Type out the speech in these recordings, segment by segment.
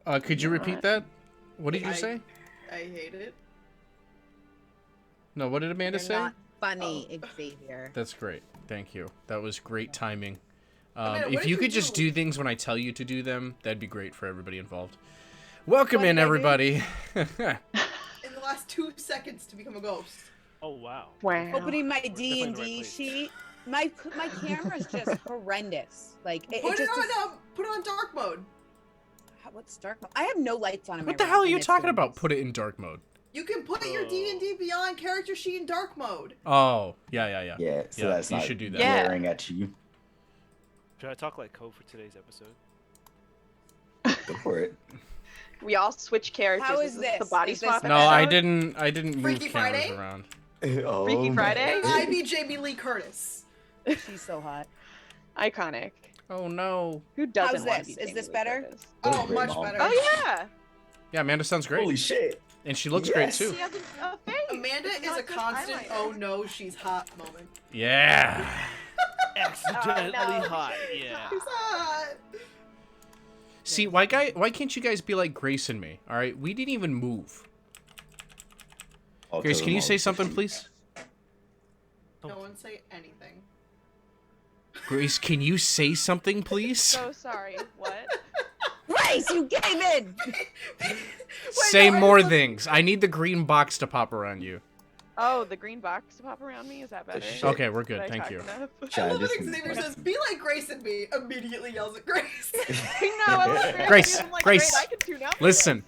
Could you repeat that? What did you say? I hate it. No, what did Amanda say? Not funny, Xavier. That's great. Thank you. That was great timing. Amanda, if you could just do things when I tell you to do them, that'd be great for everybody involved. Welcome in, everybody. In the last 2 seconds to become a ghost. Oh, wow. Wow. Opening my Definitely in the D&D right place. sheet. My camera's just horrendous. Like Put it on dark mode. What's dark mode? I have no lights on in my What the room, hell are and you it's talking gonna about? be- Put it in dark mode. You can put your D&D Beyond character sheet in dark mode. Oh, yeah. Yeah, so Yeah, that's you not should do that. glaring at you. Should I talk like code for today's episode? Go for it. We all switch characters. How is this this? the body Is this swap? the- No, I didn't move Freaky cameras Friday? around. Oh, Freaky Friday? I be Jamie Lee Curtis. She's so hot. Iconic. Oh, no. Who doesn't How's want to this? be Is Jamie this Lee better? Curtis? Oh, Great much mom. better. Oh yeah. Yeah, Amanda sounds great. Holy shit. And she looks great, Yes. too. She has a face. Amanda It's is not a just constant, eyeliner. oh no, she's hot moment. Yeah. Accidentally no. hot, yeah. She's hot. See, why can't you guys be like Grace and me? All right, we didn't even move. I'll Grace, tell can you them say all. something, please? No one say anything. Grace, can you say something, please? So sorry. What? Grace, you came in! Say no, I more just- things. I need the green box to pop around you. Oh, the green box to pop around me? Is that better? shit. Okay, we're good. Was I Thank talking you. enough? I Chad, love just- when Xavier says, be like Grace and me, immediately yells at Grace. I know. I love Grace, I'm like, Grace, Great, I can tune out. listen.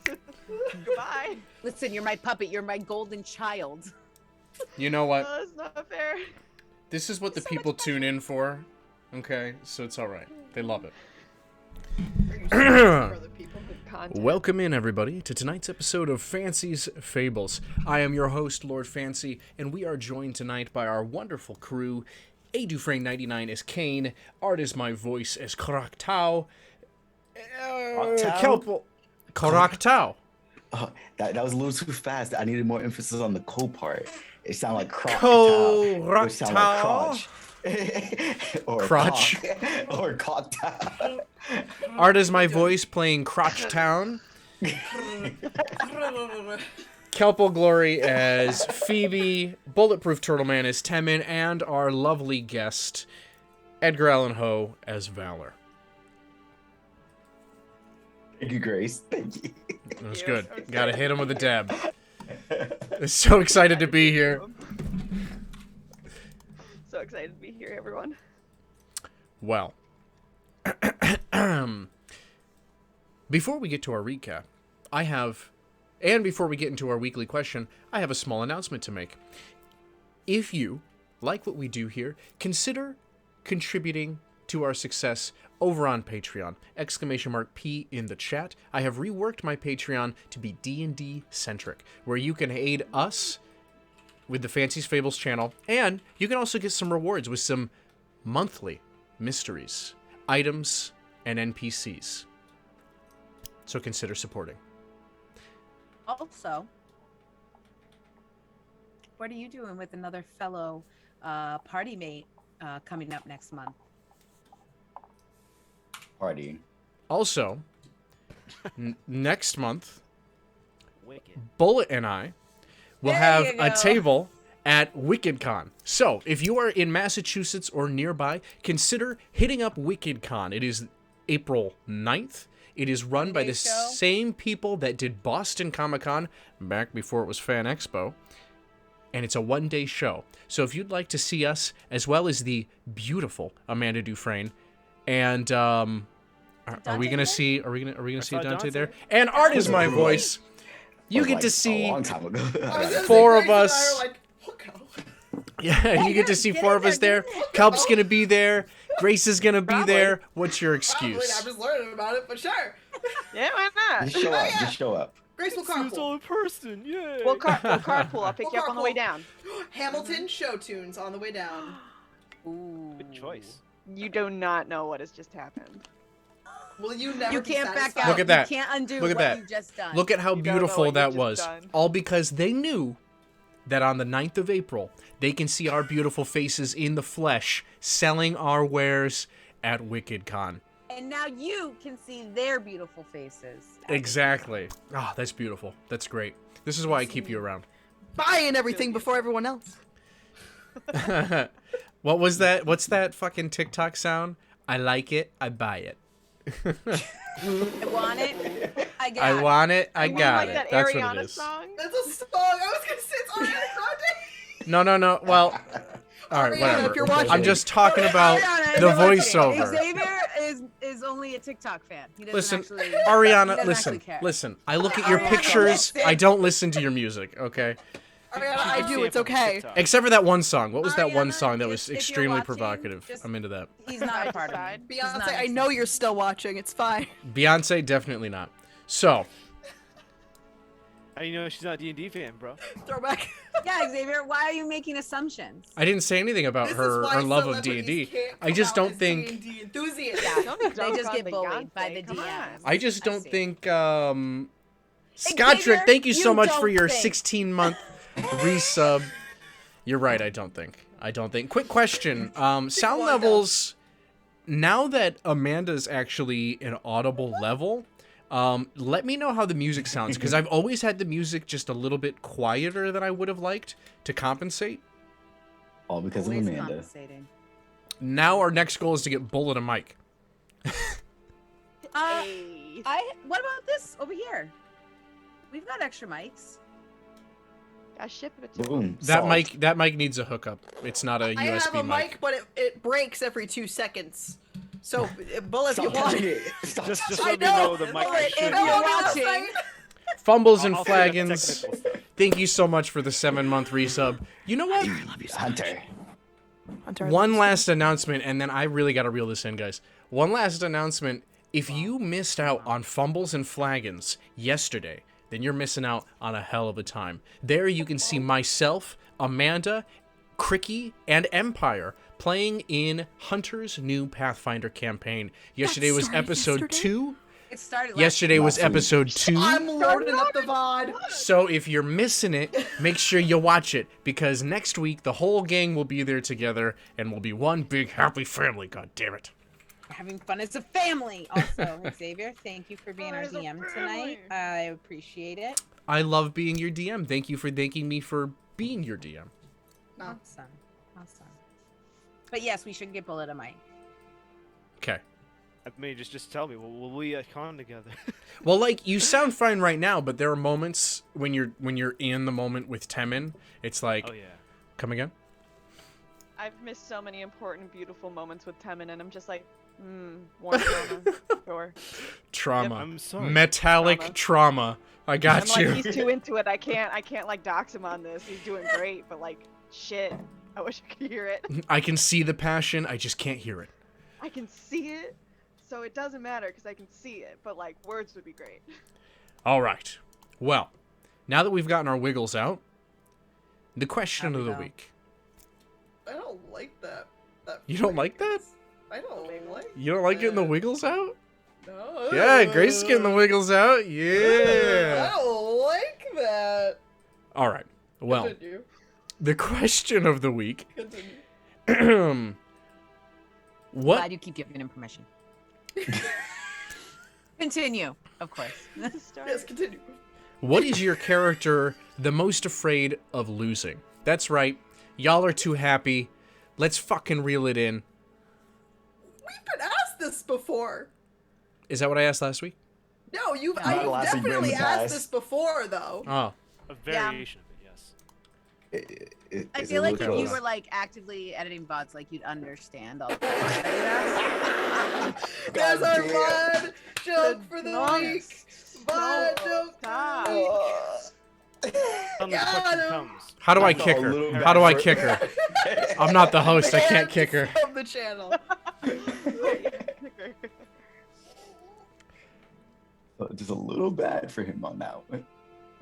Goodbye. Listen, you're my puppet. You're my golden child. You know what? Oh, that's not fair. This is what the people tune in for. Okay, so it's all right. They love it. For other people. Good content. Welcome in, everybody, to tonight's episode of Fancie's Fables. I am your host, Lord Fancie, and we are joined tonight by our wonderful crew. A. Dufresne99 as Kane, Art is my voice as Karaktau, Kelpel... Karaktau. Oh, that was a little too fast. I needed more emphasis on the co part. It sounded like crotch. Which sounded like crotch. Or Crotch. cock. Or cocktail. Art is my voice playing Crotch Town. Kelpel Glory as Phoebe, Bulletproofturtleman as Temin, and our lovely guest, Edgar Allan Poe as Valor. Thank you, Grace. Thank you. That was you. good. Okay. Gotta hit him with a dab. So excited to be here. So excited to be here, everyone. Well, before we get to our recap, and before we get into our weekly question, I have a small announcement to make. If you like what we do here, consider contributing to our success over on Patreon. !P in the chat. I have reworked my Patreon to be D&D centric, where you can aid us with the Fancie's Fables channel, and you can also get some rewards with some monthly mysteries, items, and NPCs. So consider supporting. Also, what are you doing with another fellow party mate coming up next month? Partying. Also, next month, Wicked. Bullet and I will There have you a go. table at WickedCon. So, if you are in Massachusetts or nearby, consider hitting up WickedCon. It is April 9th. It is run by One-day the show? same people that did Boston Comic Con back before it was Fan Expo. And it's a one-day show. So if you'd like to see us, as well as the beautiful Amanda Dufresne, and are we Dante gonna there? see? Are we gonna see saw Dante Dante. there? And Art is my voice. You Was get like to see. a long time ago. I was gonna say, Four of Grace and I us. are like, "Look how-" Yeah, you get to see Get four in of us there, there. get in Kelp's gonna be there. Grace is gonna be Probably. there. What's your Probably, I'm excuse? just learning about it, but sure. Yeah, why not? Just show up. Just show up. Grace will See us all carpool. in person, yay! We'll carpool. I'll pick We'll you up on the way carpool. down. Hamilton show tunes on the way down. Ooh. Good choice. You do not know what has just happened. Will you never You be can't back satisfied? out. Look at that. You can't undo Look at what that. you just done. Look at how You don't know beautiful what that you've was. just done. All because they knew that on the 9th of April, they can see our beautiful faces in the flesh selling our wares at WickedCon. And now you can see their beautiful faces. Exactly. Oh, that's beautiful. That's great. This is why I keep you around. Buying everything before everyone else. What was that? What's that fucking TikTok sound? I like it. I buy it. I want it. I got I it. want it. I You mean got like it. that That's what Ariana it is. song? That's a song. I was gonna say it's Ariana Grande. No. Well, all right, Ariana, whatever. if you're watching. I'm just talking about Ariana, if the you're watching, voiceover. Xavier is only a TikTok fan. He doesn't Listen, actually. Ariana, he doesn't listen, actually care. listen. I look at your Ariana, pictures. listen. I don't listen to your music, okay? Ariana, She I can do. see it It's from okay. TikTok. Except for that one song. What was that one Ariana, song that if- was if you're extremely watching, provocative? just- I'm into that. He's not a part of Side it. Beyonce, I know you're still watching. It's fine. Beyonce, definitely not. So, How do you know she's not a D&D fan, bro? Throwback. Yeah, Xavier, why are you making assumptions? I didn't say anything about This her is why her love of celebrities D&D. can't I just come out don't as think D&D enthusiasts. Don't They dunk just on get bullied by Beyonce, the come on. DMs. I just don't see. think Scottrick, Xavier, thank you so you much for don't your think. 16-month resub. You're right, I don't think. Quick question. Sound one levels, now that Amanda's actually an audible level, let me know how the music sounds, because I've always had the music just a little bit quieter than I would have liked to compensate. All because of Always Amanda. compensating. Now our next goal is to get Bullet a mic. Hey. What about this over here? We've got extra mics. Gotta ship it to Boom. That solved. mic needs a hookup. It's not a USB I have a mic. mic, but it breaks every 2 seconds. So, Bullet, if you Stop want. touching it. Stop Just touching let I me know. know the mic Bullet, should if be you're on. watching. Fumbles and I'll figure out the flagons. technical stuff. Thank you so much for the 7-month resub. You know what? Hunter. One last announcement, and then I really got to reel this in, guys. One last announcement. If you missed out on Fumbles and Flagons yesterday, then you're missing out on a hell of a time. There you can see myself, Amanda, Cricky, and Empire playing in Hunter's new Pathfinder campaign. Yesterday was started episode yesterday? 2. It started last Yesterday was Last week. episode 2. I'm loading up the VOD. So if you're missing it, make sure you watch it, because next week the whole gang will be there together and we'll be one big happy family. God damn it. We're having fun as a family. Also, Xavier, thank you for being our Fun as a DM family. tonight. I appreciate it. I love being your DM. Thank you for thanking me for being your DM. No. Awesome. But yes, we should get Bullet a mic. Okay. I mean, just tell me. Will we at con together? Well, like, you sound fine right now, but there are moments when you're in the moment with Temin, it's like, Oh yeah. come again? I've missed so many important, beautiful moments with Temin, and I'm just like, warm trauma. Sure. Trauma. I'm sorry. Metallic trauma. I got I'm you. like, he's too into it. I can't like dox him on this. He's doing great, but like, shit. I wish I could hear it. I can see the passion, I just can't hear it. I can see it, so it doesn't matter because I can see it. But like, words would be great. All right. Well, now that we've gotten our wiggles out, the question How'd of we the go? week. I don't like that. You don't like that? I don't like You don't like getting the wiggles out? No. Yeah, Grace is getting the wiggles out. I Yeah. don't like that. All right. Well, Continue. the question of the week. Continue. What Glad you keep giving him permission. Continue, of course. Yes, continue. What is your character the most afraid of losing? That's right. Y'all are too happy. Let's fucking reel it in. We've been asked this before. Is that what I asked last week? No, you've Not I've last week, but in definitely the asked past. this before, though. Oh. A variation of it, yes. I Is feel it like if you Lucas? were like actively editing bots, like you'd understand all the questions that you'd ask. There's our damn. VOD joke for the week. VOD joke Stop. for the week. When the Got question him. comes. How do I That's kick a little her? How do I bad kick for- her? I'm not the host. I can't kick her. Of the channel. Just a little bad for him on that one.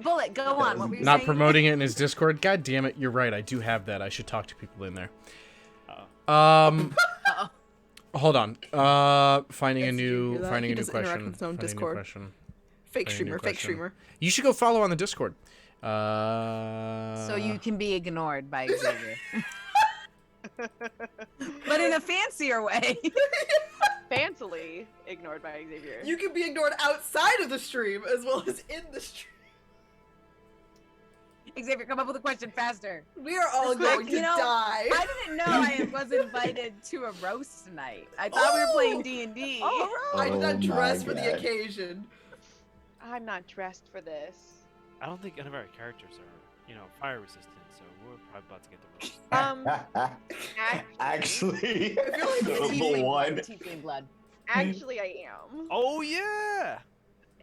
Bullet, go on. What were you Not saying? promoting it in his Discord. God damn it. You're right. I do have that. I should talk to people in there. Uh-oh. Uh-oh. Hold on. Finding a Yes, you new hear that? finding He a new doesn't interact question. with his own Finding a new Discord. question. Fake Finding a new streamer, fake question. streamer. You should go follow on the Discord. So you can be ignored by Xavier. But in a fancier way. fancily ignored by Xavier. You can be ignored outside of the stream as well as in the stream. Xavier, come up with a question faster. We are all going to die. I didn't know I was invited to a roast tonight. I thought we were playing D&D. I did not dress my for the God. occasion. I'm not dressed for this. I don't think any of our characters are, fire resistant, so we're probably about to get the roast. Actually, I feel like the Tiefling one. blood, Tiefling blood. Actually, I am. Oh yeah!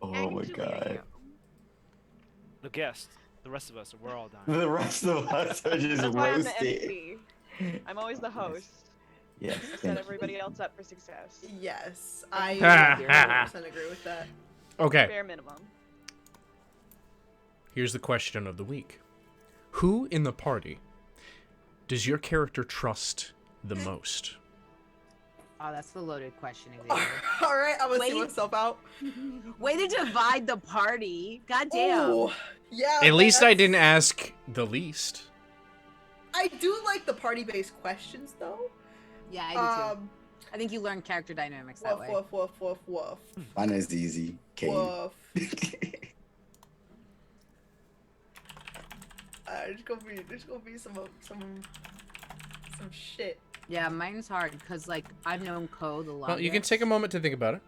Oh my Actually, I God. am. The guest, the rest of us, we're all dying. The rest of us are just That's why I'm the roasted. MC. I'm always the host. Yes. I set thank everybody you. else up for success. Yes, I Ha, 100% agree with that. Okay, Bare minimum. here's the question of the week. Who in the party does your character trust the most? Oh, that's the loaded question, Xavier. All right, I'm gonna see Wait. myself out. Way to divide the party. God damn. Ooh, yeah. At least I that's- didn't ask the least. I do like the party-based questions though. Yeah, I do too. I think you learn character dynamics that way. Woof, woof, woof, woof, Mine is easy. Kane. woof. There's gonna be some shit. Yeah, mine's hard because like I've known Ko the longest. Well, you can take a moment to think about it.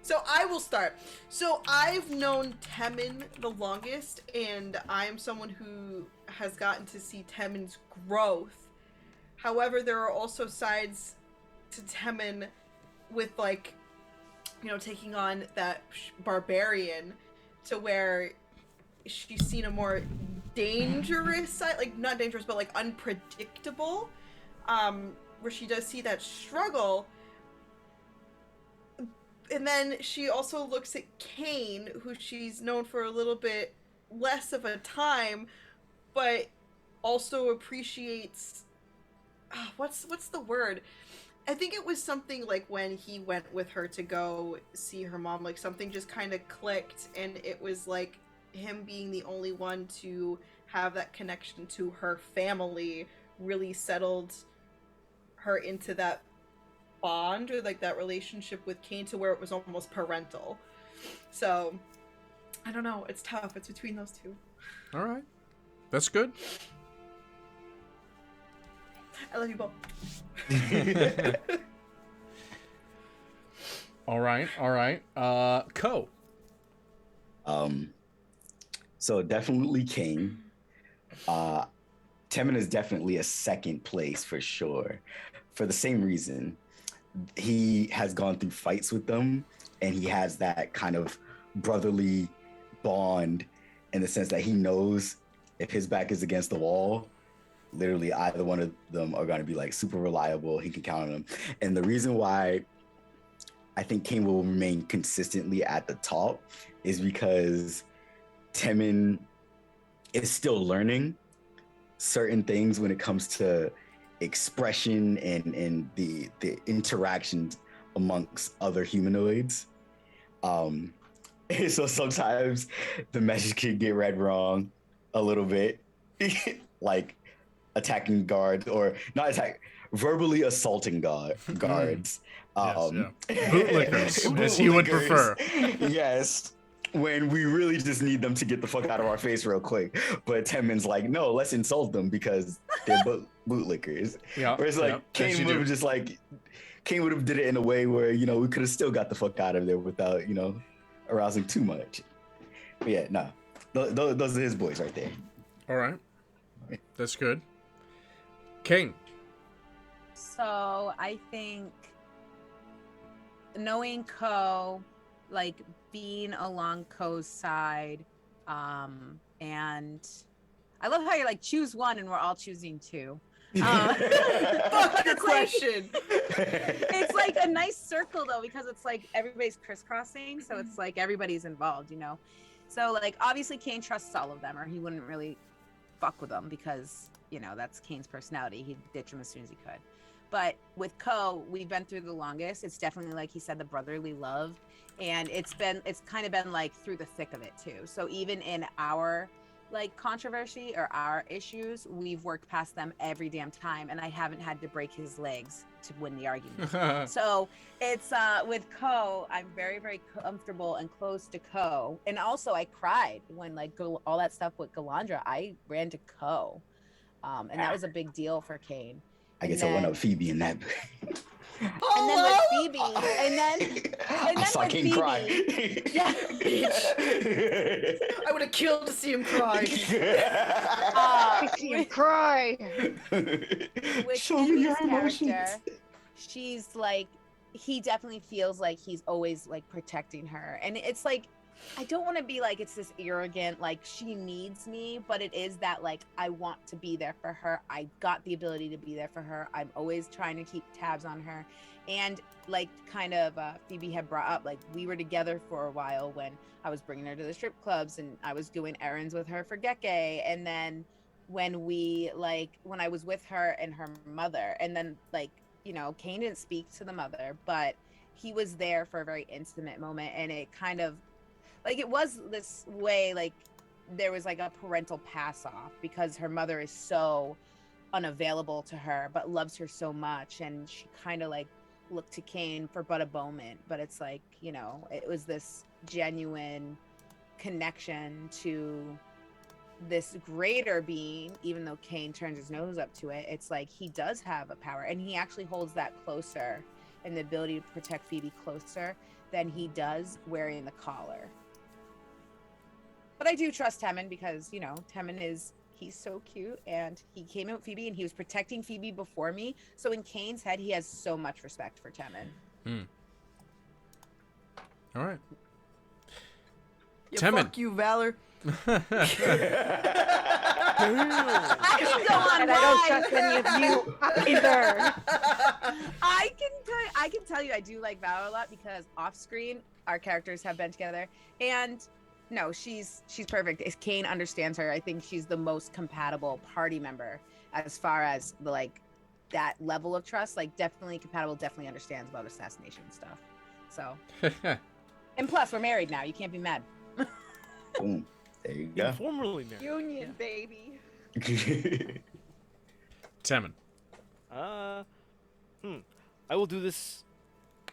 So I will start. So I've known Temin the longest, and I'm someone who has gotten to see Temin's growth. However, there are also sides to Temin with like, taking on that barbarian to where she's seen a more dangerous side, like not dangerous, but like unpredictable, where she does see that struggle. And then she also looks at Kane, who she's known for a little bit less of a time, but also appreciates. What's the word? I think it was something like when he went with her to go see her mom, like something just kind of clicked, and it was like him being the only one to have that connection to her family really settled her into that bond, or like that relationship with Kane, to where it was almost parental. So I don't know, it's tough. It's between those two. All right. That's good. I love you both. All right. Ko. So definitely Kane. Temin is definitely a second place for sure. For the same reason. He has gone through fights with them, and he has that kind of brotherly bond in the sense that he knows if his back is against the wall, literally either one of them are going to be like super reliable. He can count on them. And the reason why I think Kane will remain consistently at the top is because Temin is still learning certain things when it comes to expression and the interactions amongst other humanoids. So sometimes the message can get read wrong a little bit, like attacking guards, or not attack, verbally assaulting guards. Bootlickers, as you would prefer. Yes. When we really just need them to get the fuck out of our face real quick. But Temin's like, no, let's insult them because they're bootlickers. Yeah. Whereas like Kane would have just like, Kane would have did it in a way where, we could have still got the fuck out of there without, arousing too much. But yeah, no, those are his boys right there. All right. That's good. Kane. So I think knowing Ko, like being along Ko's side, and I love how you're like choose one and we're all choosing two. Fuck your It's like- question. It's like a nice circle though, because it's like everybody's crisscrossing, so it's like everybody's involved, So like obviously Kane trusts all of them, or he wouldn't really fuck with them because that's Kane's personality. He'd ditch him as soon as he could. But with Ko, we've been through the longest. It's definitely, like he said, the brotherly love, and it's kind of been like through the thick of it too. So even in our like controversy or our issues, we've worked past them every damn time, and I haven't had to break his legs to win the argument. So it's with Ko, I'm very, very comfortable and close to Ko. And also I cried when like all that stuff with Galandra, I ran to Ko. And that was a big deal for Kane. I guess I went up Phoebe in that. And then with Phoebe, and then I saw with King Phoebe, cry. yeah, I would have killed to see him cry. See him cry. with Show me Phoebe's your emotions. character, she's like, he definitely feels like he's always like protecting her, and it's like, I don't want to be like it's this arrogant like she needs me, but it is that like I want to be there for her. I got the ability to be there for her. I'm always trying to keep tabs on her. And like kind of Phoebe had brought up, like we were together for a while when I was bringing her to the strip clubs and I was doing errands with her for Geke, and then when I was with her and her mother, and then like, you know, Kane didn't speak to the mother, but he was there for a very intimate moment, and it kind of like it was this way, like there was like a parental pass off because her mother is so unavailable to her but loves her so much, and she kind of like looked to Kane for but a moment, but it's like, you know, it was this genuine connection to this greater being. Even though Kane turns his nose up to it, it's like he does have a power, and he actually holds that closer, and the ability to protect Phoebe closer than he does wearing the collar. But I do trust Temmin because, you know, he's so cute, and he came in with Phoebe and he was protecting Phoebe before me. So in Kane's head, he has so much respect for Temmin. All right. Yeah, Temmin. fuck you, Valor. I can go on And I don't trust any of you either. I can tell you I do like Valor a lot because off screen our characters have been together, and no, she's perfect. If Kane understands her, I think she's the most compatible party member as far as the, like that level of trust. Like definitely compatible, definitely understands about assassination stuff. So and plus we're married now. You can't be mad. Boom. There you go. Informally married. Union, baby. Temmin. I will do this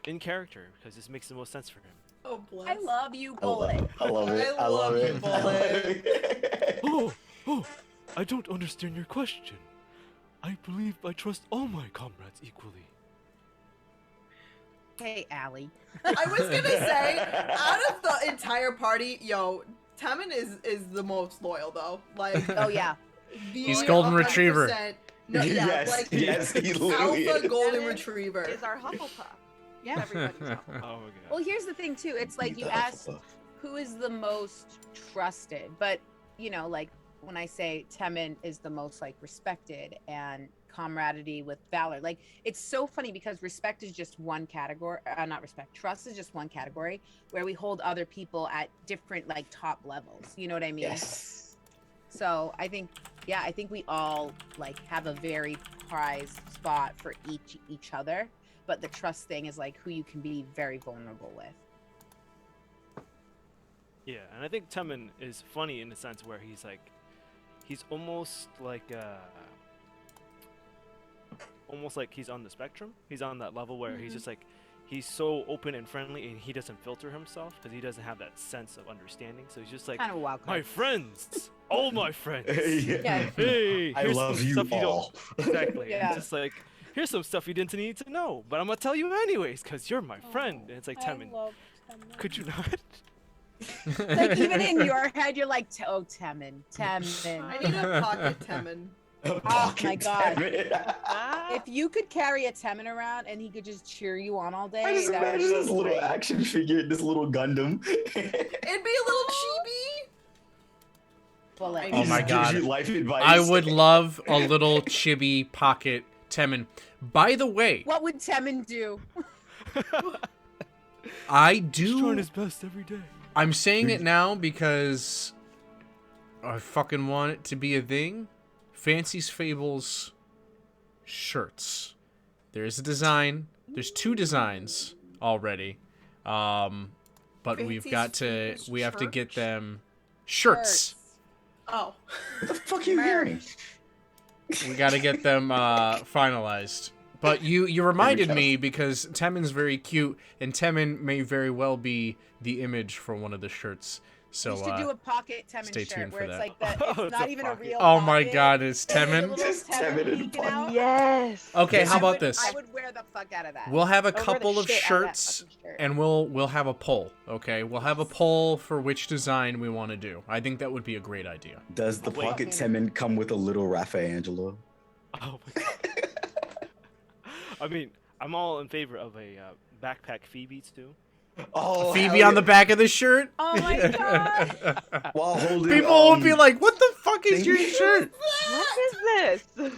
in character because this makes the most sense for him. Oh, bless. I love you, I love Bullet. it. I love it. I I love love you, it. Bullet. Oh, I don't understand your question. I believe I trust all my comrades equally. Hey, Allie. I was gonna say, out of the entire party, yo, Temmin is the most loyal though. Like, Oh yeah. He's golden retriever. 100%. No, yeah, Yes, like yes, he literally alpha is. golden Temmin retriever. Is our Hufflepuff. Yeah. Everybody's Hufflepuff. Oh my god. Well, here's the thing too. It's like you asked who is the most trusted, but you know, like when I say Temmin is the most like respected and camaraderie with Valor, like it's so funny because respect is just one category, not respect, trust is just one category where we hold other people at different like top levels. You know what I mean? Yes. So I think we all like have a very prized spot for each other, but the trust thing is like who you can be very vulnerable with. Yeah, and I think Temmin is funny in the sense where he's almost like he's on the spectrum. He's on that level where he's just like, he's so open and friendly, and he doesn't filter himself because he doesn't have that sense of understanding. So he's just like, Kind of a wild card. my friends, all my friends. Yeah. Hey, I here's love some you stuff all. Exactly. Yeah. And just like, here's some stuff you didn't need to know, but I'm gonna tell you anyways because you're my friend. And it's like, Temmin, could you not? Like even in your head, you're like, oh, Temmin. I need a pocket Temmin. Pocket my God. Temmin. If you could carry a Temmin around and he could just cheer you on all day, I just that would imagine be this little great. action figure, this little Gundam. It'd be a little chibi. Bullet. Oh my Just God. gives you life advice. I would love a little chibi pocket Temmin. By the way, What would Temmin do? I He's trying do. his best every day. I'm saying it now because I fucking want it to be a thing. Fancie's Fables shirts. There's a design. There's 2 designs already. But Fancie's we have to Fables get church? them shirts. Oh. What the fuck are you hearing? We got to get them finalized. But you reminded me because Temin's very cute, and Temin may very well be the image for one of the shirts. So we used to do a pocket Temin stay shirt tuned where for it's that. like the, Oh, it's it's not a even a pocket. real oh my pocket. God, it's There's a Temin. little Just Temin and peeking pocket. out. Yes. Okay, how I about would- this? I would wear the fuck out of that. We'll have a I would wear the couple of shit out of that shirts, fucking shirt. and we'll have a poll. Okay, we'll have a poll for which design we want to do. I think that would be a great idea. Does the Wait. pocket Temin come with a little Raffaangelo? Oh my god. I mean, I'm all in favor of a backpack Phoebe too. Oh, Phoebe hell on the back of the shirt. Oh my god. While holding. People would be like, "What the fuck is your shirt?" What is this?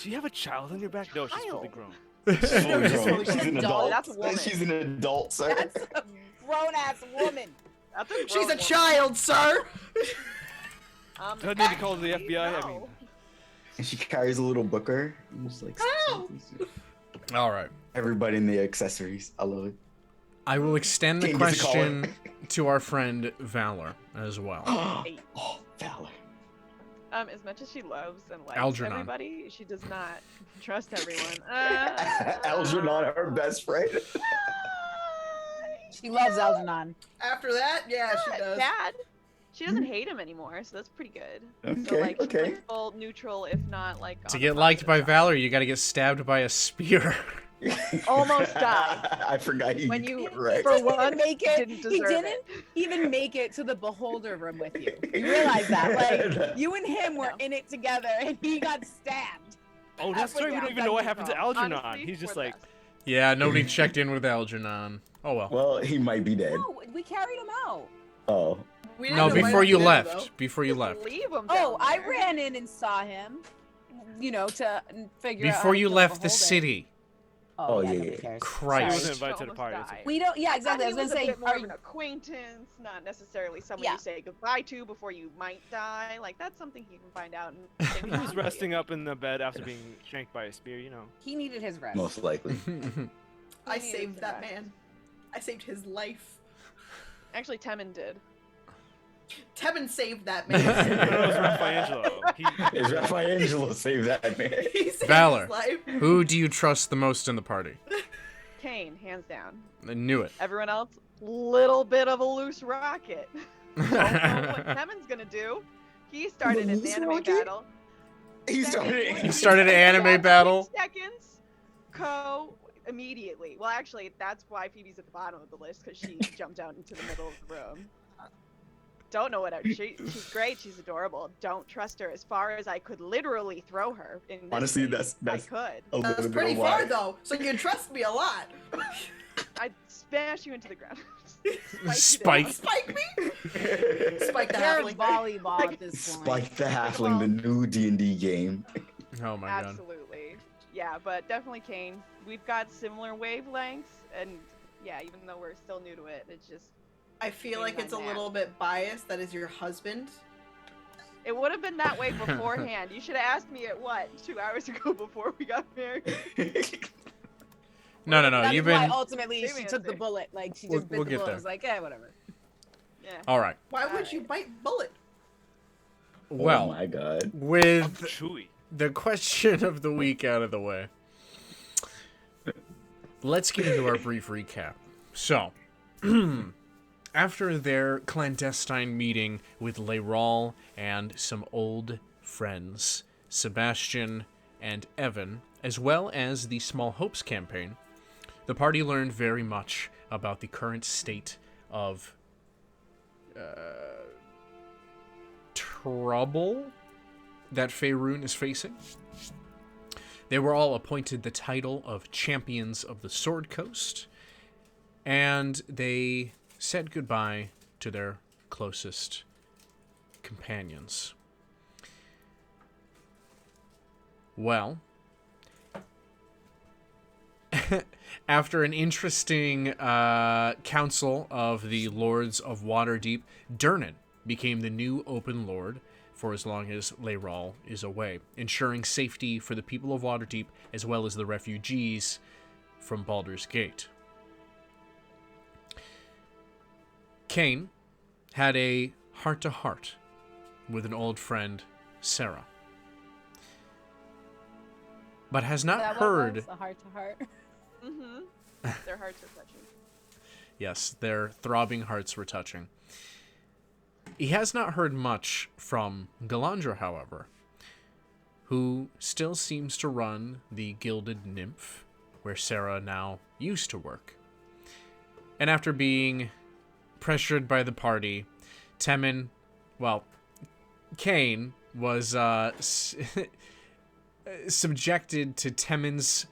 Do you have a child on your back? No, she's fully grown. Fully She's grown. She's an adult. That's a woman. She's an adult, sir. That's a grown ass woman. That's a She's grown a woman. child, sir. Do I need to call the actually, FBI? I mean, no. And she carries a little booker. And just like All right. everybody in the accessories. I love it. I will extend the King gets a collar. question to our friend Valor as well. Oh, Valor. As much as she loves and likes Algernon. everybody, she does not trust everyone. Algernon, her best friend. She loves Algernon. After that, yeah, she does. Bad. She doesn't hate him anymore, so that's pretty good. So Okay, like, she's, okay. like, full neutral, if not like. To on get the liked by positive Valor, you got to get stabbed by a spear. Almost died. I forgot you. When you- right. For He didn't one, make side. it. Didn't He deserve didn't it. even make it to the beholder room with you. You realize that? Like you and him were in it together, and he got stabbed. oh, that's Halfway right. We down, don't even know what happened to Algernon. Honestly, He's just we're the like, best. Yeah, nobody checked in with Algernon. Oh well. Well, he might be dead. No, we carried him out. Oh. We didn't No, know why before he you did, left. though. Before you Just left. Leave him. Oh, down I there. ran in and saw him. You know, to figure out. how Before to you kill left the beholder. city. Oh, yeah, nobody yeah. cares. he Christ. wasn't Sorry. invited to the Almost party. died. We don't. Yeah, exactly. I was He gonna say. a bit more Are of you, an acquaintance, not necessarily someone Yeah. you say goodbye to before you might die. Like that's something you can find out. He was resting up in the bed after being shanked by a spear, you know. he needed his rest. Most likely. I He needed saved to that rest. man. I saved his life. Actually, Temin did. Tevin saved that No, it was man. Raffaangelo. Is Raffaangelo save that man? He saved Valor. his life. Who do you trust the most in the party? Kane, hands down. I knew it. Everyone else, little bit of a loose rocket. Don't know what Temin's gonna do. He started an Loose anime rocket? battle. He started. He started an anime battle. Seconds. Immediately. Well, actually, that's why Phoebe's at the bottom of the list because she jumped out into the middle of the room. Don't know what she's great. She's adorable. Don't trust her. As far as I could literally throw her. In this Honestly, game, that's I could. a That's little pretty bit far wide. though, so you can trust me a lot. I'd smash you into the ground. Spike. Spike me. Spike the You're halfling. volleyball at this point. Spike the Halfling, the new D&D game. Oh my god. Absolutely. Yeah, but definitely Kane. We've got similar wavelengths, and yeah, even though we're still new to it, it's just I feel like it's a Amen. little bit biased. That is your husband. it would have been that way beforehand. You should have asked me at what 2 hours ago before we got married. No, no, no. That's You've why been. ultimately Same she took the answer. bullet. Like she We'll- just bit we'll the get bullet. there. I was like, whatever. Yeah. All right. Why would Alright. you bite Bullet? Oh Well, my god. I'm with chewy. the question of the week out of the way, let's get into our brief recap. So, after their clandestine meeting with Leyrol and some old friends, Sebastian and Evan, as well as the Small Hopes campaign, the party learned very much about the current state of trouble that Faerun is facing. They were all appointed the title of Champions of the Sword Coast, and they said goodbye to their closest companions. Well, after an interesting council of the Lords of Waterdeep, Durnan became the new Open Lord for as long as Leyrol is away, ensuring safety for the people of Waterdeep as well as the refugees from Baldur's Gate. Cain had a heart-to-heart with an old friend, Sarah, but has not That heard. was a heart to heart. Mm-hmm. Their hearts are touching. Yes, their throbbing hearts were touching. He has not heard much from Galandra, however, who still seems to run the Gilded Nymph, where Sarah now used to work. And after being pressured by the party, Kane was subjected to Temin's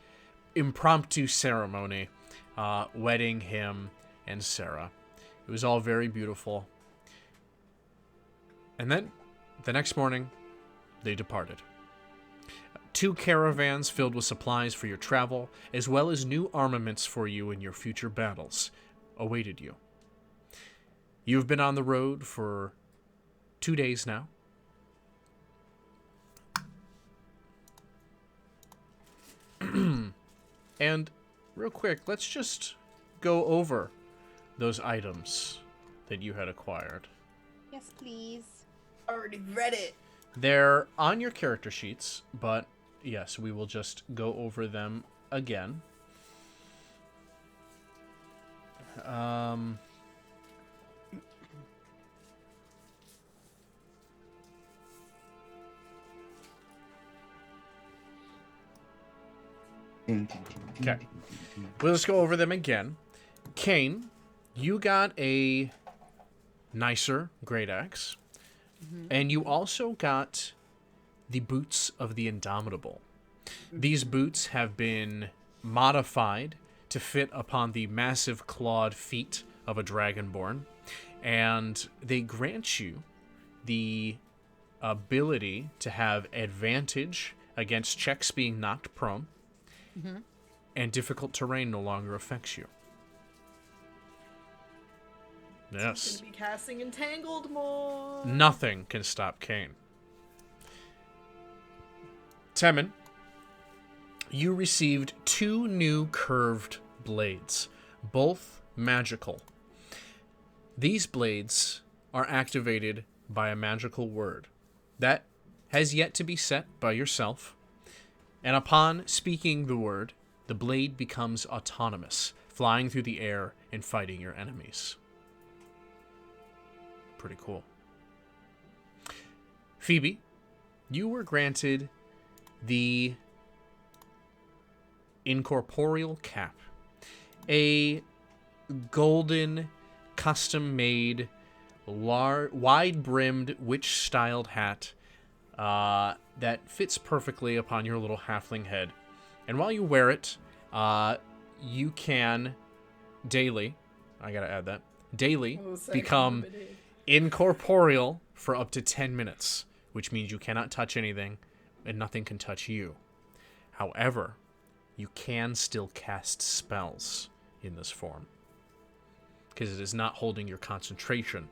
impromptu ceremony, wedding him and Sarah. It was all very beautiful. And then, the next morning, they departed. 2 caravans filled with supplies for your travel, as well as new armaments for you in your future battles, awaited you. You've been on the road for 2 days now. And real quick, let's just go over those items that you had acquired. Yes, please. Already read it. They're on your character sheets, but yes, we will just go over them again. Okay. We'll just go over them again. Kane, you got a nicer great axe. And you also got the boots of the Indomitable. These boots have been modified to fit upon the massive clawed feet of a dragonborn, and they grant you the ability to have advantage against checks being knocked prone, and difficult terrain no longer affects you. Yes. Gonna be casting Entangled more. Nothing can stop Kane. Temin, you received 2 new curved blades, both magical. These blades are activated by a magical word that has yet to be set by yourself, and upon speaking the word, the blade becomes autonomous, flying through the air and fighting your enemies. Pretty cool. Phoebe, you were granted the Incorporeal Cap, a golden, custom-made, wide-brimmed, witch-styled hat that fits perfectly upon your little halfling head. And while you wear it, you can daily, I gotta add that, daily become incorporeal for up to 10 minutes, which means you cannot touch anything and nothing can touch you. However, you can still cast spells in this form because it is not holding your concentration.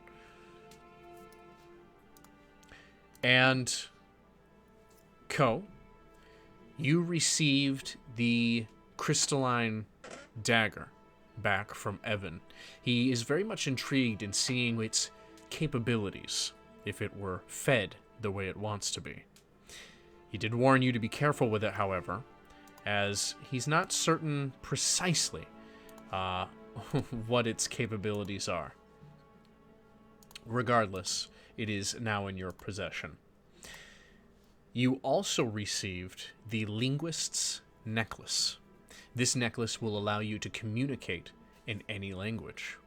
And Ko, you received the crystalline dagger back from Evan. He is very much intrigued in seeing its capabilities if it were fed the way it wants to be. He did warn you to be careful with it, however, as he's not certain precisely what its capabilities are. Regardless, it is now in your possession. You also received the Linguist's Necklace. This necklace will allow you to communicate in any language.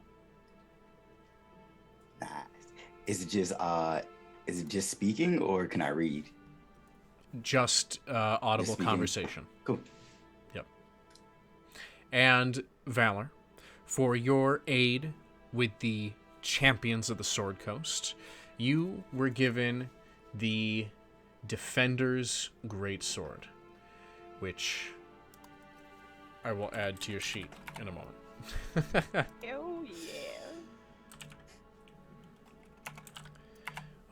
Is it just speaking, or can I read? Just audible Just conversation. Cool. Yep. And Valor, for your aid with the Champions of the Sword Coast, you were given the Defender's Greatsword, which I will add to your sheet in a moment. Oh yeah.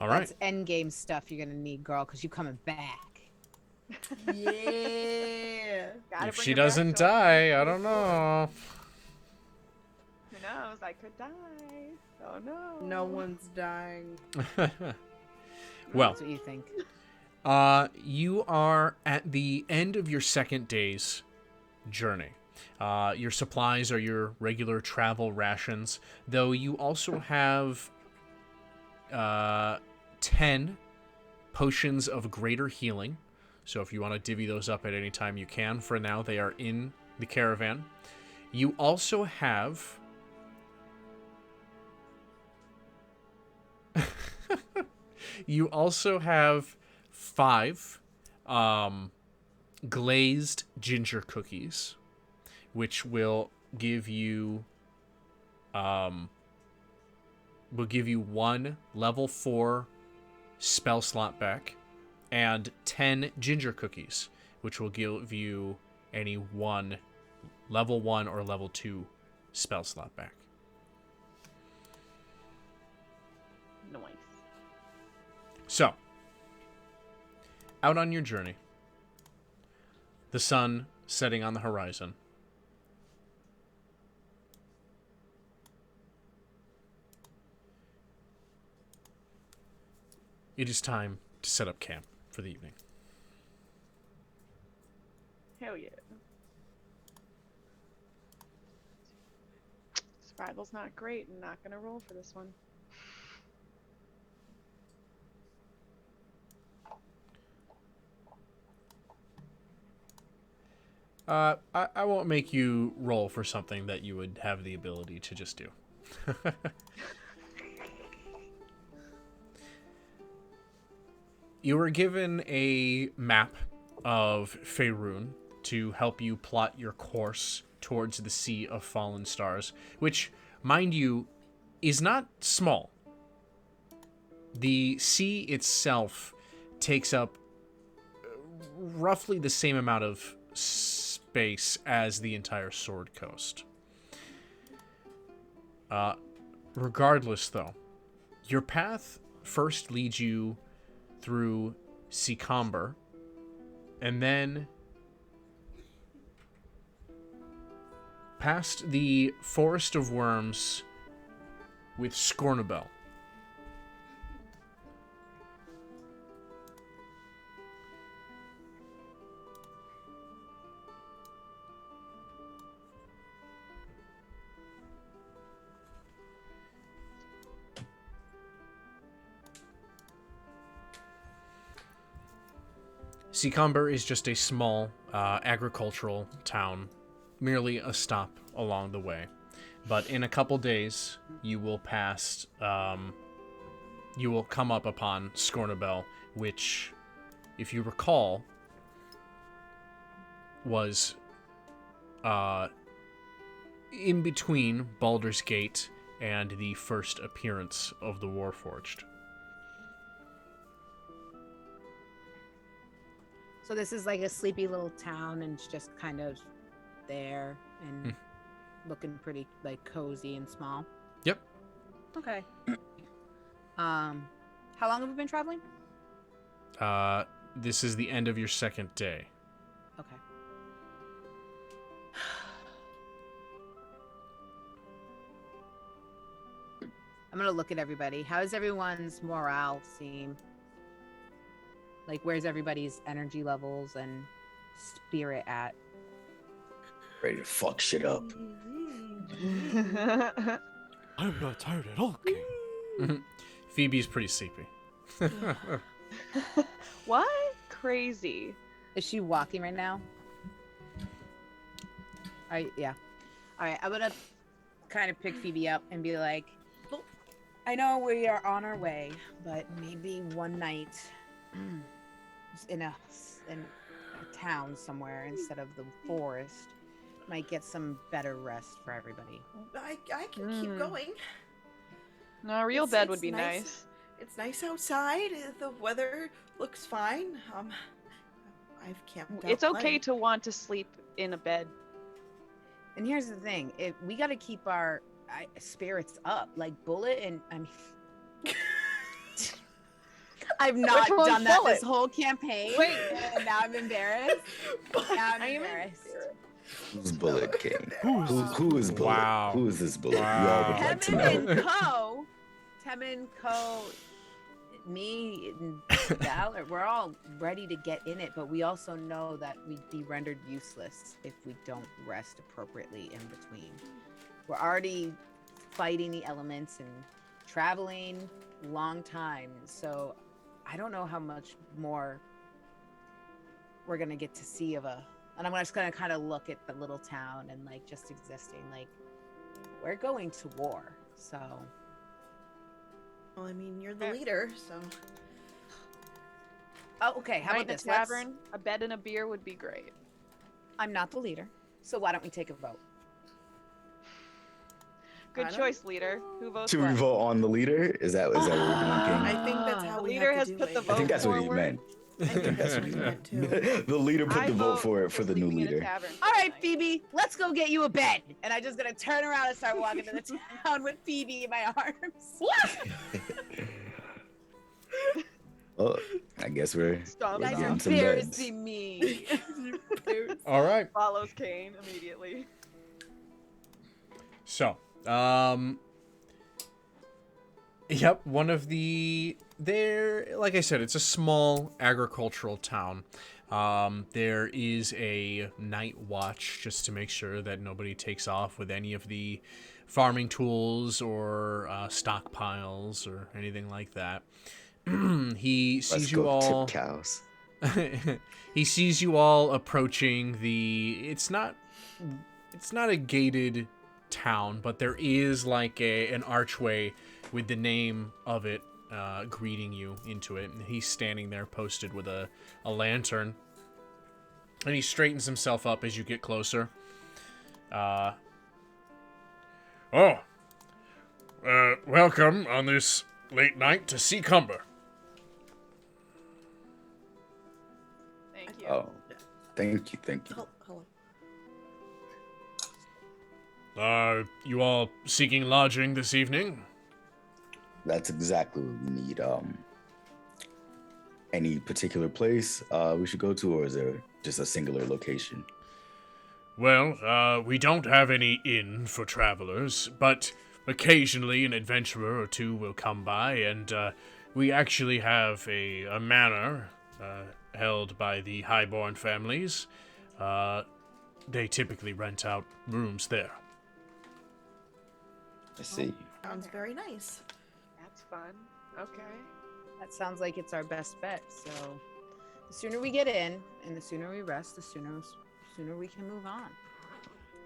All right. That's endgame stuff you're gonna need, girl, because you coming back. Yeah. Gotta If bring she her back doesn't so I die, can I move don't forward. know. Who knows? I could die. Oh no. No one's dying. Well, That's what you think. you are at the end of your second day's journey. Your supplies are your regular travel rations, though you also have 10 potions of greater healing. So if you want to divvy those up at any time, you can. For now, they are in the caravan. You also have... you also have 5 glazed ginger cookies, which will give you 1 level 4 spell slot back, and 10 ginger cookies, which will give you any 1 level 1 or level 2 spell slot back. Nice. So, out on your journey, the sun setting on the horizon. It is time to set up camp for the evening. Hell yeah. Survival's not great and not gonna roll for this one. I won't make you roll for something that you would have the ability to just do. You were given a map of Faerun to help you plot your course towards the Sea of Fallen Stars, which, mind you, is not small. The sea itself takes up roughly the same amount of space as the entire Sword Coast. Regardless, though, your path first leads you through Secomber, and then past the Forest of Worms with Scornabel. Secomber is just a small agricultural town, merely a stop along the way. But in a couple days, you will pass, you will come up upon Scornabel, which, if you recall, was in between Baldur's Gate and the first appearance of the Warforged. So this is like a sleepy little town, and it's just kind of there and looking pretty like cozy and small. Yep. Okay. How long have we been traveling? This is the end of your second day. Okay. I'm gonna look at everybody. How does everyone's morale seem? Like, where's everybody's energy levels and spirit at? Ready to fuck shit up. I'm not tired at all, King. Phoebe's pretty sleepy. What? Crazy. Is she walking right now? Yeah. All right, I'm gonna kind of pick Phoebe up and be like, I know we are on our way, but maybe one night in a town somewhere instead of the forest might get some better rest for everybody. I can keep going. No, a real It's- bed it's would be nice. nice. It's nice outside. The weather looks fine. I've camped out It's okay plenty. to want to sleep in a bed. And here's the thing: we got to keep our spirits up. Like Bullet, and I mean, I've not Which one's done that this Bullet? whole campaign. Wait. And now I'm embarrassed. Now I'm Are you embarrassed. Who's Bullet King? Who's Who is Bullet? Wow. Who is this Bullet? Wow. We all would like to know. Tem and Co. me and Val, we're all ready to get in it, but we also know that we'd be rendered useless if we don't rest appropriately in between. We're already fighting the elements and traveling long time, so I don't know how much more we're gonna get to see of and I'm just gonna kind of look at the little town and like just existing. Like, we're going to war, so. Well, I mean, you're the leader, so. Oh, okay. How Night about in a this? Let's- tavern, a bed and a beer would be great. I'm not the leader, so why don't we take a vote? Good I don't choice, leader. Who votes Should we what? vote on the leader? Is that what we're doing, I King? think that's how The we leader have has to do put the it. I vote think that's what he forward. meant. I think that's what he meant too. The leader put I the vote for the new sleeping in a leader. tavern All right, tonight. Phoebe, let's go get you a bed. And I'm just gonna turn around and start walking to the town with Phoebe in my arms. Oh, I guess we're Stomp We're Guys getting are some beds. embarrassing me. All right. Follows Kane immediately. So, yep, one of like I said, it's a small agricultural town. There is a night watch just to make sure that nobody takes off with any of the farming tools or stockpiles or anything like that. He Let's sees you go all. tip cows. He sees you all approaching it's not a gated town, but there is like an archway with the name of it greeting you into it. And he's standing there posted with a lantern. And he straightens himself up as you get closer. Welcome on this late night to Seacumber. Thank you. Oh, thank you. Hello. You all seeking lodging this evening? That's exactly what we need. Any particular place we should go to, or is there just a singular location? Well, we don't have any inn for travelers, but occasionally an adventurer or two will come by, and we actually have a manor held by the highborn families. They typically rent out rooms there. I see. Sounds very nice. That's fun. Okay. That sounds like it's our best bet. So the sooner we get in and the sooner we rest, the sooner we can move on.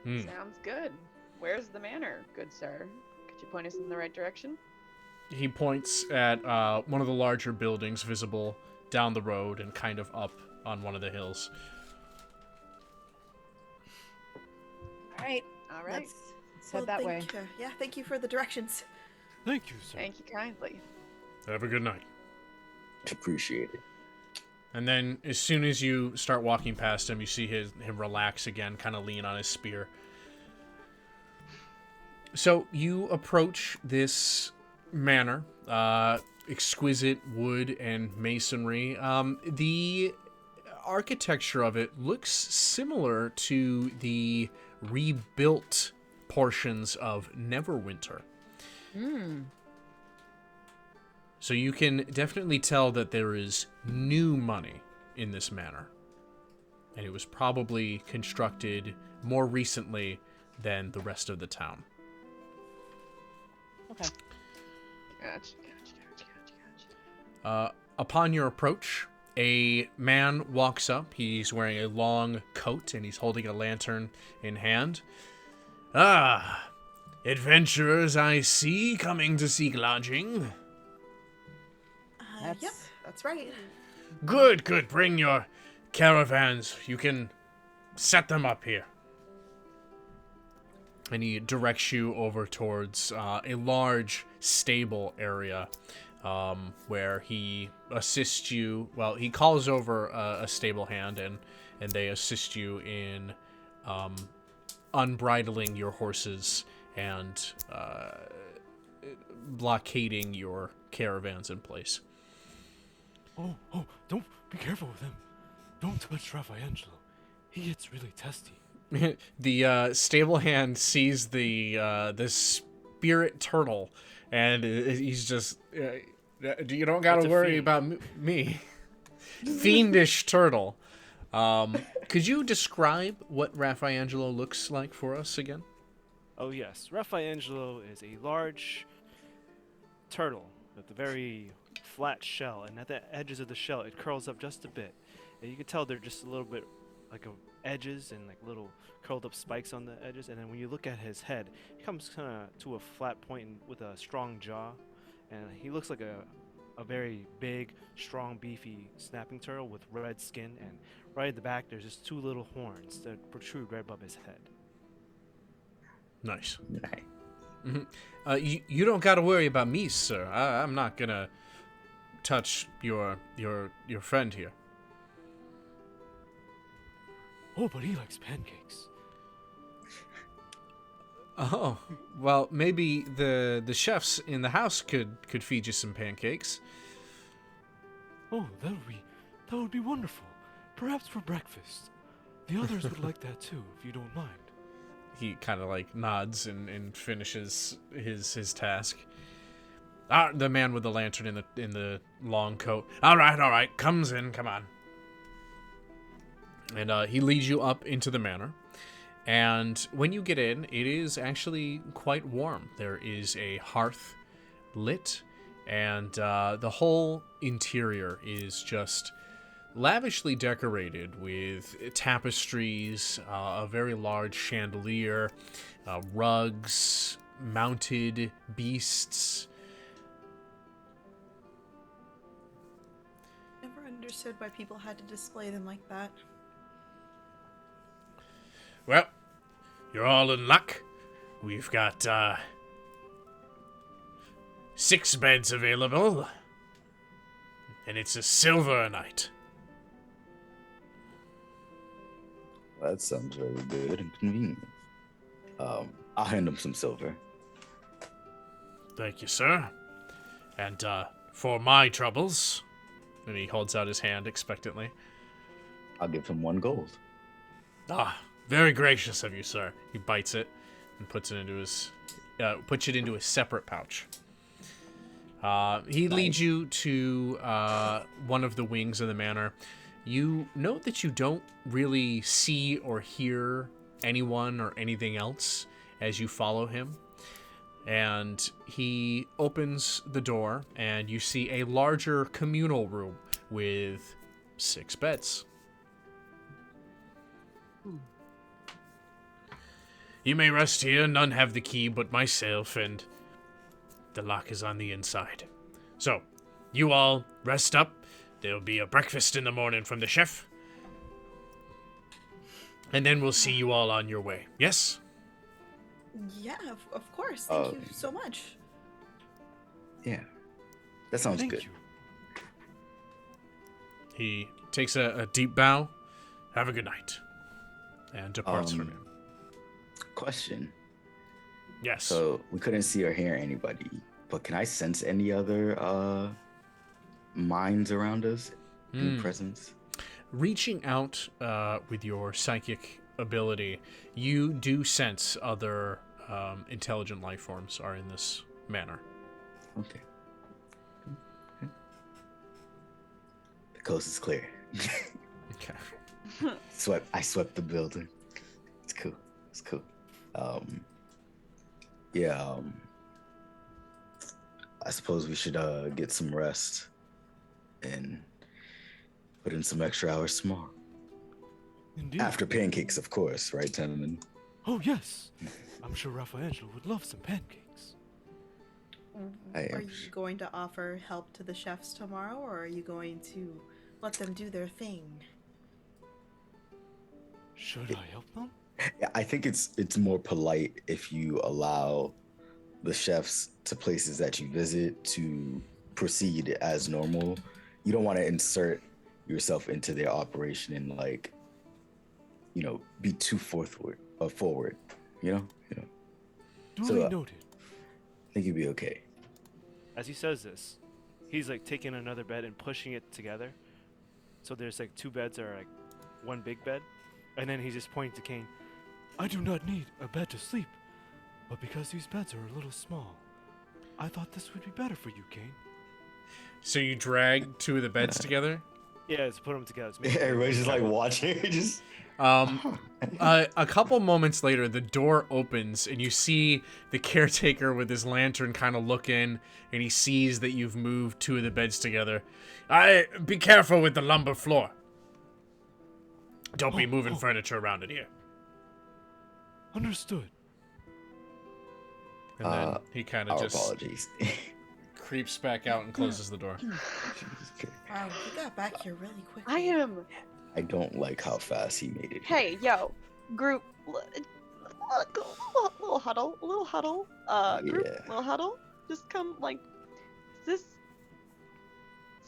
Sounds good. Where's the manor, good sir? Could you point us in the right direction? He points at one of the larger buildings visible down the road and kind of up on one of the hills. All right. All right. Let's head that way. Yeah, thank you for the directions. Thank you, sir. Thank you kindly. Have a good night. Appreciate it. And then as soon as you start walking past him, you see him relax again, kind of lean on his spear. So you approach this manor, exquisite wood and masonry. The architecture of it looks similar to the rebuilt portions of Neverwinter. So you can definitely tell that there is new money in this manor. And it was probably constructed more recently than the rest of the town. Okay. Gotcha. Upon your approach, a man walks up. He's wearing a long coat and he's holding a lantern in hand. Ah, adventurers I see coming to seek lodging. Yep, that's right. Good. Bring your caravans. You can set them up here. And he directs you over towards a large stable area where he assists you. Well, he calls over a stable hand and they assist you in unbridling your horses and blockading your caravans in place. Oh, don't be careful with him. Don't touch Raffaangelo. He gets really testy. The stable hand sees the spirit turtle, and he's just You don't gotta It's a worry fiend. about me. Fiendish turtle. Could you describe what Raffaangelo looks like for us again? Oh yes, Raffaangelo is a large turtle with a very flat shell, and at the edges of the shell it curls up just a bit. And you can tell they're just a little bit like edges and like little curled up spikes on the edges. And then when you look at his head, he comes kind of to a flat point with a strong jaw, and he looks like a very big, strong, beefy snapping turtle with red skin. And right at the back, there's just two little horns that protrude right above his head. Nice. Nice. You don't gotta worry about me, sir. I'm not gonna touch your friend here. Oh, but he likes pancakes. Oh, well, maybe the chefs in the house could feed you some pancakes. Oh, that would be wonderful. Perhaps for breakfast. The others would like that too, if you don't mind. He kind of like nods and finishes his task. The man with the lantern in the long coat. All right, comes in, come on. And he leads you up into the manor. And when you get in, it is actually quite warm. There is a hearth lit, and the whole interior is just lavishly decorated with tapestries, a very large chandelier, rugs, mounted beasts. Never understood why people had to display them like that. Well, you're all in luck. We've got 6 beds available, and it's a silver a night. That sounds very good and convenient. I'll hand him some silver. Thank you, sir. And for my troubles, and he holds out his hand expectantly. I'll give him 1 gold. Very gracious of you, sir. He bites it and puts it into his separate pouch. He leads you to one of the wings of the manor. You note that you don't really see or hear anyone or anything else as you follow him. And he opens the door, and you see a larger communal room with 6 beds. You may rest here. None have the key but myself, and the lock is on the inside. So, you all rest up. There'll be a breakfast in the morning from the chef. And then we'll see you all on your way. Yes? Yeah, of course. Thank you so much. Yeah, that sounds Thank good. you. He takes a deep bow. Have a good night. And departs from him. Question. Yes. So we couldn't see or hear anybody, but can I sense any other minds around us? Any presence? Reaching out with your psychic ability, you do sense other intelligent life forms are in this manor. Okay. The coast is clear. Okay. I swept the building. It's cool. It's cool. I suppose we should get some rest and put in some extra hours tomorrow. Indeed. After pancakes, of course, right, gentlemen? Oh, yes. I'm sure Raffaangelo would love some pancakes. Are you going to offer help to the chefs tomorrow, or are you going to let them do their thing? Should I help them? Yeah, I think it's more polite if you allow the chefs to places that you visit to proceed as normal. You don't want to insert yourself into their operation and be too forward. Duly noted. I think you'll be okay. As he says this, he's like taking another bed and pushing it together. So there's like 2 beds that are like one big bed. And then he's just pointing to Kane. I do not need a bed to sleep, but because these beds are a little small, I thought this would be better for you, Kane. So you drag two of the beds together? Yeah, let's put them together. Let's make Everybody's just like watching. Just A couple moments later, the door opens and you see the caretaker with his lantern kind of look in, and he sees that you've moved two of the beds together. Be careful with the lumber floor. Don't be moving furniture around in here. Understood. And then he kind of our just apologies. creeps back out and closes the door. Wow, you got back here really quickly. I don't like how fast he made it. Hey, yo, group, little huddle, group, Yeah. little huddle. Just come, like, is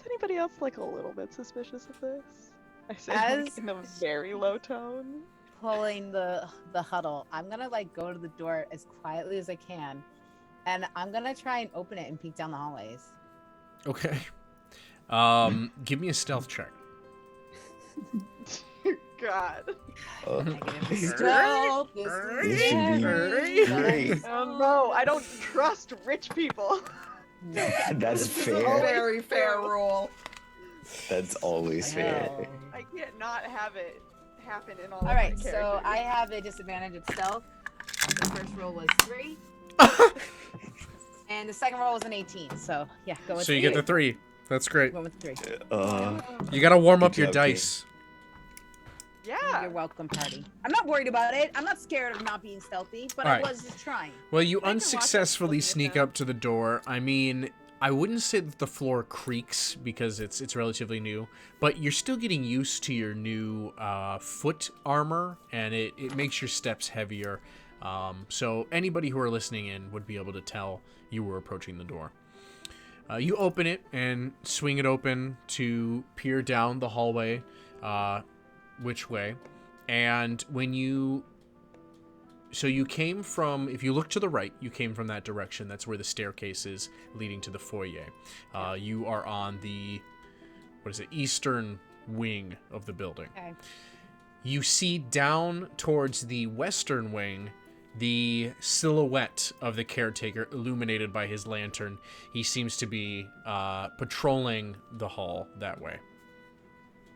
anybody else like a little bit suspicious of this? I say like, in a very low tone. Pulling the huddle, I'm gonna like go to the door as quietly as I can, and I'm gonna try and open it and peek down the hallways. Okay. Give me a stealth check. God. Stealth, this This is should be scary. great. Oh no, I don't trust rich people. No. That's This is a fair. very fair rule. That's always fair. Hell. I can't not have it happen in all. All of right, my so characters. I have a disadvantage of stealth. The first roll was 3, and the second roll was an 18. So yeah, go with So you 3. get the 3. That's great. Went with 3. You gotta warm Good up your job, dice. Yeah. You're welcome, party. I'm not worried about it. I'm not scared of not being stealthy, but Alright. I was just trying. Well, you I can watch it unsuccessfully looking at sneak them. up to the door. I mean, I wouldn't say that the floor creaks because it's relatively new, but you're still getting used to your new foot armor, and it makes your steps heavier. So anybody who are listening in would be able to tell you were approaching the door. You open it and swing it open to peer down the hallway, which way. And when you... So you came from... If you look to the right, you came from that direction. That's where the staircase is leading to the foyer. You are on the... What is it? Eastern wing of the building. Okay. You see down towards the western wing the silhouette of the caretaker illuminated by his lantern. He seems to be patrolling the hall that way.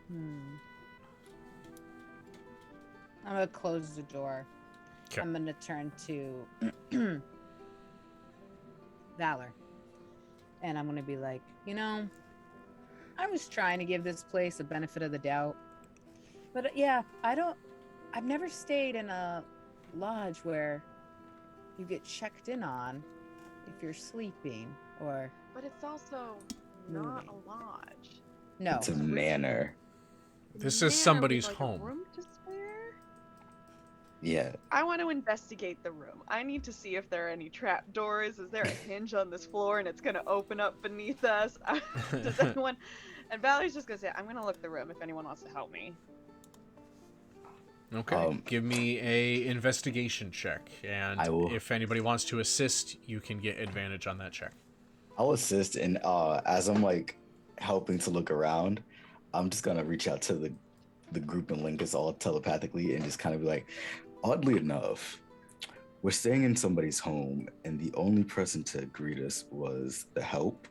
I'm gonna close the door. 'Kay. I'm gonna turn to Valor, and I'm gonna be like, I was trying to give this place a benefit of the doubt, but yeah, I've never stayed in a lodge where you get checked in on if you're sleeping or But it's also not moving. a lodge. No. It's a manor. This is Manor with, somebody's like, a home. room to spare? Yeah. I want to investigate the room. I need to see if there are any trap doors. Is there a hinge on this floor and it's gonna open up beneath us? Does anyone? And Valerie's just gonna say, "I'm gonna look the room if anyone wants to help me." Okay. Give me a investigation check, and I will. if anybody wants to assist, you can get advantage on that check. I'll assist, and as I'm like helping to look around, I'm just gonna reach out to the group and link us all telepathically, and just kind of be like, oddly enough, we're staying in somebody's home, and the only person to greet us was the help,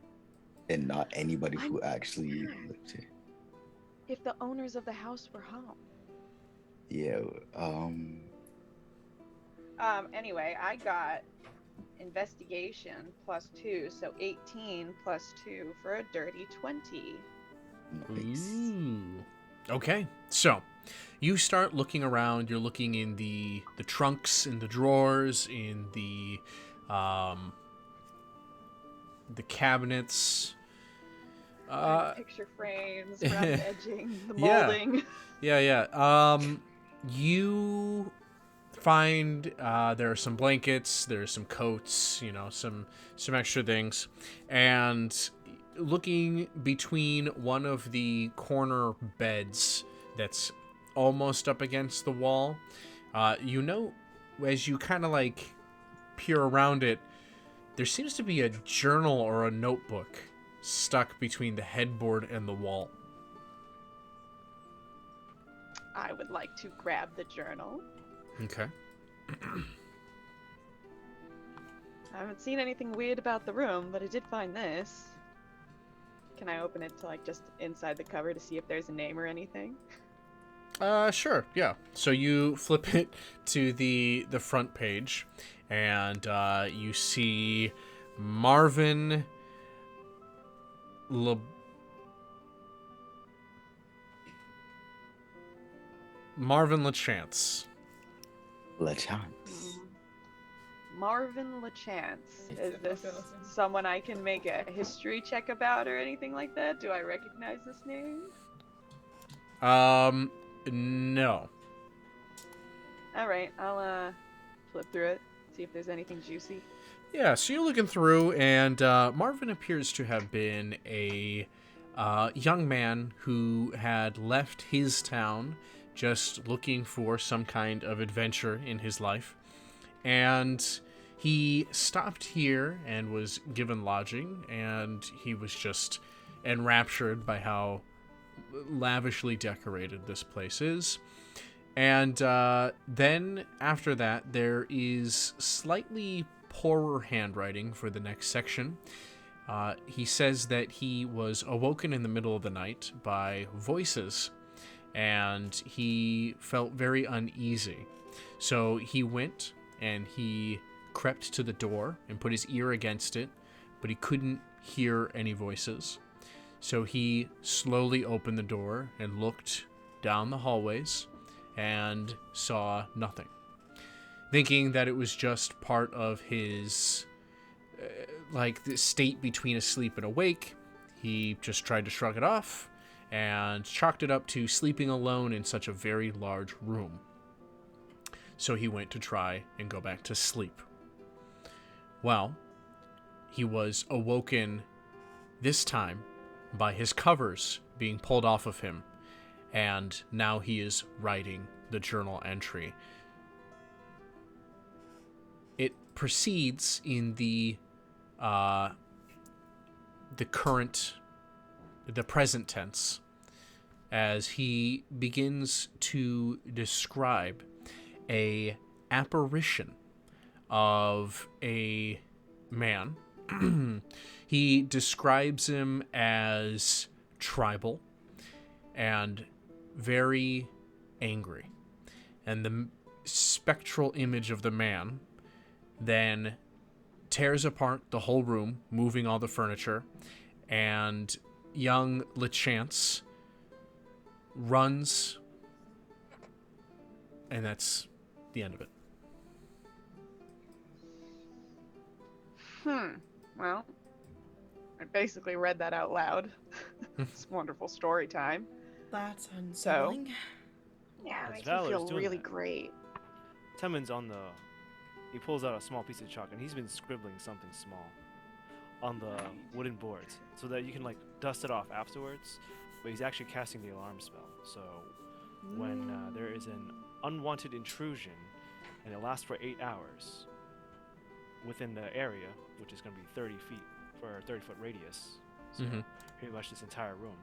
and not anybody who actually lived here. If the owners of the house were home. Yeah. Anyway, I got investigation +2, so 18 +2 for a dirty 20. Nice. Ooh. Okay, so you start looking around. You're looking in the trunks, in the drawers, in the cabinets. Picture frames, rough edging, the Yeah. molding. Yeah. You find there are some blankets, there are some coats, some extra things, and looking between one of the corner beds that's almost up against the wall, as you kind of like peer around it, there seems to be a journal or a notebook stuck between the headboard and the wall. I would like to grab the journal. Okay. I haven't seen anything weird about the room, but I did find this. Can I open it to like just inside the cover to see if there's a name or anything? Sure, yeah. So you flip it to the front page, and you see Marvin LaChance. LaChance. Marvin LaChance. Is That's this awesome. someone I can make a history check about or anything like that? Do I recognize this name? No. All right, I'll flip through it, see if there's anything juicy. Yeah, so you're looking through, and Marvin appears to have been a young man who had left his town just looking for some kind of adventure in his life. And he stopped here and was given lodging, and he was just enraptured by how lavishly decorated this place is. And then after that, there is slightly poorer handwriting for the next section. He says that he was awoken in the middle of the night by voices, and he felt very uneasy. So he went and he crept to the door and put his ear against it, but he couldn't hear any voices. So he slowly opened the door and looked down the hallways and saw nothing. Thinking that it was just part of his, like, the state between asleep and awake, he just tried to shrug it off and chalked it up to sleeping alone in such a very large room. So he went to try and go back to sleep. Well, he was awoken this time by his covers being pulled off of him, and now he is writing the journal entry. It proceeds in the present tense, as he begins to describe a apparition of a man. He describes him as tribal and very angry. And the spectral image of the man then tears apart the whole room, moving all the furniture, and young LaChance runs, and that's the end of it. Well, I basically read that out loud. It's wonderful story time. That's unsettling. Yeah, it As makes me Valor's feel doing really that. great. Temen's on the... He pulls out a small piece of chalk, and he's been scribbling something small on the wooden boards so that you can, like, dust it off afterwards, but he's actually casting the alarm spell. So when there is an unwanted intrusion, and it lasts for 8 hours within the area, which is going to be 30 feet for a 30-foot radius, so pretty much this entire room,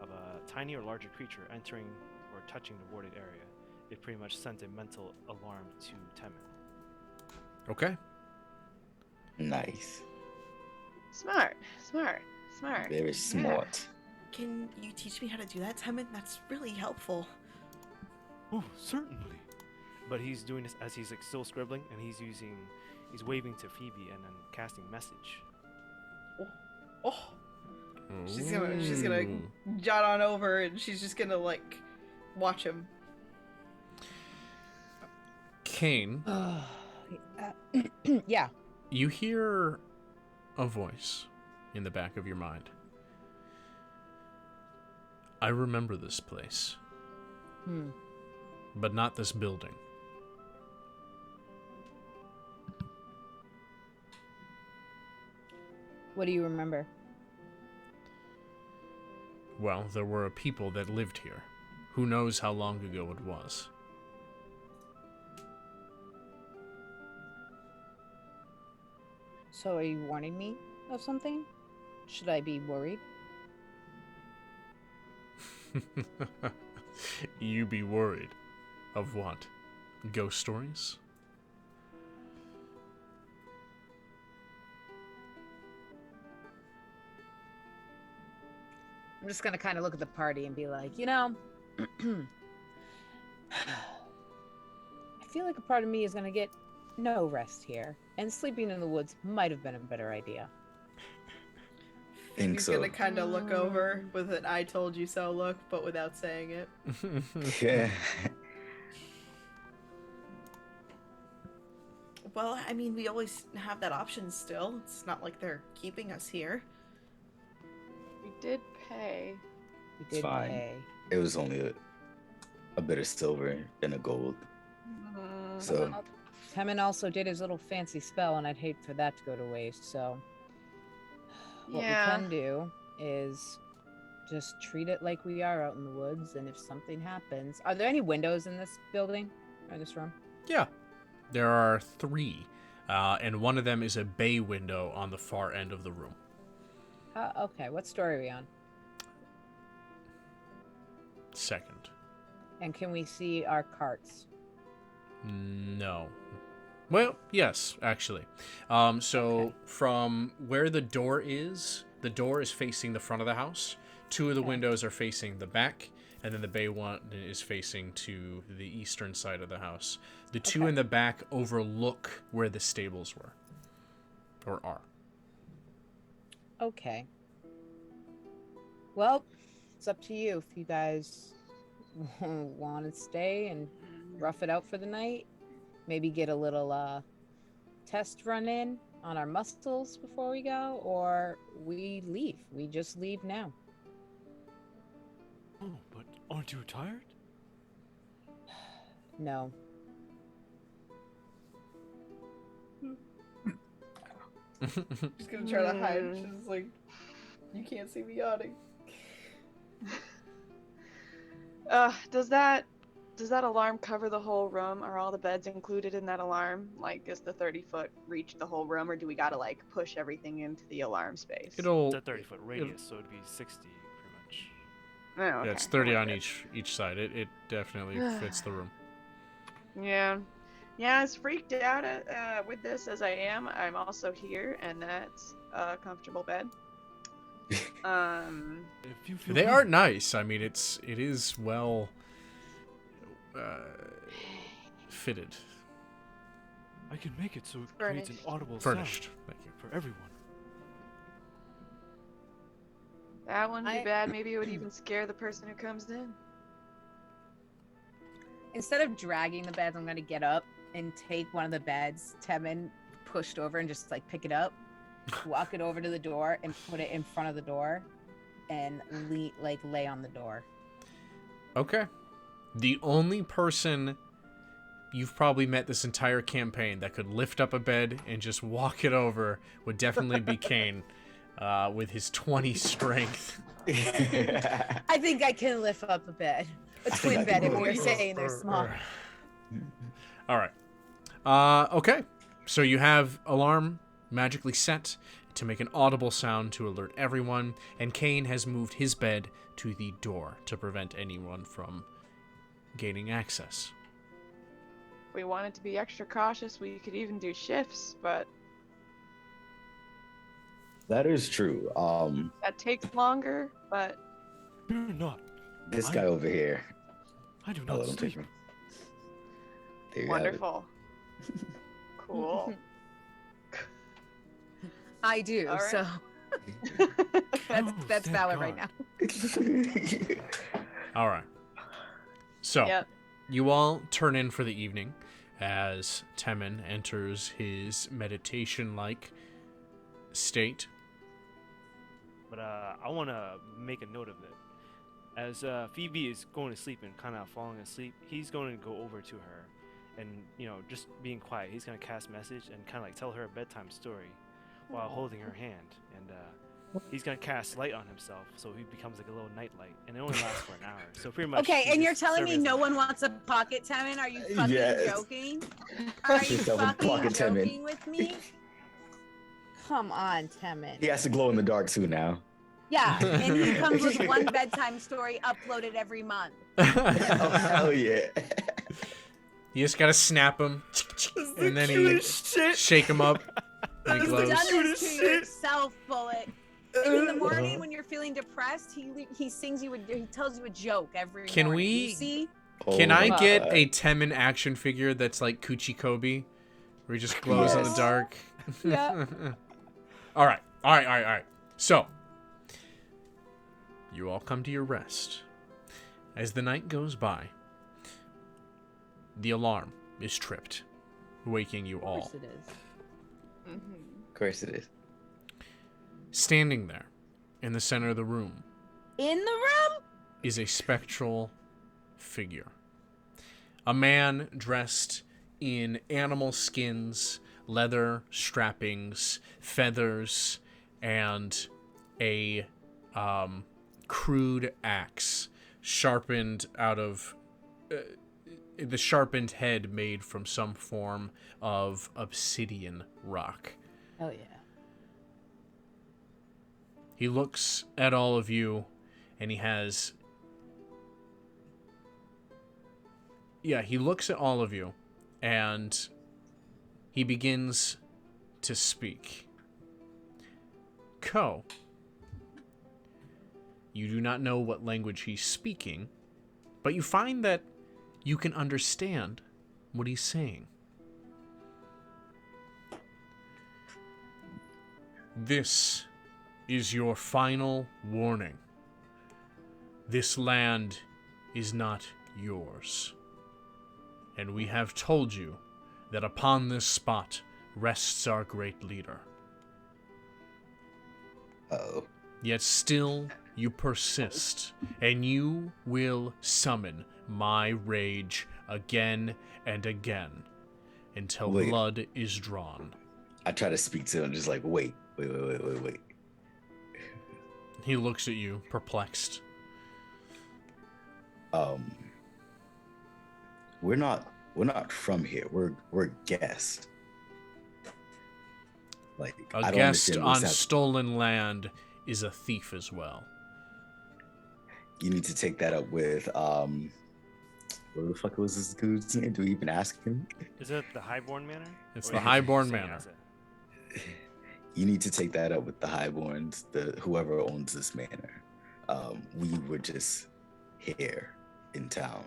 of a tiny or larger creature entering or touching the warded area, it pretty much sent a mental alarm to Temen. Okay. Nice. Smart. Very smart. Can you teach me how to do that, Temin? That's really helpful. Oh, certainly. But he's doing this as he's like still scribbling, and he's waving to Phoebe and then casting message. Oh. She's gonna jot on over, and she's just gonna like watch him. Kane, Yeah. you hear a voice in the back of your mind. I remember this place, but not this building. What do you remember? Well, there were a people that lived here. Who knows how long ago it was? So are you warning me of something? Should I be worried? You be worried. Of what? Ghost stories? I'm just gonna kind of look at the party and be like, you know, I feel like a part of me is gonna get no rest here, and sleeping in the woods might have been a better idea. Think He's so. gonna kind of look over with an "I told you so" look, but without saying it. Yeah. Well, I mean, we always have that option still. It's not like they're keeping us here. We did pay. We It's did fine. pay. It was only a bit of silver and a gold. Mm, So Well, Temin also did his little fancy spell, and I'd hate for that to go to waste. So, what Yeah. we can do is just treat it like we are out in the woods, and if something happens, are there any windows in this building or this room? Yeah. There are 3, and one of them is a bay window on the far end of the room. Okay, what story are we on? Second. And can we see our carts? No. Well, yes, actually. So Okay. from where the door is facing the front of the house. 2 of the Okay. windows are facing the back, and then the bay one is facing to the eastern side of the house. The 2 Okay. in the back overlook where the stables were, or are. Okay. Well, it's up to you if you guys want to stay and rough it out for the night. Maybe get a little test run in on our muscles before we go, or we leave. We just leave now. Oh, but aren't you tired? No. She's gonna try to hide. She's like, you can't see me yawning. Does that alarm cover the whole room? Are all the beds included in that alarm? Like, is the 30-foot reach the whole room, or do we gotta like push everything into the alarm space? It'll. It's a 30-foot radius, so it'd be 60 pretty much. Oh, Yeah, it's okay. 30 We're on good. each side. It definitely fits the room. Yeah. Yeah, as freaked out with this as I am, I'm also here, and that's a comfortable bed. If you feel They better. are nice. I mean, it is well fitted, I can make it so it creates an Furnished. audible furnished. sound Thank you. for everyone. That wouldn't be I- bad. Maybe it would even scare the person who comes in. Instead of dragging the beds, I'm going to get up and take one of the beds Temin pushed over and just like pick it up, walk it over to the door and put it in front of the door and lay on the door. Okay. The only person you've probably met this entire campaign that could lift up a bed and just walk it over would definitely be Kane, with his 20 strength. I think I can lift up a bed. A I think twin I bed can if go you're with saying they're small. All right. Okay. So you have alarm magically set to make an audible sound to alert everyone, and Kane has moved his bed to the door to prevent anyone from gaining access. If we wanted to be extra cautious, we could even do shifts, but That is true. that takes longer. But Fear not. This guy over here. I do I'll not let him take sleep. me. There you have it. wonderful. Cool. I do, All right. so that's Oh, that's thank valid right God. now. All right. So Yep. you all turn in for the evening as Temin enters his meditation-like state. But I want to make a note of it. As Phoebe is going to sleep and kind of falling asleep, he's going to go over to her and, just being quiet. He's going to cast message and kind of like tell her a bedtime story while holding her hand. And he's going to cast light on himself, so he becomes like a little night light. And it only lasts for an hour. So pretty much. Okay, he and you're just telling serves me as no a- one wants a pocket, Temin? Are you fucking Yes. joking? Are you Just have a fucking pocket, Temin. joking with me? Come on, Temin. He has to glow in the dark too now. Yeah, and he comes with one bedtime story uploaded every month. Oh, hell yeah. You just gotta snap him, and then he shake him up, and he You've glows. done this to yourself, Bullet. In the morning when you're feeling depressed, he sings you he tells you a joke every morning. You see? Can I my get God. a Temin action figure that's like Kuchi Kobe, where he just glows in the Yes. dark? Yeah. All right. So, you all come to your rest. As the night goes by, the alarm is tripped, waking you Of all. course it is. Of course it is. Standing there, in the center of the room, In the room? is a spectral figure. A man dressed in animal skins, leather strappings, feathers, and a crude axe sharpened out of the sharpened head made from some form of obsidian rock. Oh yeah. He looks at all of you, and he has... Yeah, he looks at all of you, and he begins to speak. Ko, you do not know what language he's speaking, but you find that you can understand what he's saying. This is your final warning. This land is not yours. And we have told you that upon this spot rests our great leader. Uh-oh. Yet still you persist, and you will summon my rage again and again until Wait. blood is drawn. I try to speak to him, just like, wait. He looks at you, perplexed. We're not from here. We're guests. Like, I A don't guest understand on what's happening. stolen land is a thief as well. You need to take that up with what the fuck was this dude's name? Do we even ask him? Is it the Highborn Manor? It's Or the is it Highborn St. Manor. Asset? You need to take that up with the Highborns, whoever owns this manor. We were just here in town,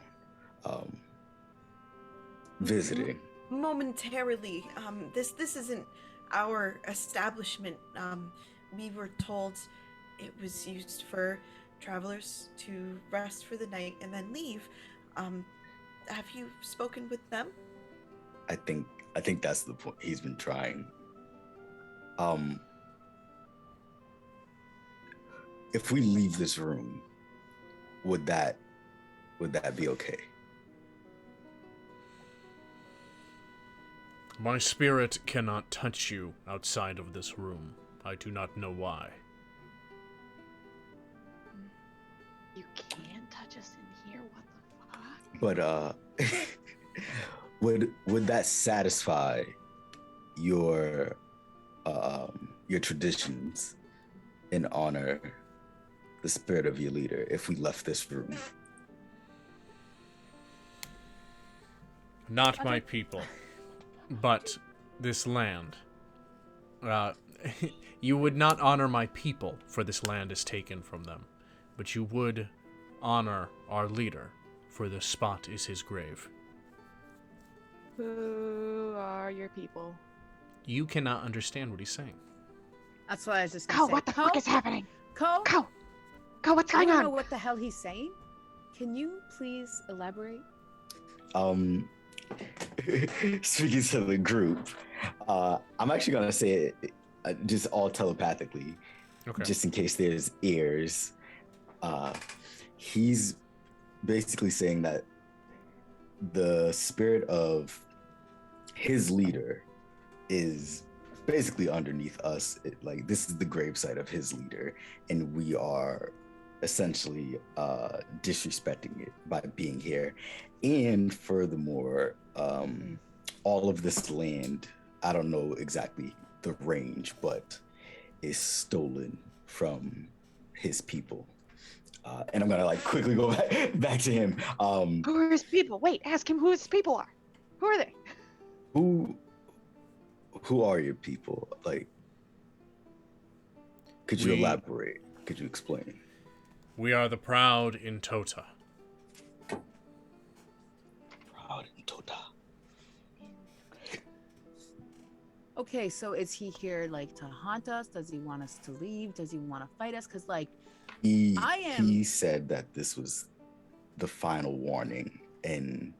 visiting. Momentarily, this isn't our establishment. We were told it was used for travelers to rest for the night and then leave. Have you spoken with them? I think that's the point. He's been trying. If we leave this room, would that be okay? My spirit cannot touch you outside of this room. I do not know why. You can't touch us in here. What the fuck? But would that satisfy your traditions and honor the spirit of your leader if we left this room? Not my people, but this land. You would not honor my people, for this land is taken from them, but you would honor our leader, for this spot is his grave. Who are your people? You cannot understand what he's saying. That's what I was just gonna Ko, say. what the fuck is happening? Ko? Ko, what's I going don't know on? what the hell he's saying. Can you please elaborate? Speaking to the group, I'm actually gonna say it just all telepathically, Okay. just in case there's ears. He's basically saying that the spirit of his leader is basically underneath us. Like, this is the gravesite of his leader, and we are essentially disrespecting it by being here. And furthermore, all of this land, I don't know exactly the range, but is stolen from his people. And I'm gonna like quickly go back to him. Who are his people? Wait, ask him who his people are. Who are they? Who are your people? Like, Could you We- elaborate? Could you explain? We are the proud in Tota. Proud and Tota. Okay, so is he here like to haunt us? Does he want us to leave? Does he want to fight us? Because like He I am- he said that this was the final warning and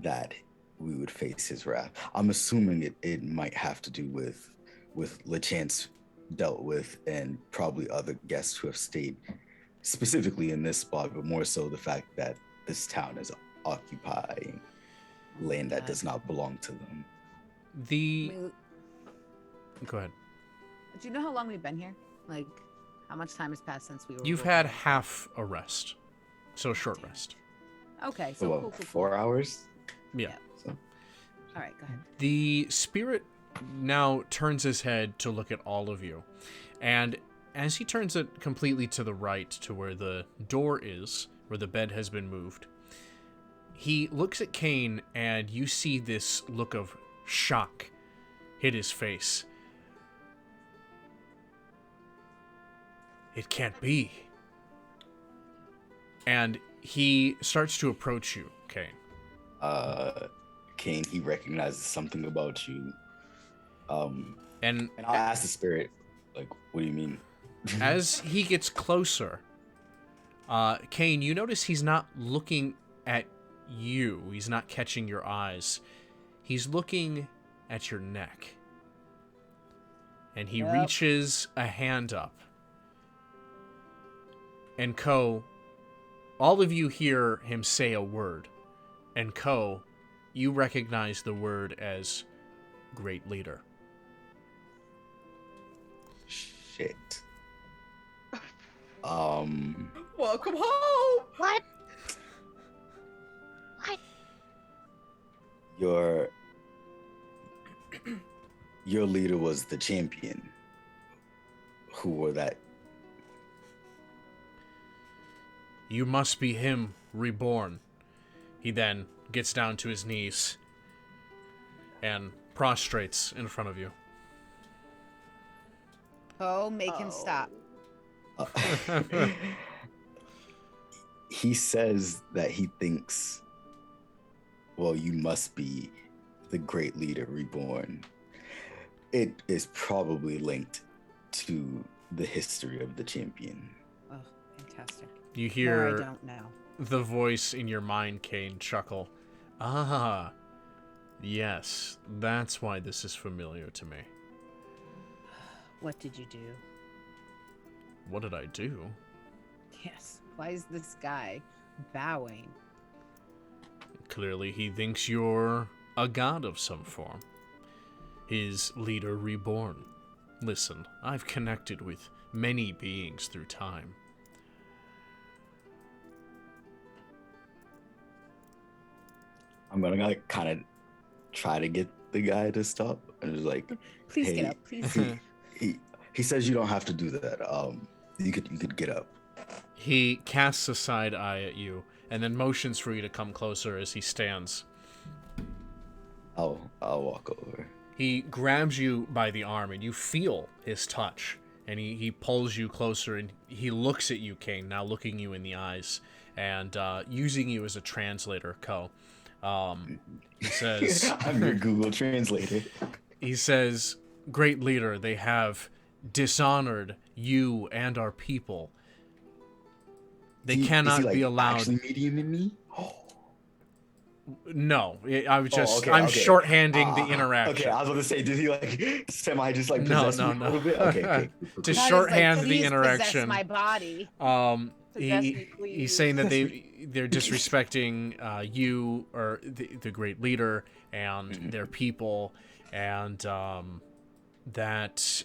that we would face his wrath. I'm assuming it might have to do with LeChance dealt with and probably other guests who have stayed specifically in this spot, but more so the fact that this town is occupying land that does not belong to them. The... I mean, Go ahead. do you know how long we've been here? Like how much time has passed since we were You've woken had up? half a rest. So short rest. Okay, So so what, cool, cool, 4 cool. hours? Yeah. So All right, go ahead. The spirit now turns his head to look at all of you. And as he turns it completely to the right to where the door is, where the bed has been moved, he looks at Kane and you see this look of shock hit his face. It can't be. And he starts to approach you, Kane. Kane, he recognizes something about you. And And I'll ask the spirit, like, what do you mean? as he gets closer, Kane, you notice he's not looking at you. He's not catching your eyes. He's looking at your neck. And he Yep. reaches a hand up. And Ko, all of you hear him say a word. And Ko, you recognize the word as Great Leader. Shit. Welcome home. What? Your leader was the champion who wore that. You must be him, reborn. He then gets down to his knees and prostrates in front of you. Oh, make him stop. He says that he thinks, well, you must be the great leader reborn. It is probably linked to the history of the champion. Oh, fantastic. You More I hear don't know. the voice in your mind, Kane, chuckle. Ah, yes, that's why this is familiar to me. What did you do? What did I do? Yes. Why is this guy bowing? Clearly, he thinks you're a god of some form. His leader reborn. Listen, I've connected with many beings through time. I'm gonna like kind of try to get the guy to stop and just like, Please hey, get up, please. he says you don't have to do that. You could get up. He casts a side eye at you and then motions for you to come closer as he stands. I'll walk over. He grabs you by the arm and you feel his touch. And he pulls you closer and he looks at you, Kane, now looking you in the eyes and using you as a translator, Ko. He says... I'm your Google translator. He says, Great Leader, they have dishonored you and our people. They cannot is he, like, be allowed... actually mediuming me? No, I was just... okay, I'm okay. shorthanding the interaction. Okay, I was going to say, did he like semi just like No, possess me a little bit? Okay. To Not as, like, shorthand the please possess interaction. my body. Possess me, He's please. saying that they're disrespecting you or the Great Leader and their people, and that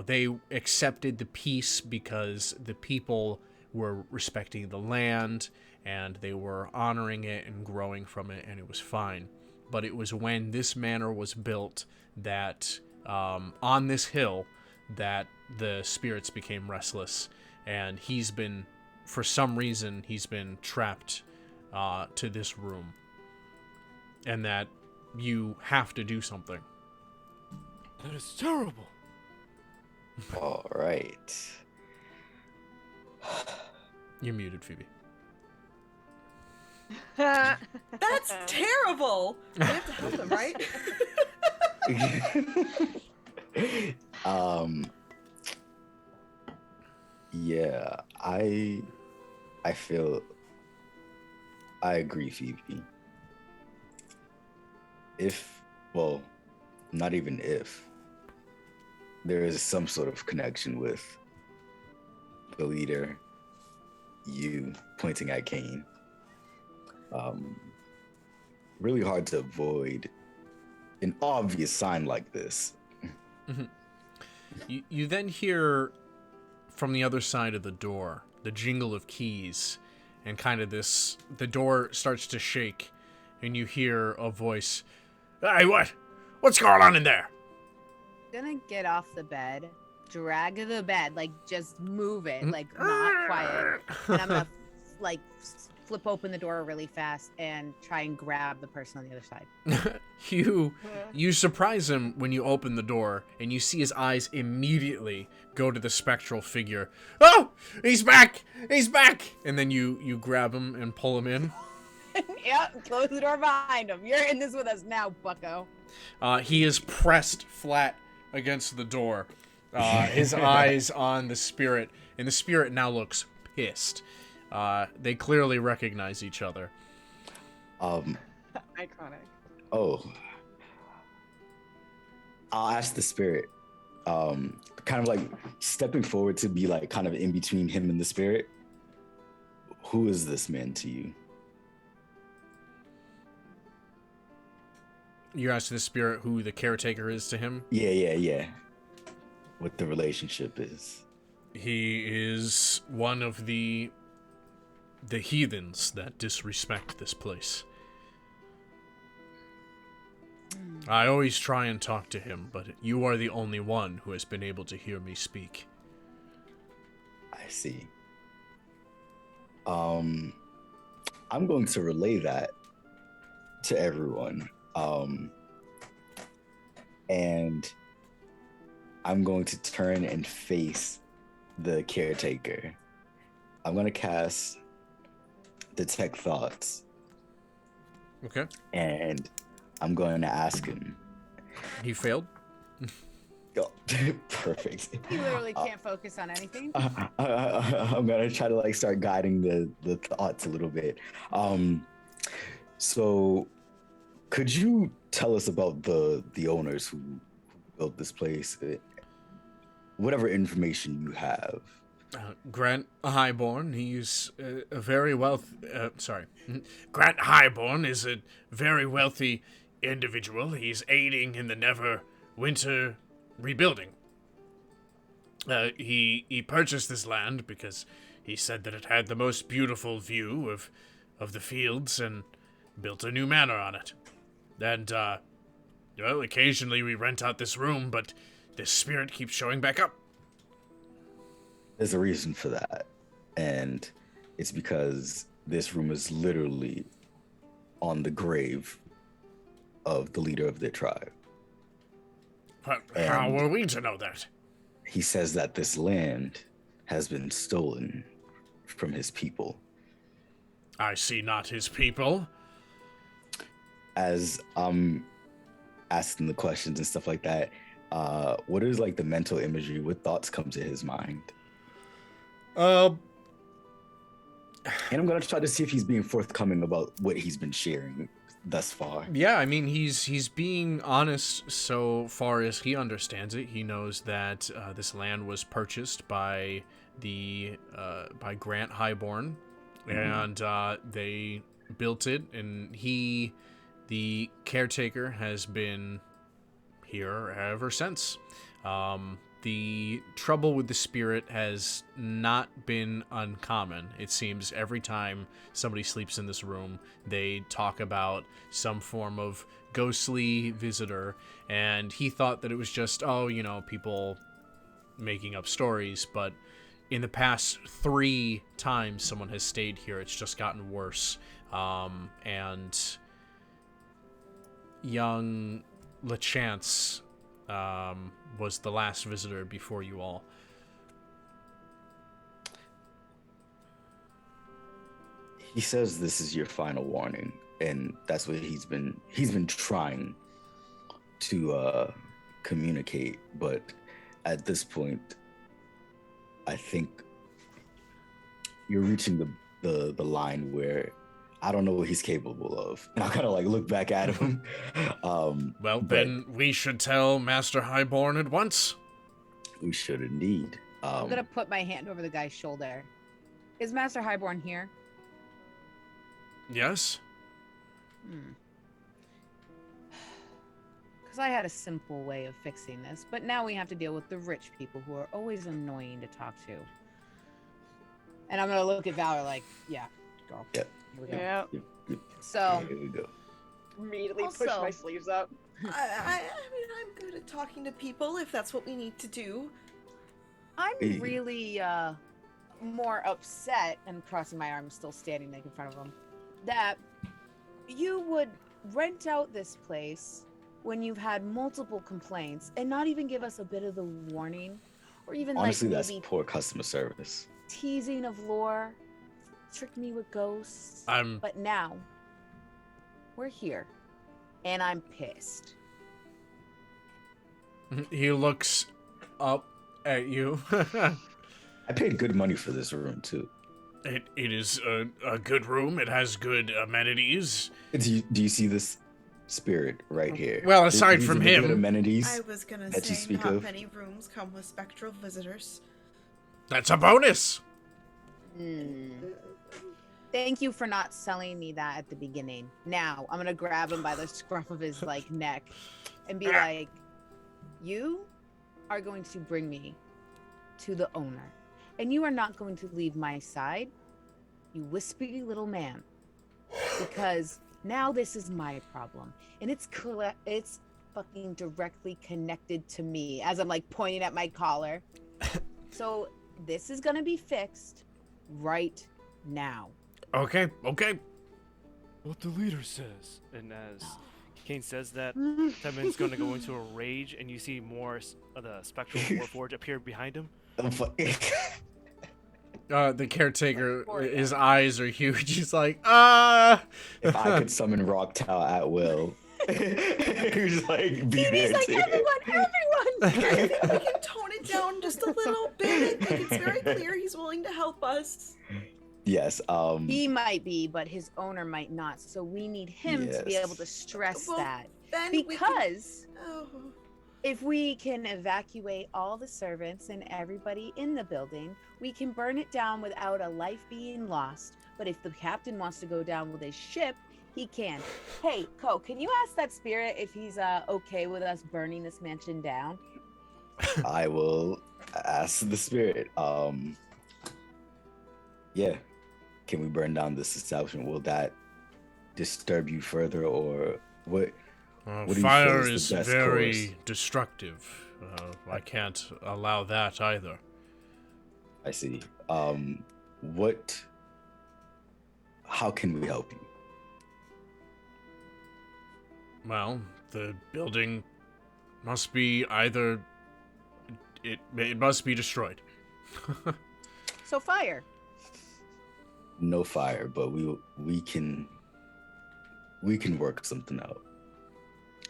they accepted the peace because the people were respecting the land and they were honoring it and growing from it, and it was fine. But it was when this manor was built that on this hill that the spirits became restless, and he's been, for some reason, he's been trapped to this room, and that you have to do something. That is terrible. All right. You're muted, Phoebe. That's terrible. We have to help him, right? Yeah, I feel I agree, Phoebe. If, well, not even if, there is some sort of connection with the leader, you pointing at Kane. Really hard to avoid an obvious sign like this. You then hear from the other side of the door the jingle of keys, and kind of the door starts to shake, and you hear a voice. Hey, what's going on in there? Gonna get off the bed, drag the bed, like just move it, like not quiet, and I'm gonna like flip open the door really fast and try and grab the person on the other side. You surprise him when you open the door, and you see his eyes immediately go to the spectral figure. Oh, he's back! He's back! And then you grab him and pull him in. Yep, close the door behind him. You're in this with us now, bucko. He is pressed flat against the door. His eyes on the spirit, and the spirit now looks pissed. They clearly recognize each other. Iconic. Oh, I'll ask the spirit, kind of like stepping forward to be like kind of in between him and the spirit. Who is this man to you? You're asking the spirit who the caretaker is to him? Yeah. What the relationship is. He is one of the heathens that disrespect this place. I always try and talk to him, but you are the only one who has been able to hear me speak. I see. I'm going to relay that to everyone. And I'm going to turn and face the caretaker. I'm going to cast Detect Thoughts. Okay. And I'm going to ask him. He failed? Oh, perfect. He literally can't focus on anything. I'm going to try to like start guiding the thoughts a little bit. So could you tell us about the owners who built this place? Whatever information you have. Grant Highborn, he's a very Grant Highborn is a very wealthy individual. He's aiding in the Neverwinter rebuilding. He purchased this land because he said that it had the most beautiful view of the fields, and built a new manor on it. And, well, occasionally we rent out this room, but this spirit keeps showing back up. There's a reason for that. And it's because this room is literally on the grave of the leader of their tribe. But how were we to know that? He says that this land has been stolen from his people. I see not his people. As I'm asking the questions and stuff like that, what is like the mental imagery? What thoughts come to his mind? And I'm gonna try to see if he's being forthcoming about what he's been sharing thus far. Yeah, I mean, he's being honest so far as he understands it. He knows that this land was purchased by by Grant Highborn, and they built it, and the caretaker, has been here ever since. The trouble with the spirit has not been uncommon. It seems every time somebody sleeps in this room, they talk about some form of ghostly visitor, and he thought that it was just, people making up stories, but in the past 3 times someone has stayed here, it's just gotten worse. And young LeChance was the last visitor before you all. He says this is your final warning, and that's what he's been trying to communicate, but at this point, I think you're reaching the line where I don't know what he's capable of, and I kind of like look back at him. Well, but then we should tell Master Highborn at once. we should indeed. I'm gonna put my hand over the guy's shoulder. Is Master Highborn here? Yes? Because I had a simple way of fixing this, but now we have to deal with the rich people who are always annoying to talk to. And I'm gonna look at Valor like, yeah, girl. Yep. Here we go. Yeah. Yep. So Here we go. Immediately push Also- my sleeves up. I mean, I'm good at talking to people if that's what we need to do. I'm Hey. really more upset, and crossing my arms, still standing like in front of him, that you would rent out this place when you've had multiple complaints and not even give us a bit of the warning, or even Honestly, like that's maybe poor customer service. teasing of lore, trick me with ghosts. I'm But now we're here, and I'm pissed. He looks up at you. I paid good money for this room too. It is a good room. It has good amenities. Do you see this spirit right here? Well, aside These from are the good him- amenities. I was gonna that you say speak not of? many rooms come with spectral visitors. That's a bonus. Thank you for not selling me that at the beginning. Now I'm gonna grab him by the scruff of his like neck and be like, "You are going to bring me to the owner, and you are not going to leave my side, you wispy little man, because now this is my problem, and it's fucking directly connected to me." As I'm like pointing at my collar. So this is gonna be fixed right now. Okay. What the leader says. And as Kane says that, Tubman's going to go into a rage, and you see more of the spectral warforge appear behind him. The caretaker, Victoria. his eyes are huge. He's like, If I could summon Rocktow at will, he's like, be He's there like, too. everyone! I think we can tone it down just a little bit. I think it's very clear he's willing to help us. Yes. He might be, but his owner might not. So we need him to be Yes. able to stress Well, that. Then we can... Because Oh. if we can evacuate all the servants and everybody in the building, we can burn it down without a life being lost. But if the captain wants to go down with his ship, he can. Hey, Ko, can you ask that spirit if he's okay with us burning this mansion down? I will ask the spirit. Yeah. Can we burn down this establishment? Will that disturb you further, or what? What do you fire feel is the best very course? destructive. I can't allow that either. I see. How can we help you? Well, the building must be either... It must be destroyed. So fire. No fire, but we can work something out.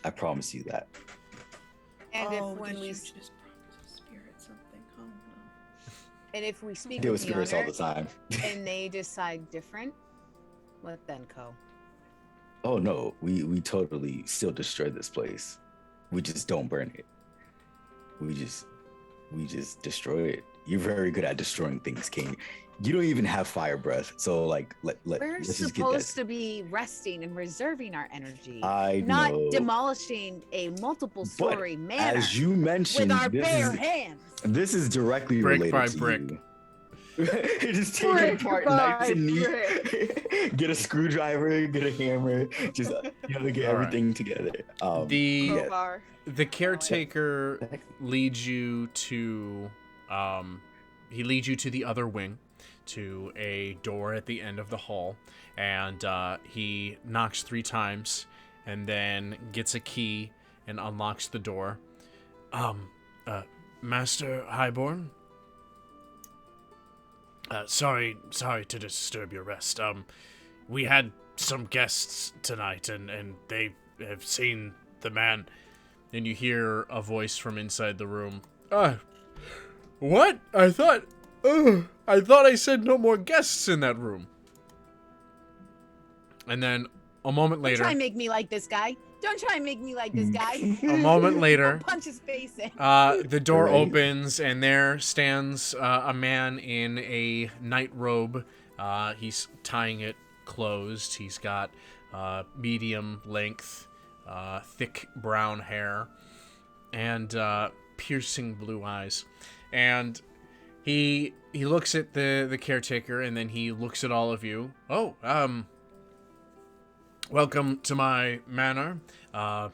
I promise you that. And Oh, if when did we you just promise a spirit something? Oh no. and if we speak Deal with with the spirits all owner the time. and they decide different, what then, Ko? Oh no, we totally still destroy this place. We just don't burn it. We just destroy it. You're very good at destroying things, King. You don't even have fire breath, so like We're let's just get supposed that. to be resting and reserving our energy, I not know. demolishing a multiple-story manor As you mentioned, with our this bare is hands. this is directly Brick related by to brick. you. You just take Brick it apart by nice and neat. Get a screwdriver, get a hammer, just get All right. everything together. The Crowbar. the caretaker leads you to he leads you to the other wing, to a door at the end of the hall, and he knocks 3 times and then gets a key and unlocks the door, Um, Master Highborn? Sorry to disturb your rest. We had some guests tonight, and they have seen the man. And you hear a voice from inside the room. What? I thought I said no more guests in that room. And then a moment Don't later, try and make me like this guy. Don't try and make me like this guy. a moment later, Punch his face in. the door Right. opens, and there stands a man in a night robe. He's tying it closed. He's got medium length, thick brown hair, and piercing blue eyes. And he looks at the caretaker, and then he looks at all of you. Oh, welcome to my manor. I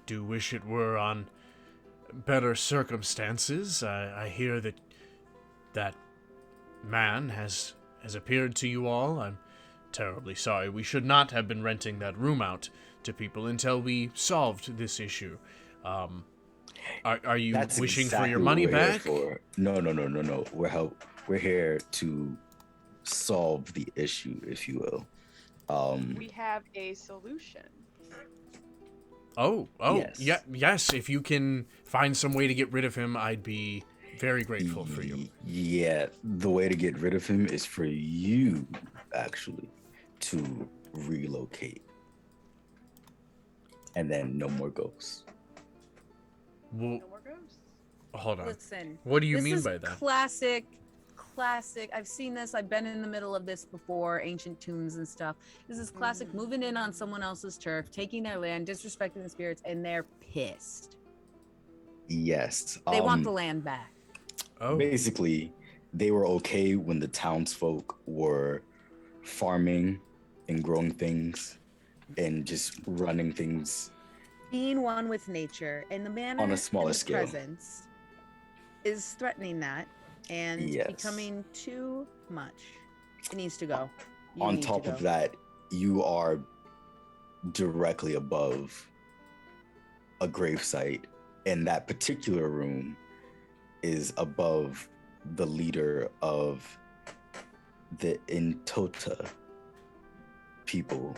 do wish it were on better circumstances. I hear that man has appeared to you all. I'm terribly sorry. We should not have been renting that room out to people until we solved this issue. Are you That's wishing exactly for your what money we're here back? for. No. We're here to solve the issue, if you will. We have a solution. Oh, Yes. yes. If you can find some way to get rid of him, I'd be very grateful for you. Yeah, the way to get rid of him is for you, actually, to relocate. And then no more ghosts. Well, No more ghosts. hold on. Listen. What do you this mean is by that? Classic. I've seen this. I've been in the middle of this before, ancient tombs and stuff. This is classic moving in on someone else's turf, taking their land, disrespecting the spirits, and they're pissed. Yes. They want the land back. Oh, Basically, they were okay when the townsfolk were farming and growing things and just running things. Being one with nature and the manner On a smaller and the scale. presence is threatening that and Yes. becoming too much. It needs to go. You On need to top of go. that, you are directly above a gravesite, and that particular room is above the leader of the Intota people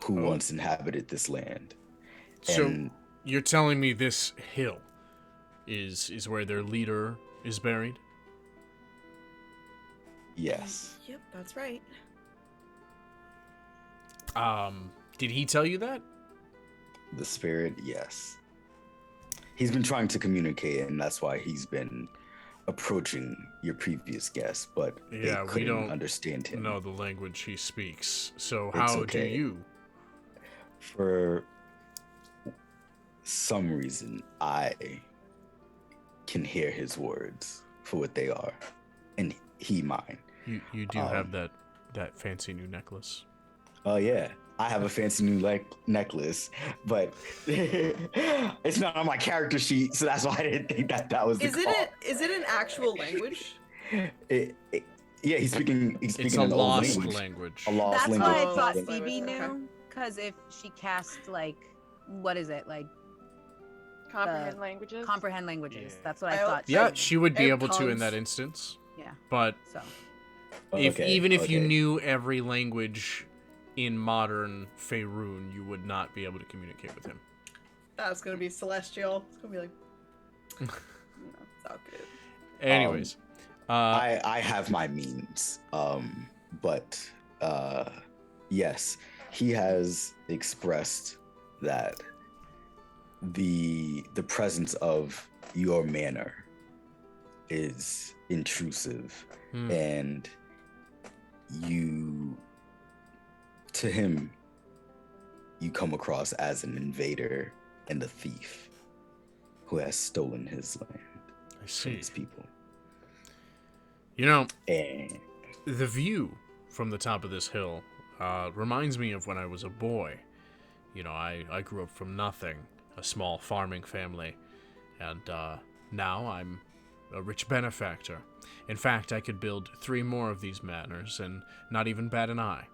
who Oh. once inhabited this land. so And you're telling me this hill is where their leader is buried? yes, Yep, that's right. Did he tell you that? the spirit, yes. He's been trying to communicate, and that's why he's been approaching your previous guest, but Yeah, they we couldn't don't understand him. know the language he speaks. So It's how okay. do you? For some reason, I can hear his words for what they are, and he mine. You do have that fancy new necklace. Oh yeah, I have a fancy new necklace, but it's not on my character sheet, so that's why I didn't think that was the Is it call. is it an actual language? Yeah, he's speaking. He's speaking It's a an old lost language. language. A lost That's language. why I Oh, thought lost Phoebe language, okay. knew. Because if she cast like, what is it, like Comprehend languages. comprehend languages? Yeah. That's what I I'll- thought. Yeah, knew. she would be I have able to in tongues. that instance. Yeah. But So even if you okay. knew every language in modern Faerun, you would not be able to communicate with him. That's gonna be celestial. It's gonna be like, it's not good. Anyways, I have my means, but yes, he has expressed that the presence of your manor is intrusive, and to him, you come across as an invader and a thief who has stolen his land I from see. his people. You know, And the view from the top of this hill reminds me of when I was a boy. You know, I grew up from nothing, a small farming family, and now I'm a rich benefactor. In fact, I could build 3 more of these manors and not even bat an eye.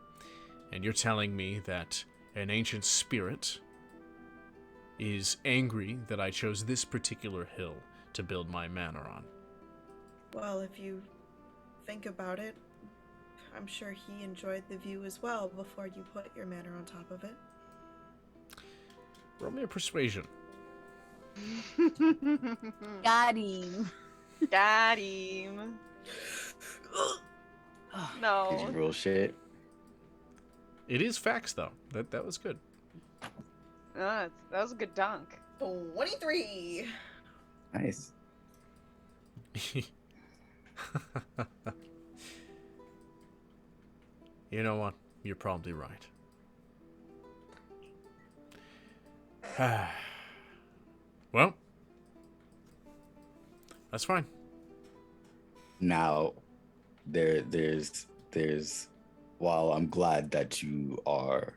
And you're telling me that an ancient spirit is angry that I chose this particular hill to build my manor on. Well, if you think about it, I'm sure he enjoyed the view as well before you put your manor on top of it. Roll me a persuasion. Got him. Got him. Did you No. roll shit? It is facts, though. That was good. That was a good dunk. 23! Nice. You know what? You're probably right. Well, that's fine. Now, there's while I'm glad that you are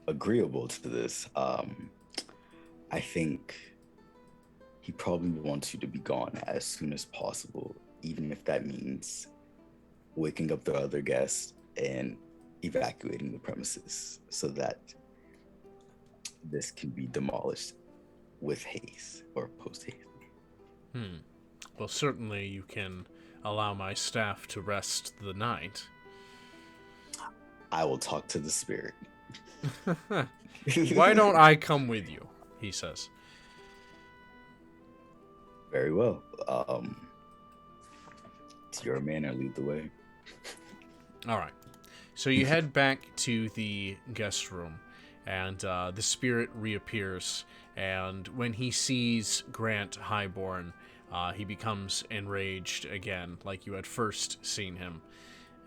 agreeable to this, I think he probably wants you to be gone as soon as possible, even if that means waking up the other guests and evacuating the premises so that this can be demolished with haste or post haste. Well, certainly you can allow my staff to rest the night. I will talk to the spirit. Why don't I come with you? He says. Very well. It's your manor, lead the way. All right. So you head back to the guest room, and the spirit reappears. And when he sees Grant Highborn, he becomes enraged again, like you had first seen him.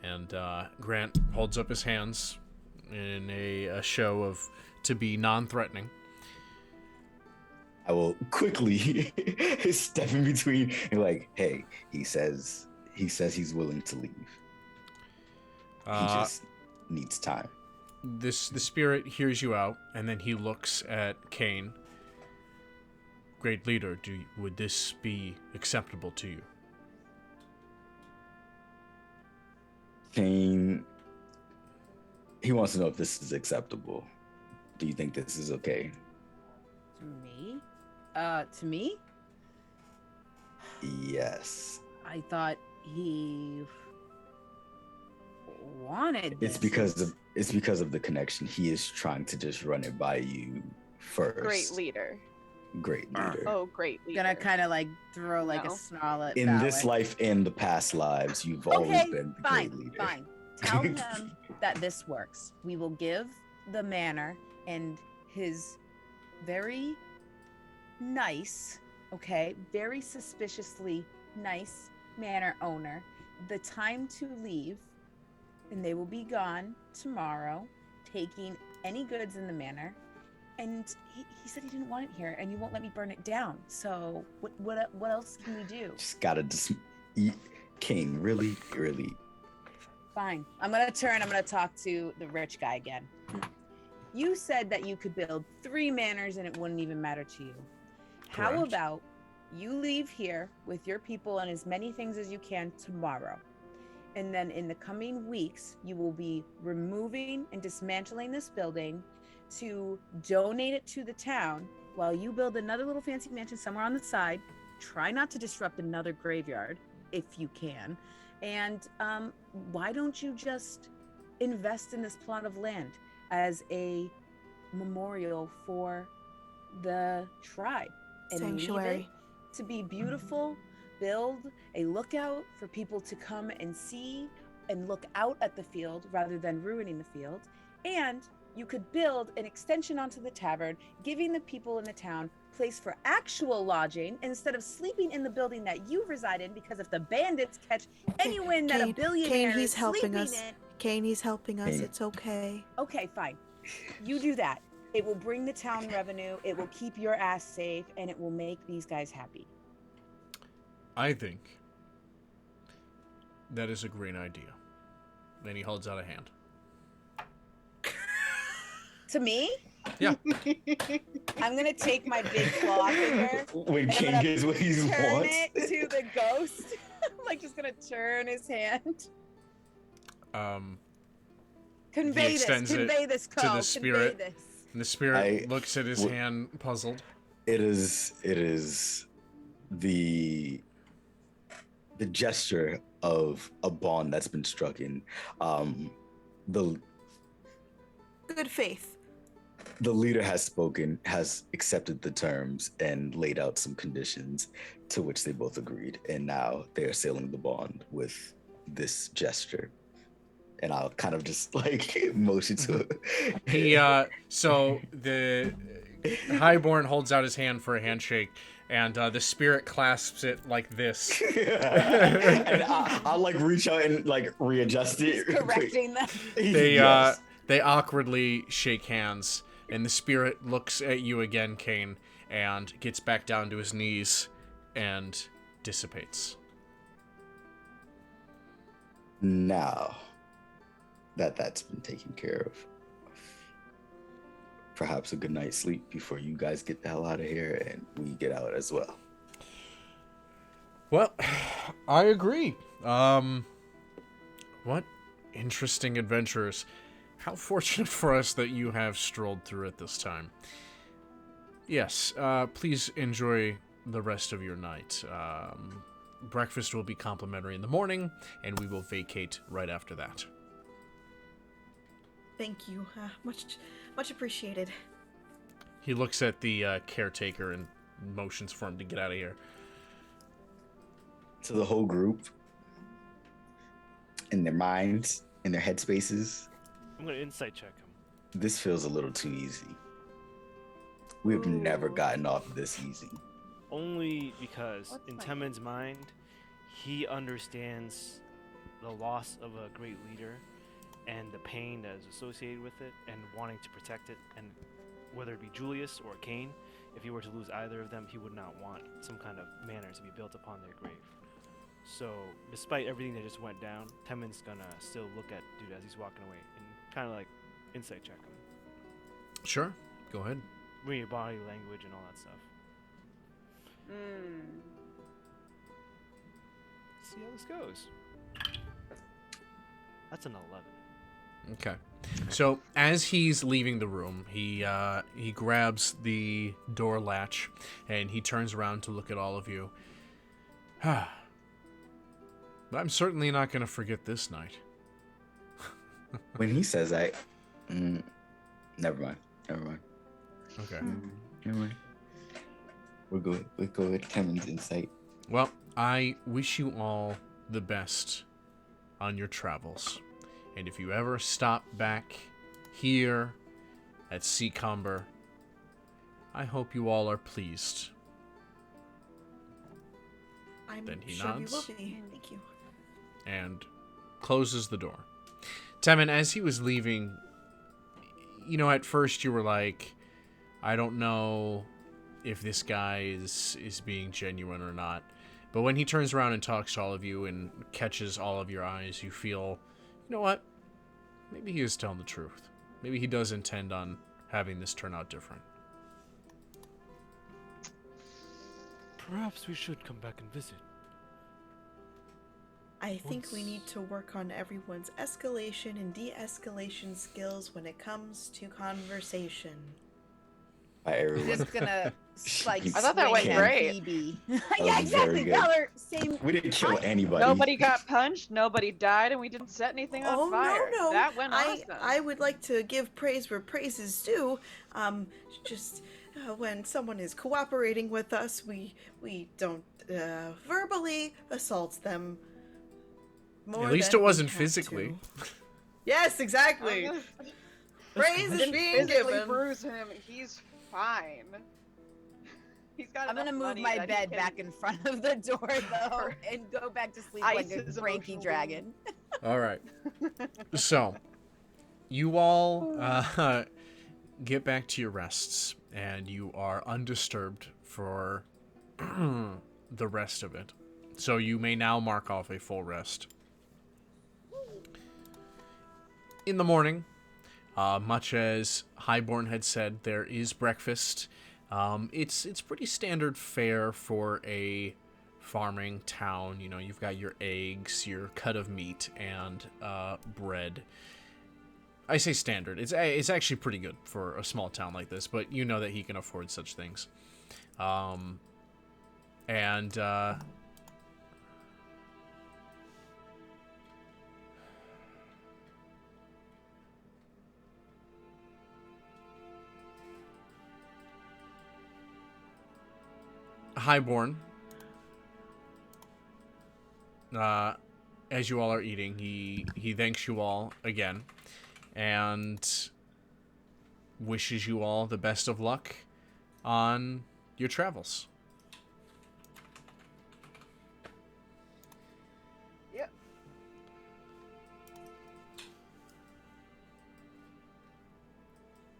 And Grant holds up his hands in a show of to be non-threatening. I will quickly step in between and like, hey, he says he's willing to leave. He just needs time. The spirit hears you out, and then he looks at Kane. Great leader, would this be acceptable to you? Kane, he wants to know if this is acceptable. Do you think this is okay? To me? To me? Yes. I thought he wanted this. It's because of the connection. He is trying to just run it by you first. Great leader. Great leader. Oh, great leader. Gonna kind of like throw like No. a snarl at In Valak. this life and the past lives, you've always been the fine, great leader. fine. Tell him that this works. We will give the manor and his very nice, very suspiciously nice manor owner the time to leave, and they will be gone tomorrow, taking any goods in the manor. And he said he didn't want it here, and you won't let me burn it down. So what else can we do? Just gotta King, really. Fine. I'm gonna talk to the rich guy again. You said that you could build 3 manors and it wouldn't even matter to you. How Correct. about you leave here with your people and as many things as you can tomorrow? And then in the coming weeks, you will be removing and dismantling this building to donate it to the town while you build another little fancy mansion somewhere on the side. Try not to disrupt another graveyard if you can. And why don't you just invest in this plot of land as a memorial for the tribe and Sanctuary. leave it to be beautiful? Build a lookout for people to come and see and look out at the field rather than ruining the field. And you could build an extension onto the tavern, giving the people in the town place for actual lodging instead of sleeping in the building that you reside in, because if the bandits catch anyone that a billionaire Kane, he's is helping sleeping us. in. Kane, he's helping us. Kane. It's okay. Okay, fine. You do that. It will bring the town revenue, it will keep your ass safe, and it will make these guys happy. I think that is a great idea. Then he holds out a hand. To me, Yeah. I'm gonna take my big claw finger When and I'm King gonna gets what he turn wants. it to the ghost. I'm like just gonna turn his hand. He extends it Convey this, to Cole. the spirit. Convey this. And the spirit looks at his hand, puzzled. It is the gesture of a bond that's been struck in. The Good faith. the leader has spoken, has accepted the terms, and laid out some conditions to which they both agreed. And now they are sealing the bond with this gesture. And I'll kind of just like motion to it. So the Highborn holds out his hand for a handshake, and the spirit clasps it like this. And I'll like reach out and like readjust it. Correcting them. They awkwardly shake hands, and the spirit looks at you again, Kane, and gets back down to his knees and dissipates. Now that that's been taken care of, perhaps a good night's sleep before you guys get the hell out of here and we get out as well. Well, I agree. What interesting adventures. How fortunate for us that you have strolled through at this time. Yes, please enjoy the rest of your night. Breakfast will be complimentary in the morning, and we will vacate right after that. Thank you. Much appreciated. He looks at the caretaker and motions for him to get out of here. To the whole group, in their minds, in their headspaces, I'm gonna insight check him. this feels a little too easy. We've never gotten off this easy. Only because in my- Temen's mind, he understands the loss of a great leader and the pain that is associated with it and wanting to protect it. And whether it be Julius or Kane, if he were to lose either of them, he would not want some kind of manor to be built upon their grave. So, despite everything that just went down, Temen's gonna still look at dude as he's walking away and kind of like insight check him. Sure, go ahead. Read your body language and all that stuff. See how this goes. That's an 11. Okay. So as he's leaving the room, he grabs the door latch and he turns around to look at all of you. I'm certainly not going to forget this night. When he says that, never mind. Okay. Never mind. We're good. We'll go with Kevin's insight. Well, I wish you all the best on your travels. And if you ever stop back here at Seacomber, I hope you all are pleased. I'm Then he sure nods. we will be. Thank you. And closes the door. Temen, as he was leaving, you know, at first you were like, I don't know if this guy is being genuine or not. But when he turns around and talks to all of you and catches all of your eyes, you feel, you know what? Maybe he is telling the truth. Maybe he does intend on having this turn out different. Perhaps we should come back and visit. I think we need to work on everyone's escalation and de-escalation skills when it comes to conversation. By everyone. Just gonna like. I thought that swing went at great. Phoebe. was Yeah, exactly. very good. Valor, same. We didn't kill anybody. Nobody got punched, nobody died, and we didn't set anything on Oh fire. no! That went I awesome. would like to give praise where praise is due. Just when someone is cooperating with us, we don't verbally assault them. More At least than it we wasn't have physically. to. Yes, exactly. I'm Praise gonna is being physically given. bruise him. He's fine. He's got. I'm gonna enough move money my that he bed can- back in front of the door though, and go back to sleep Ice like a his cranky emotional dragon. All right. So, you all get back to your rests, and you are undisturbed for the rest of it. So you may now mark off a full rest. In the morning, much as Highborn had said, there is breakfast. It's pretty standard fare for a farming town. You know, you've got your eggs, your cut of meat, and bread. I say standard. It's actually pretty good for a small town like this, but you know that he can afford such things. And Highborn, as you all are eating, he thanks you all again and wishes you all the best of luck on your travels. Yep.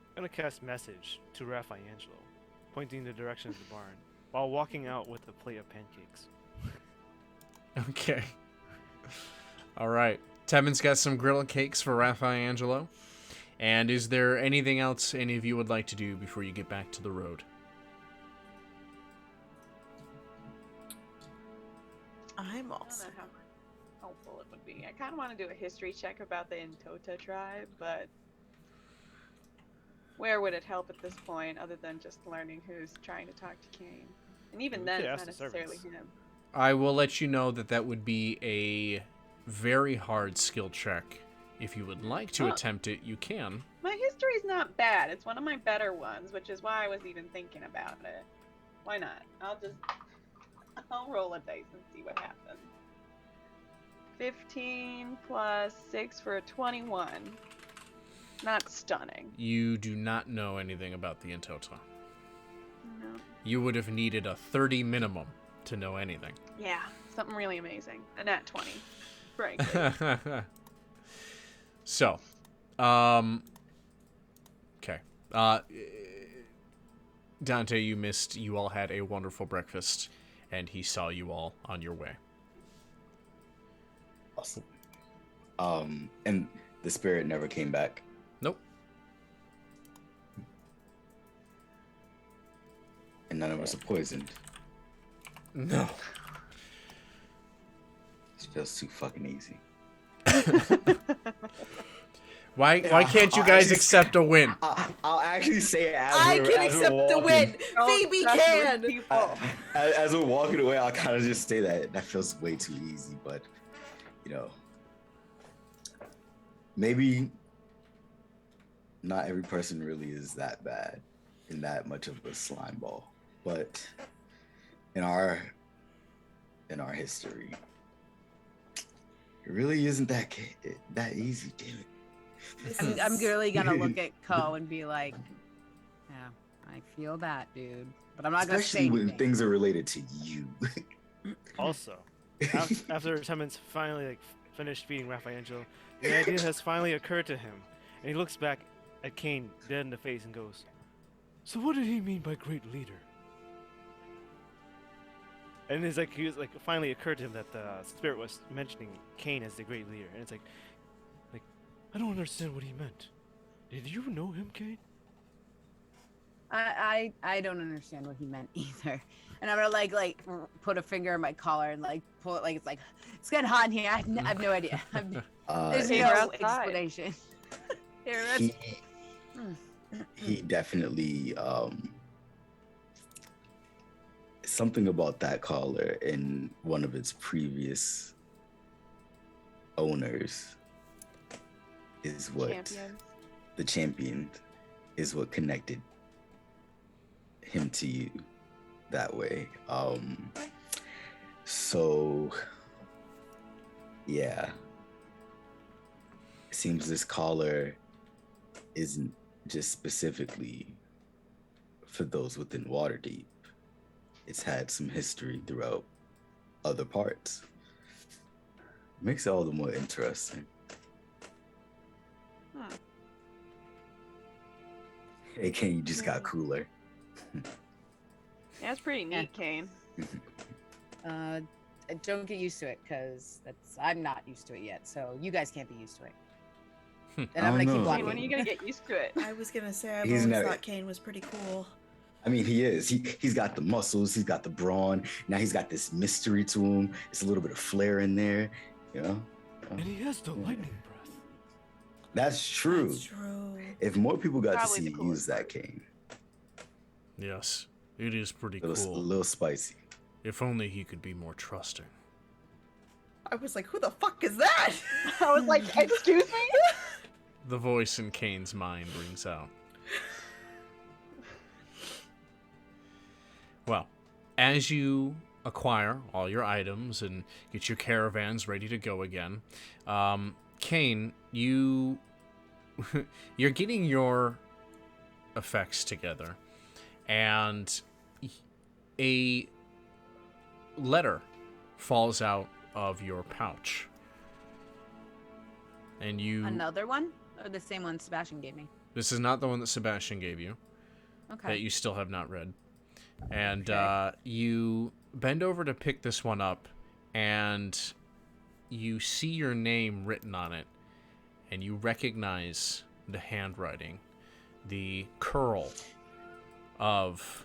I'm gonna cast message to Raphael, pointing the direction of the barn, while walking out with a plate of pancakes. Okay. All right. Tevin's got some grilled cakes for Raphael. And is there anything else any of you would like to do before you get back to the road? I'm I also. don't know how helpful it would be. I kind of want to do a history check about the Intota tribe, but where would it help at this point other than just learning who's trying to talk to Kane? And even We then, could it's ask not the necessarily servants. him. I will let you know that would be a very hard skill check. If you would like to Oh. attempt it, you can. My history's not bad. It's one of my better ones, which is why I was even thinking about it. Why not? I'll roll a dice and see what happens. 15 plus 6 for a 21. Not stunning. You do not know anything about the Intota. No. You would have needed a 30 minimum to know anything. Yeah, something really amazing. A nat 20, frankly. So, okay. Dante, you all had a wonderful breakfast, and he saw you all on your way. Awesome. And the spirit never came back. Nope. And none of us are poisoned. No. It feels too fucking easy. Why can't you I'll guys actually- accept a win? I'll actually say as I we're, can as we're accept the walking- win. Don't Phoebe trust with can. people. As we're walking away, I'll kind of just say that feels way too easy, but maybe not every person really is that bad and that much of a slime ball. But in our history, it really isn't that easy, damn it. I'm really gonna look at Ko and be like, yeah, I feel that, dude. But I'm not gonna say Especially when anything. things are related to you. Also, after Timmons finally finished feeding Raphael, the idea has finally occurred to him, and he looks back at Kane dead in the face and goes, "So what did he mean by great leader?" And it's like he was finally occurred to him that the spirit was mentioning Kane as the great leader, and it's like I don't understand what he meant. Did you know him, Kane? I don't understand what he meant either. And I'm gonna like put a finger in my collar and pull it it's getting hot in here. I have no idea. There's Hey, no we're outside. explanation. Here, that's- he definitely something about that collar in one of its previous owners is what Champions. the champion is what connected him to you that way. So yeah, it seems this collar isn't just specifically for those within Waterdeep. It's had some history throughout other parts. Makes it all the more interesting. Hey, Kane, you just got cooler. Yeah, it's pretty neat, Kane. Don't get used to it because I'm not used to it yet. So you guys can't be used to it. And I'm I gonna don't keep know. Kane, when walking. are you gonna get used to it? I was gonna say I've He's always never- thought Kane was pretty cool. I mean, he is. He's got the muscles. He's got the brawn. Now he's got this mystery to him. It's a little bit of flair in there, you know. And he has the lightning breath. That's true. That's true. If more people got Probably to the see you coolest use that part. cane, Yes, it is pretty a cool. little spicy. If only he could be more trusting. I was like, who the fuck is that? I was like, excuse me? The voice in Kane's mind rings out. Well, as you acquire all your items and get your caravans ready to go again, Kane, you're getting your effects together, and a letter falls out of your pouch. And you... Another one? Or the same one Sebastian gave me? This is not the one that Sebastian gave you, Okay. that you still have not read. And Okay. you bend over to pick this one up, and you see your name written on it, and you recognize the handwriting, the curl of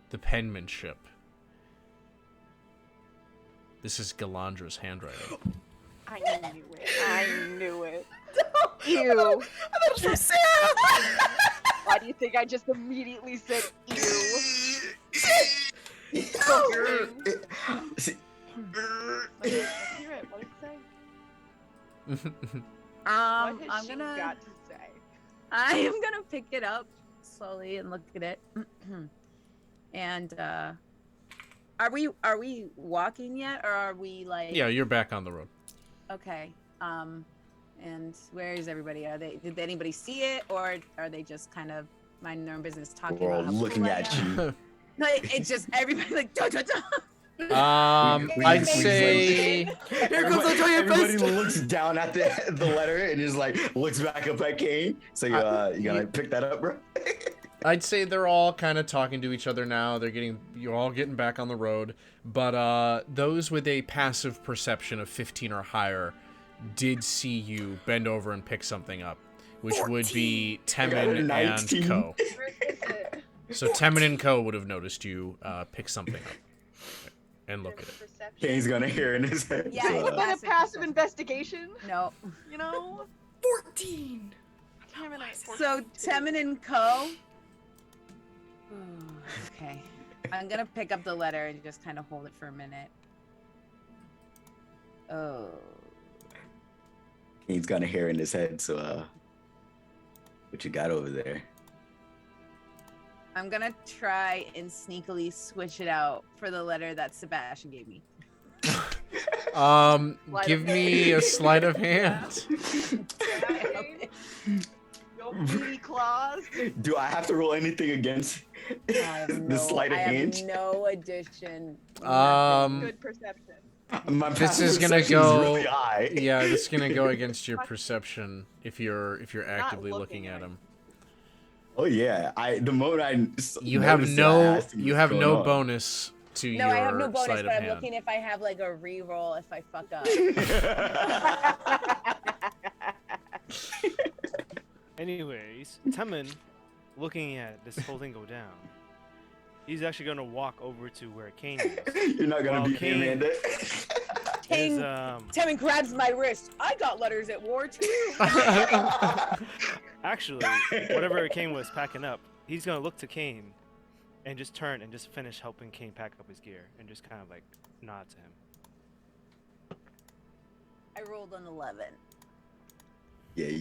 the penmanship. This is Galandra's handwriting. I knew it. I knew it. Ew. I thought it was from Sarah. Why do you think I just immediately said ew? See, Let me hear it. What did it say? What I'm has she gonna got to say? I am gonna pick it up slowly and look at it. And are we walking yet, or are we like? Yeah, you're back on the road. Okay. And where is everybody? Did anybody see it, or are they just kind of minding their own business, talking we're all about how looking cool I at am? you. No, it's just everybody like duh, duh, duh. I'd we- say... Here comes the giant Everybody fist. looks down at the letter and just like looks back up at Kane. So you gonna pick that up, bro? I'd say they're all kind of talking to each other now. You're all getting back on the road. But those with a passive perception of 15 or higher did see you bend over and pick something up, which would be Temin and 19. Co. Where is it? So Temin and Co. would have noticed you pick something up and look at it. Perception. Kane's gonna hear in his head. Yeah, so, it's What about a Passive passive perception. investigation? No. You know? 14. Damn it, I So Temin and Co. Okay. I'm gonna pick up the letter and just kind of hold it for a minute. Oh. Kane's got a hair in his head, so what you got over there? I'm gonna try and sneakily switch it out for the letter that Sebastian gave me. Give me a sleight of hand. Your beauty claws. Do I have to roll anything against the sleight of hand? I have no addition. Good perception. My This passive is gonna perception go- really high. Yeah, this is gonna go against your perception if you're actively looking looking at at him. Oh yeah, the moment I You have noticed it, I no asked him what's going on. bonus to No, your I have no bonus, sleight but of I'm hand. looking if I have like a re-roll if I fuck up. Anyways, Temin, looking at this whole thing go down, he's actually gonna walk over to where Kane is. You're not gonna Well, beat me, Kane- Amanda. Kane, His, Temin grabs my wrist. I got letters at war too. actually, whatever Kane was packing up, he's gonna look to Kane and just turn and just finish helping Kane pack up his gear and just kind of like nod to him. I rolled an 11. Yeah,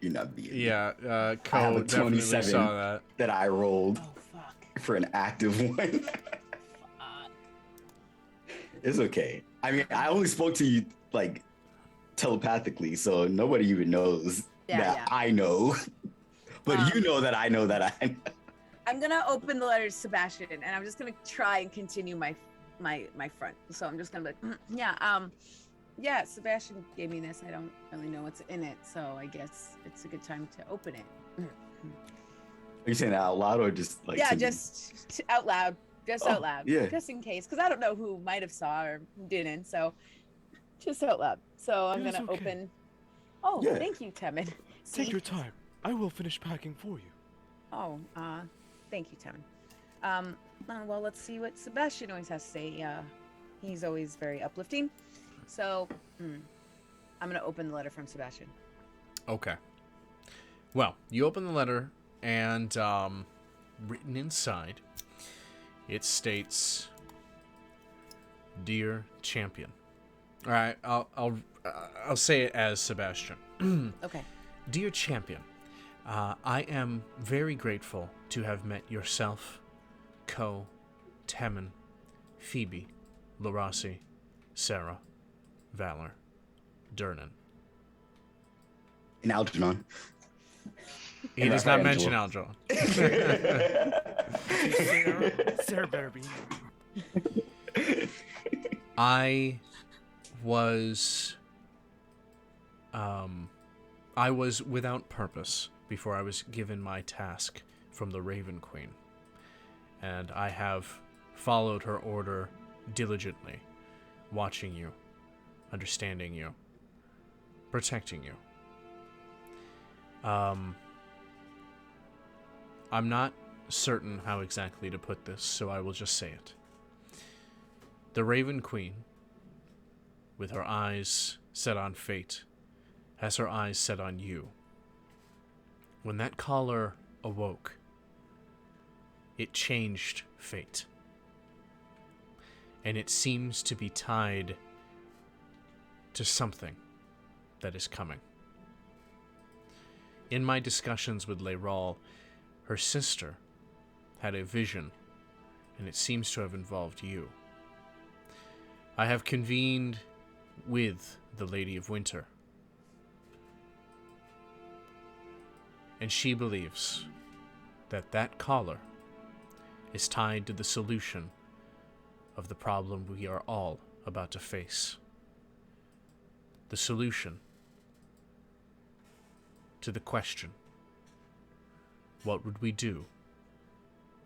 you're not beating me. Yeah, I have Co a definitely 27. saw that. That I rolled Oh fuck. for an active one. It's okay. I mean, I only spoke to you like telepathically, so nobody even knows Yeah, that yeah. I know. But you know that I know that I know. I'm gonna open the letter to Sebastian, and I'm just gonna try and continue my front. So I'm just gonna be like, yeah, Sebastian gave me this. I don't really know what's in it, so I guess it's a good time to open it. Are you saying that out loud or just like? Yeah, to me? just out loud. Just Oh, out loud. yeah. Just in case, because I don't know who might have saw or didn't. So just out loud. So I'm It is gonna okay. open. Oh, Yeah. thank you, Temin. Take See? your time. I will finish packing for you. Oh, thank you, Temin. Well, let's see what Sebastian always has to say. He's always very uplifting. So, I'm gonna open the letter from Sebastian. Okay. Well, you open the letter, and written inside, it states, "Dear Champion." All right, I'll say it as Sebastian. Okay. Dear Champion, I am very grateful to have met yourself, Ko, Temin, Phoebe, Larasi, Sarah, Valor, Durnan. In Algernon. He does not mention Algernon. Sarah better be. I was without purpose before I was given my task from the Raven Queen, and I have followed her order diligently, watching you, understanding you, protecting you. I'm not certain how exactly to put this, so I will just say it. The Raven Queen, with her eyes set on fate, has her eyes set on you. When that caller awoke, it changed fate. And it seems to be tied to something that is coming. In my discussions with Leyrol, her sister had a vision, and it seems to have involved you. I have convened with the Lady of Winter, and she believes that that collar is tied to the solution of the problem we are all about to face. The solution to the question, what would we do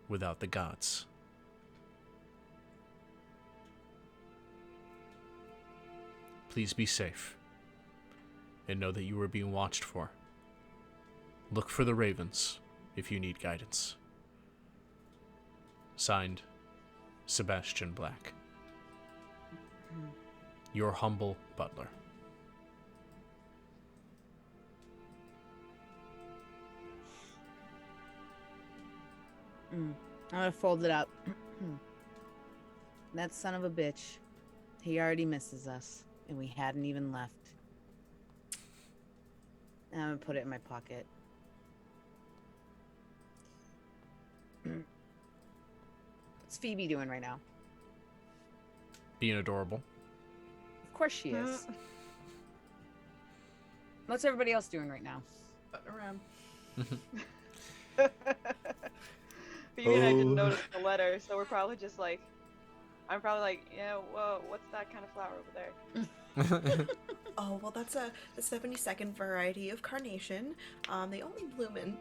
without the gods? Please be safe, and know that you are being watched for. Look for the ravens if you need guidance. Signed, Sebastian Black. Your humble butler. I'm gonna fold it up. That son of a bitch. He already misses us, and we hadn't even left. And I'm gonna put it in my pocket. What's Phoebe doing right now? Being adorable. Of course she is. What's everybody else doing right now? Button around. Phoebe and I didn't notice the letter, so we're probably just like, I'm probably like, yeah, whoa, what's that kind of flower over there? Oh, well, that's the 72nd variety of carnation. They only bloom in.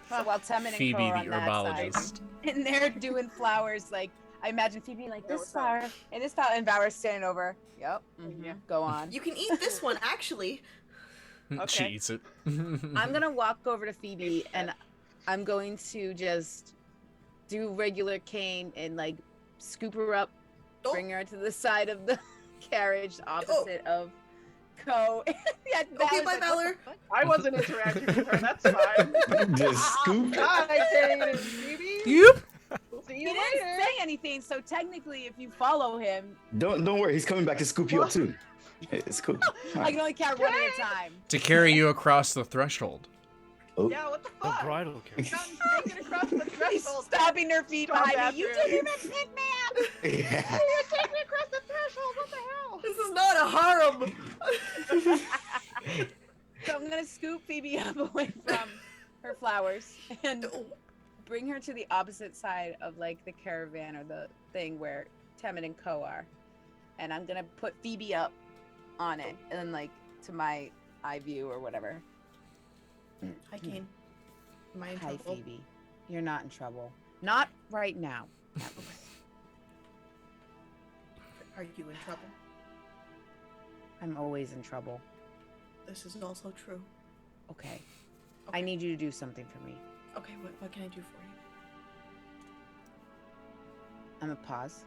So while Temin and Phoebe, Co are the on that side, herbologist. and they're doing flowers, like, I imagine Phoebe like, Yeah, this what's up? flower, and this flower, and Valor's standing over. Yep. Yeah. Go on. You can eat this one, actually. She Okay. eats it. I'm gonna walk over to Phoebe and I'm going to just do regular cane and like scoop her up, Oh. bring her to the side of the carriage opposite of Co. Yeah, Okay, Valor's bye, like, Valor. "What the fuck?" I wasn't interacting with her, that's fine. Just scoop. Hi, Kane and Phoebe. Yep. We'll see He you didn't later. say anything, so technically, if you follow him, Don't worry, he's coming back to scoop you up too. It's cool. I can only count one at a time. To carry you across the threshold. Oh, Yeah, what the The fuck? bridal carriage. I'm taking across the He's threshold. stomping her feet Stomp behind me. You after did him. it, Hitman! yeah. You're taking me across the threshold. What the hell? This is not a harem. So I'm gonna scoop Phoebe up away from her flowers and Oh, bring her to the opposite side of like the caravan or the thing where Temin and Co are, and I'm gonna put Phoebe up on it and then like to my eye view or whatever. Hi, Kane. Am I in Hi, trouble? Phoebe. You're not in trouble. Not right now. Are you in trouble? I'm always in trouble. This is also true. Okay. Okay. I need you to do something for me. Okay, what can I do for you? I'm gonna pause.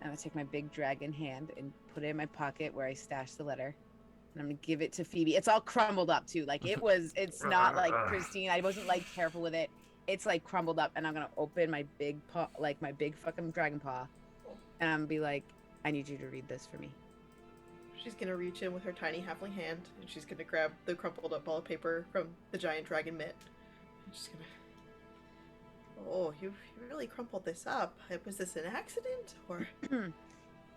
I'm gonna take my big dragon hand and put it in my pocket where I stashed the letter. And I'm gonna give it to Phoebe. It's all crumbled up too. Like it's not like pristine. I wasn't like careful with it. It's like crumbled up, and I'm gonna open my big paw, like my big fucking dragon paw, and I'm gonna be like, I need you to read this for me. She's gonna reach in with her tiny halfling hand, and she's gonna grab the crumpled up ball of paper from the giant dragon mitt. And she's gonna. Oh, you really crumpled this up. Was this an accident, or?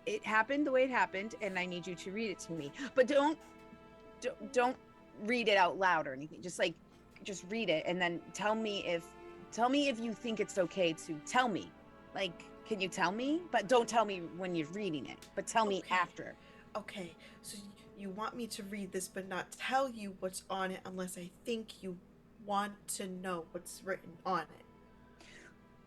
It happened the way it happened, and I need you to read it to me. But don't read it out loud or anything. Just read it, and then tell me if you think it's okay to tell me. Like, can you tell me? But don't tell me when you're reading it. But tell me after. Okay, so you want me to read this, but not tell you what's on it unless I think you want to know what's written on it.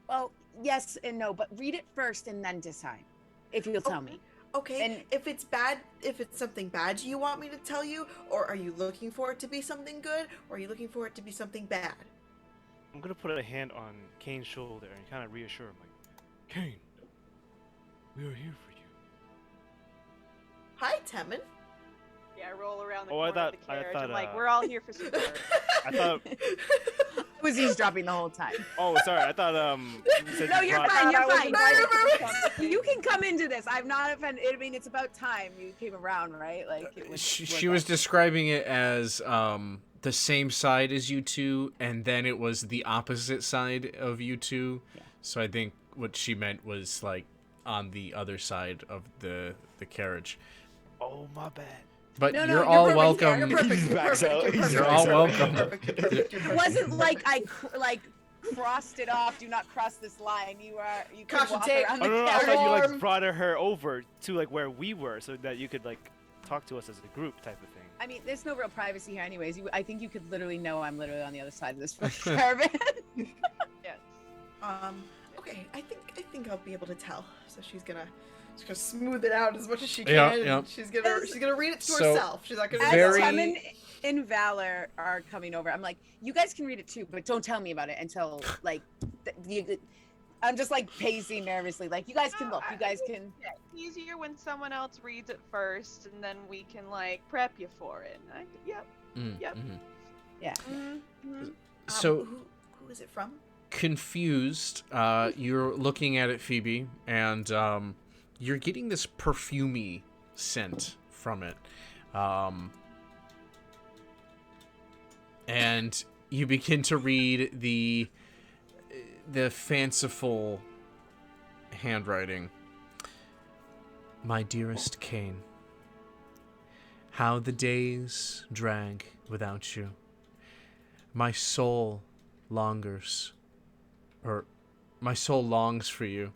Well, yes and no, but read it first and then decide if you'll tell me. Okay, And if it's bad, if it's something bad, do you want me to tell you? Or are you looking for it to be something good? Or are you looking for it to be something bad? I'm gonna put a hand on Kane's shoulder and kind of reassure him, like, Kane, we are here for you. Hi, Temin. Yeah, I roll around the Oh, corner of the I carriage. thought, I'm like, we're all here for support. I thought. I was eavesdropping the whole time. Oh, sorry. I thought you said No, you you're brought- fine. You're I was fine. invited. You can come into this. I'm not offended. I mean, it's about time you came around, right? Like it was. She was describing it as the same side as you two, and then it was the opposite side of you two. Yeah. So I think what she meant was like on the other side of the carriage. Oh, my bad. But No, you're you're all perfect, yeah, welcome. you're perfect. He's back out. You're all welcome. It wasn't like I crossed it off. Do not cross this line. You can Caution walk tape. around Oh, the no, I thought you carriage. like brought her over to like where we were, so that you could like talk to us as a group, type of thing. I mean, there's no real privacy here, anyways. I think you could literally know I'm literally on the other side of this caravan. Yes. Okay, I think I'll be able to tell. So she's gonna smooth it out as much as she can. Yeah, and yeah. She's gonna read it to So, herself. She's not gonna As read it out very- loud. Temin and Valor are coming over, I'm like, you guys can read it too, but don't tell me about it until like I'm just like pacing nervously. Like, you guys can look. You guys can. Yeah, it's easier when someone else reads it first, and then we can like prep you for it. Yep. Yep. Yeah. Mhm. So who is it from? confused, you're looking at it, Phoebe, and you're getting this perfumey scent from it. And you begin to read the fanciful handwriting. My dearest Kane, how the days drag without you. My soul longs for you.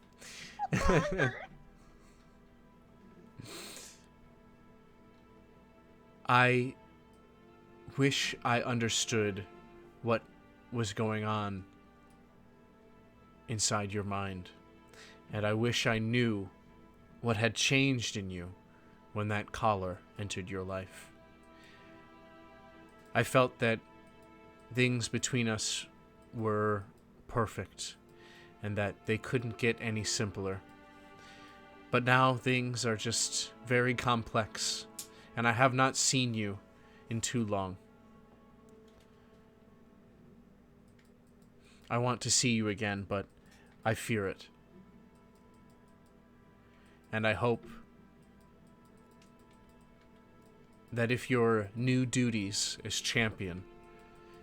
I wish I understood what was going on inside your mind, and I wish I knew what had changed in you when that collar entered your life. I felt that things between us were perfect and that they couldn't get any simpler. But now things are just very complex, and I have not seen you in too long. I want to see you again, but I fear it. And I hope that if your new duties as champion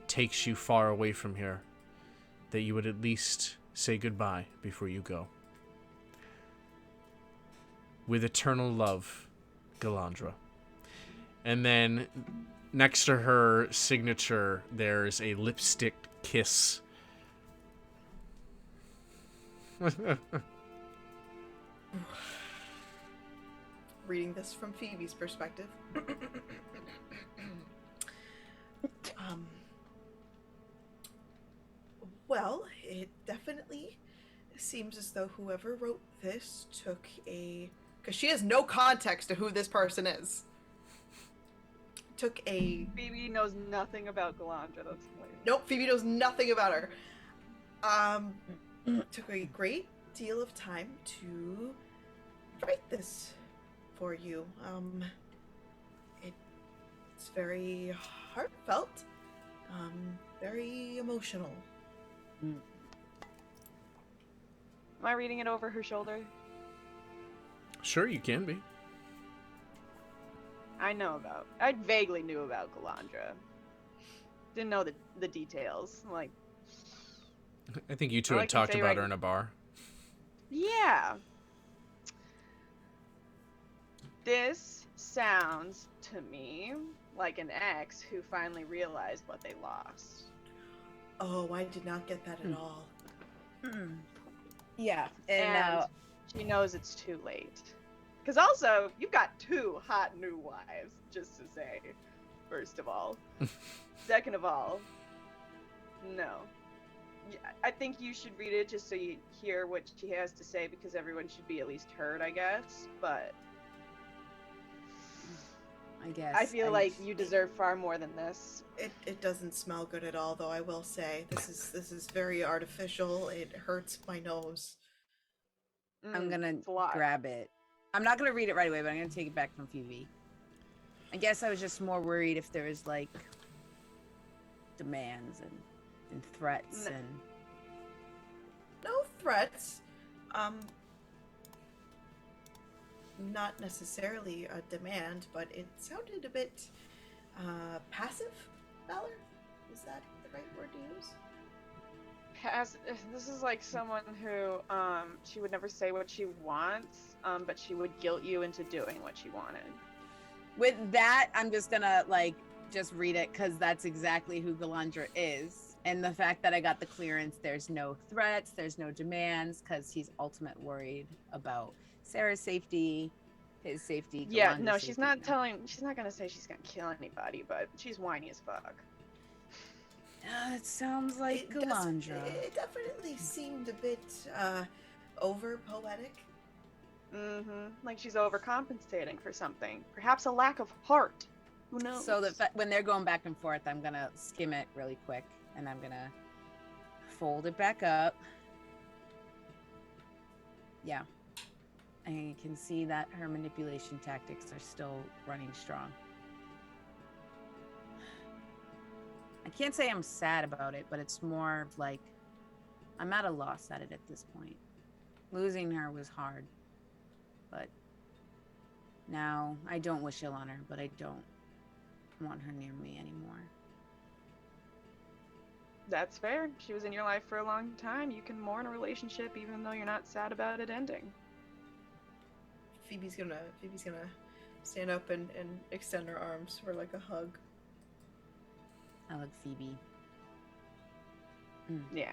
takes you far away from here, that you would at least say goodbye before you go. With eternal love, Galandra. And then next to her signature, there's a lipstick kiss. Reading this from Phoebe's perspective. Well, it definitely seems as though whoever wrote this took because she has no context to who this person is. Phoebe knows nothing about Galandra. That's hilarious. Nope, Phoebe knows nothing about her. Took a great deal of time to write this for you. It It's very heartfelt, very emotional. Am I reading it over her shoulder? Sure, you can be. I vaguely knew about Galandra. Didn't know the details. Like, I think you two All I had can talked say about right- her in a bar. yeah. This sounds to me like an ex who finally realized what they lost. Oh, I did not get that at all. Yeah, And she knows it's too late. Because also, you've got 2 hot new wives, just to say, first of all. Second of all, no. I think you should read it just so you hear what she has to say, because everyone should be at least heard, I guess. But I guess I feel like you deserve far more than this. It doesn't smell good at all, though. I will say this is very artificial. It hurts my nose. I'm gonna It's a lot. grab it. I'm not gonna read it right away, but I'm gonna take it back from Phoebe. I guess I was just more worried if there was like demands and threats No. and No threats. Not necessarily a demand, but it sounded a bit passive. Valor, is that the right word to use? This is like someone who she would never say what she wants, but she would guilt you into doing what she wanted. with that, I'm just gonna like just read it because that's exactly who Galandra is. And the fact that I got the clearance, there's no threats, there's no demands, because he's ultimate worried about Sarah's safety, his safety. Yeah, Galandra's no, she's safety, not you know. she's not gonna say she's gonna kill anybody, but she's whiny as fuck. It sounds like It does- Galandra. It definitely seemed a bit over poetic. Like she's overcompensating for something. Perhaps a lack of heart. Who knows? So that when they're going back and forth, I'm gonna skim it really quick, and I'm gonna fold it back up. Yeah, and you can see that her manipulation tactics are still running strong. I can't say I'm sad about it, but it's more of like I'm at a loss at it at this point. Losing her was hard, but now I don't wish ill on her, but I don't want her near me anymore. That's fair. She was in your life for a long time. You can mourn a relationship even though you're not sad about it ending. Phoebe's gonna stand up and extend her arms for like a hug. I like Phoebe. Yeah.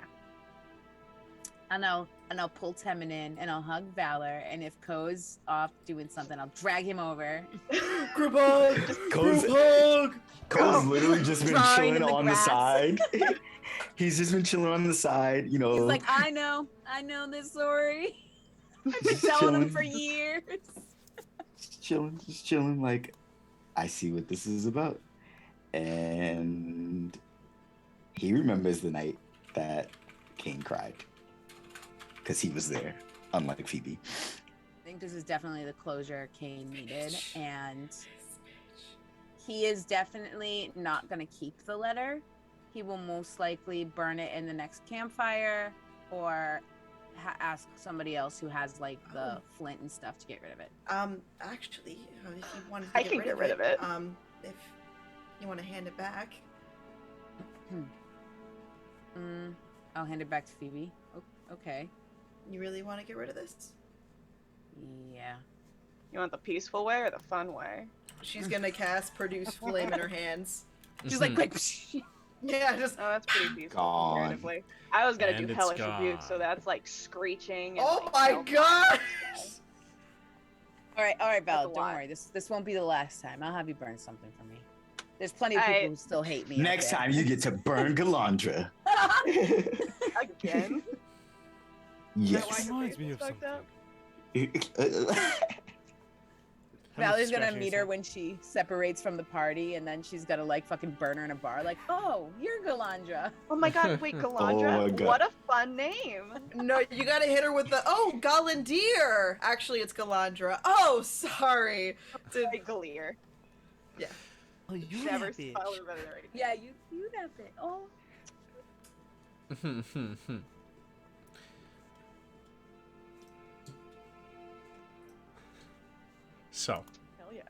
And I'll pull Temin in and I'll hug Valor, and if Ko's off doing something, I'll drag him over. Group hug! Cole's, Group hug! Cole's literally just been Drawing in chilling the on the grass. side. He's just been chilling on the side, you know. He's like, I know this story. I've been just telling him chilling. for years. Just chilling, like, I see what this is about. And he remembers the night that Kane cried. Because he was there, unlike Phoebe. I think this is definitely the closure Kane needed, and he is definitely not going to keep the letter. He will most likely burn it in the next campfire, or ask somebody else who has like the flint and stuff to get rid of it. Actually, if you wanted to I can get rid of it. If you want to hand it back, I'll hand it back to Phoebe. Okay. you really want to get rid of this? Yeah. You want the peaceful way or the fun way? She's gonna cast produce flame in her hands. She's like, quick. Yeah, just Oh, that's pretty peaceful Gone. comparatively. I was gonna And do it's hellish rebuke, so gone. that's like screeching. And, oh like, my hellfire. god! All right, Val. That's a Don't lot. worry. This won't be the last time. I'll have you burn something for me. There's plenty of people Alright. who still hate me. out Next there. time you get to burn Galandra. Again? Yes. Why your Reminds face me is of fucked something. up? Valerie's gonna meet her when she separates from the party, and then she's gonna like fucking burn her in a bar. Like, oh, you're Galandra. Oh my god, wait, Galandra? my God. What a fun name. No, you gotta hit her with the Galandir. Actually, it's Galandra. Oh, sorry. Like Galir. Oh, you Never that bitch. saw her better than right. Yeah, you that bit. Oh. So, Hell yeah.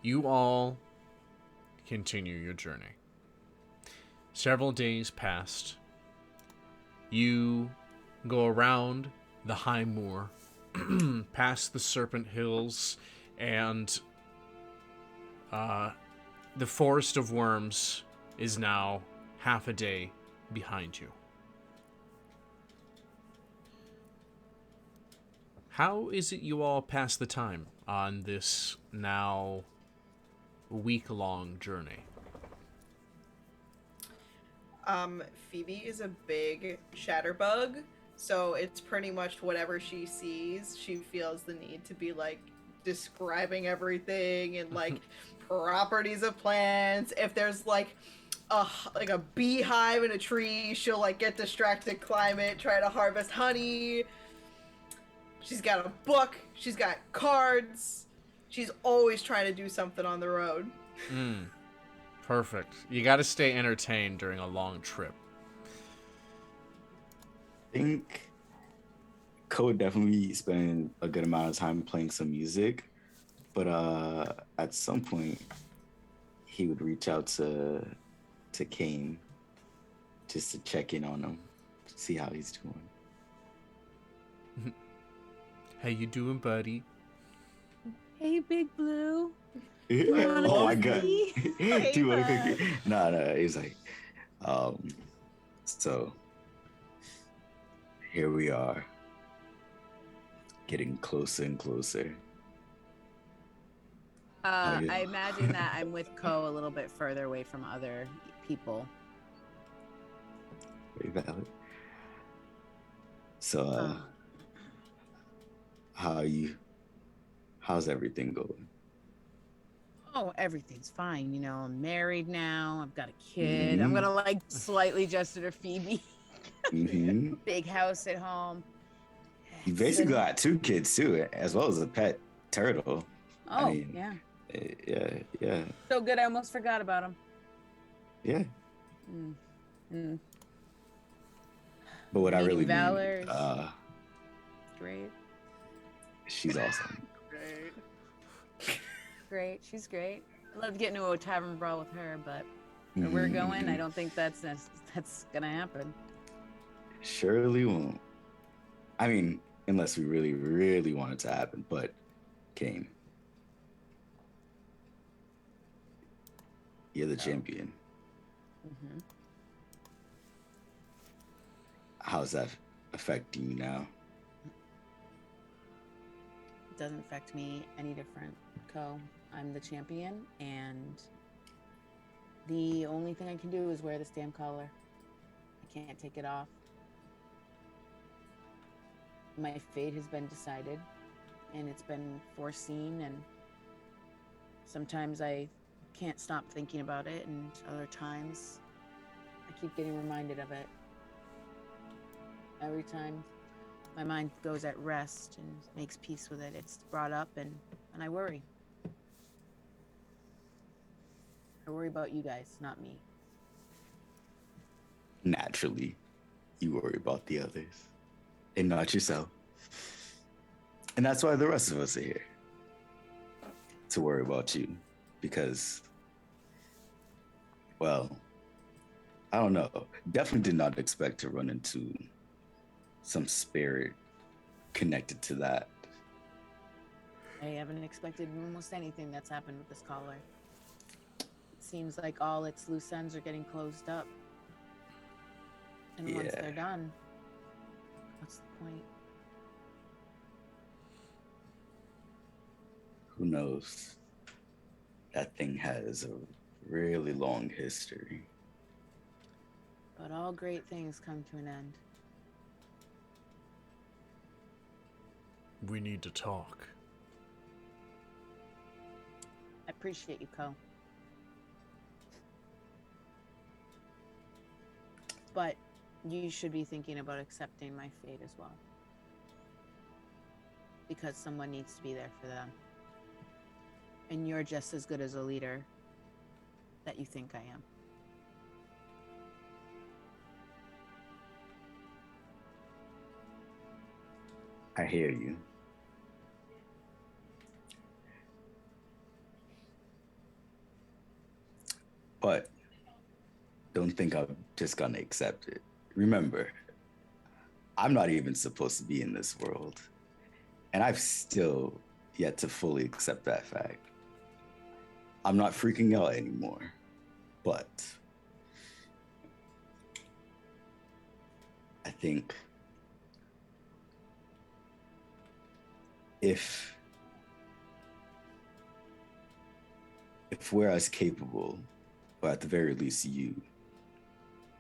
you all continue your journey. Several days passed. You go around the high moor, past the Serpent Hills, and the Forest of Worms is now half a day behind you. How is it you all pass the time on this now week-long journey? Phoebe is a big chatterbug, so it's pretty much whatever she sees, she feels the need to be like describing everything and like properties of plants. If there's like a beehive in a tree, she'll like get distracted, climb it, try to harvest honey. She's got a book, she's got cards. She's always trying to do something on the road. Perfect. You got to stay entertained during a long trip. I think Ko would definitely spend a good amount of time playing some music, but at some point he would reach out to Kane just to check in on him, see how he's doing. How you doing, buddy? Hey, Big Blue. Oh my god. cookie? Do you want a cookie? No, he's like, so here we are, getting closer and closer. yeah. I imagine that I'm with Ko a little bit further away from other people. Very valid. So, how's everything going? Oh, everything's fine. You know, I'm married now. I've got a kid. I'm gonna like slightly gesture to Phoebe. Mm-hmm. Big house at home. You basically got 2 kids too, as well as a pet turtle. Oh, I mean, yeah. So good, I almost forgot about him. Yeah. Mm. But what I Meeting really Valor's mean, great. she's awesome. Great. She's great. I'd love to get into a tavern brawl with her, but where we're going, I don't think that's gonna happen. Surely won't. I mean, unless we really, really want it to happen, but Kane, you're the champion. Mm-hmm. How's that affecting you now? It doesn't affect me any different, Ko. I'm the champion, and the only thing I can do is wear this damn collar. I can't take it off. My fate has been decided, and it's been foreseen, and sometimes I can't stop thinking about it, and other times I keep getting reminded of it. Every time my mind goes at rest and makes peace with it, it's brought up, and I worry. I worry about you guys, not me. Naturally, you worry about the others and not yourself. And that's why the rest of us are here, to worry about you, because, well, I don't know. Definitely did not expect to run into some spirit connected to that. I haven't expected almost anything that's happened with this collar. It seems like all its loose ends are getting closed up. And once Yeah. they're done, what's the point? Who knows? That thing has a really long history. But all great things come to an end. We need to talk. I appreciate you, Ko. But you should be thinking about accepting my fate as well. Because someone needs to be there for them. And you're just as good as a leader that you think I am. I hear you. But don't think I'm just gonna accept it. Remember, I'm not even supposed to be in this world. And I've still yet to fully accept that fact. I'm not freaking out anymore. But I think if we're as capable, or at the very least you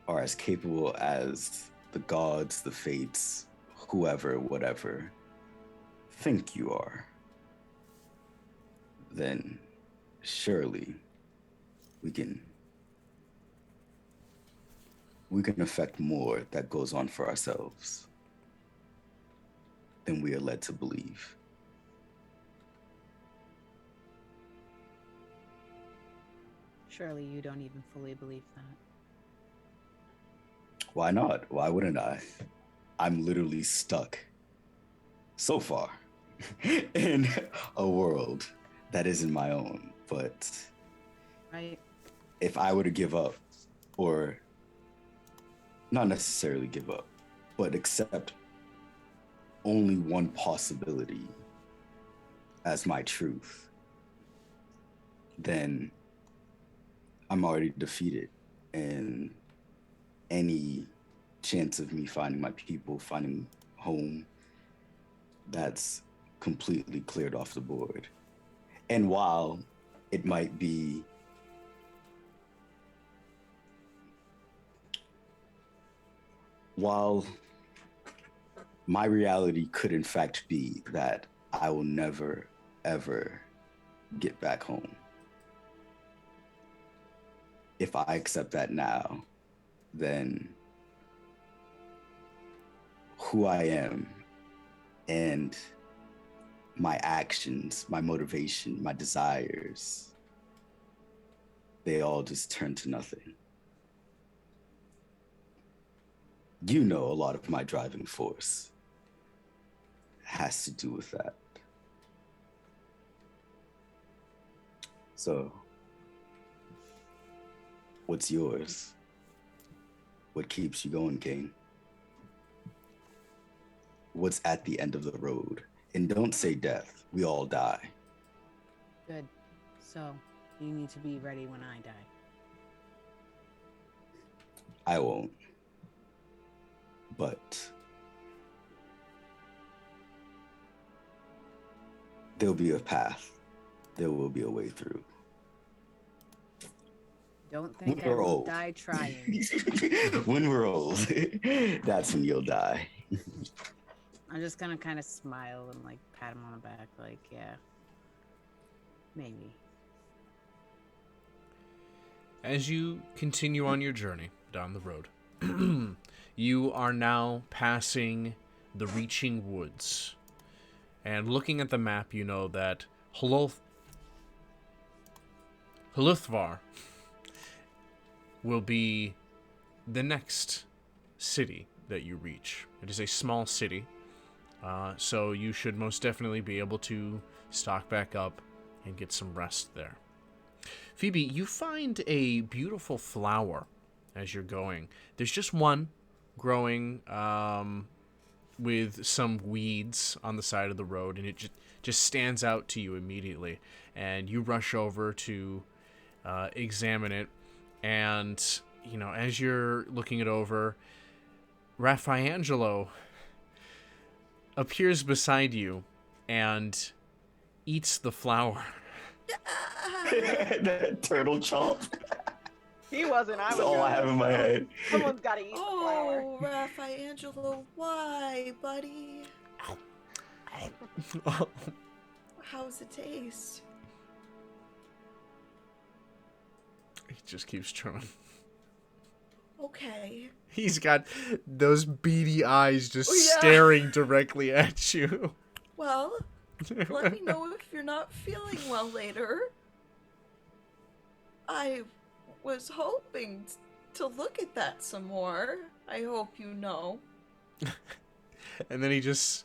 are as capable as the gods, the fates, whoever, whatever, think you are, then surely we can affect more that goes on for ourselves than we are led to believe. Surely you don't even fully believe that. Why not? Why wouldn't I? I'm literally stuck so far in a world that isn't my own. But Right? if I were to give up, or not necessarily give up, but accept only one possibility as my truth, then I'm already defeated. And any chance of me finding my people, finding home, that's completely cleared off the board. And while it might be my reality could in fact be that I will never, ever get back home. If I accept that now, then who I am and my actions, my motivation, my desires, they all just turn to nothing. You know, a lot of my driving force has to do with that. So, what's yours? What keeps you going, Kane? What's at the end of the road? And don't say death. We all die. Good. So, you need to be ready when I die. I won't. But there'll be a path. There will be a way through. Don't think When I we're will old. die trying. When we're old, that's when you'll die. I'm just gonna kind of smile and like pat him on the back, like, yeah, maybe. As you continue on your journey down the road, you are now passing the Reaching Woods. And looking at the map, you know that Hluthvar will be the next city that you reach. It is a small city, so you should most definitely be able to stock back up and get some rest there. Phoebe, you find a beautiful flower as you're going. There's just one growing with some weeds on the side of the road, and it just stands out to you immediately. And you rush over to examine it, and you know, as you're looking it over, Raffaangelo appears beside you and eats the flower. That turtle chomp. He wasn't. I That's was. all I gonna, have in my so head. Someone's got to eat the flower. Oh, Raffaangelo, why, buddy? How's it taste? He just keeps chewing. Okay. He's got those beady eyes just Oh, yeah. staring directly at you. Well, Let me know if you're not feeling well later. I was hoping to look at that some more. I hope you know. And then he just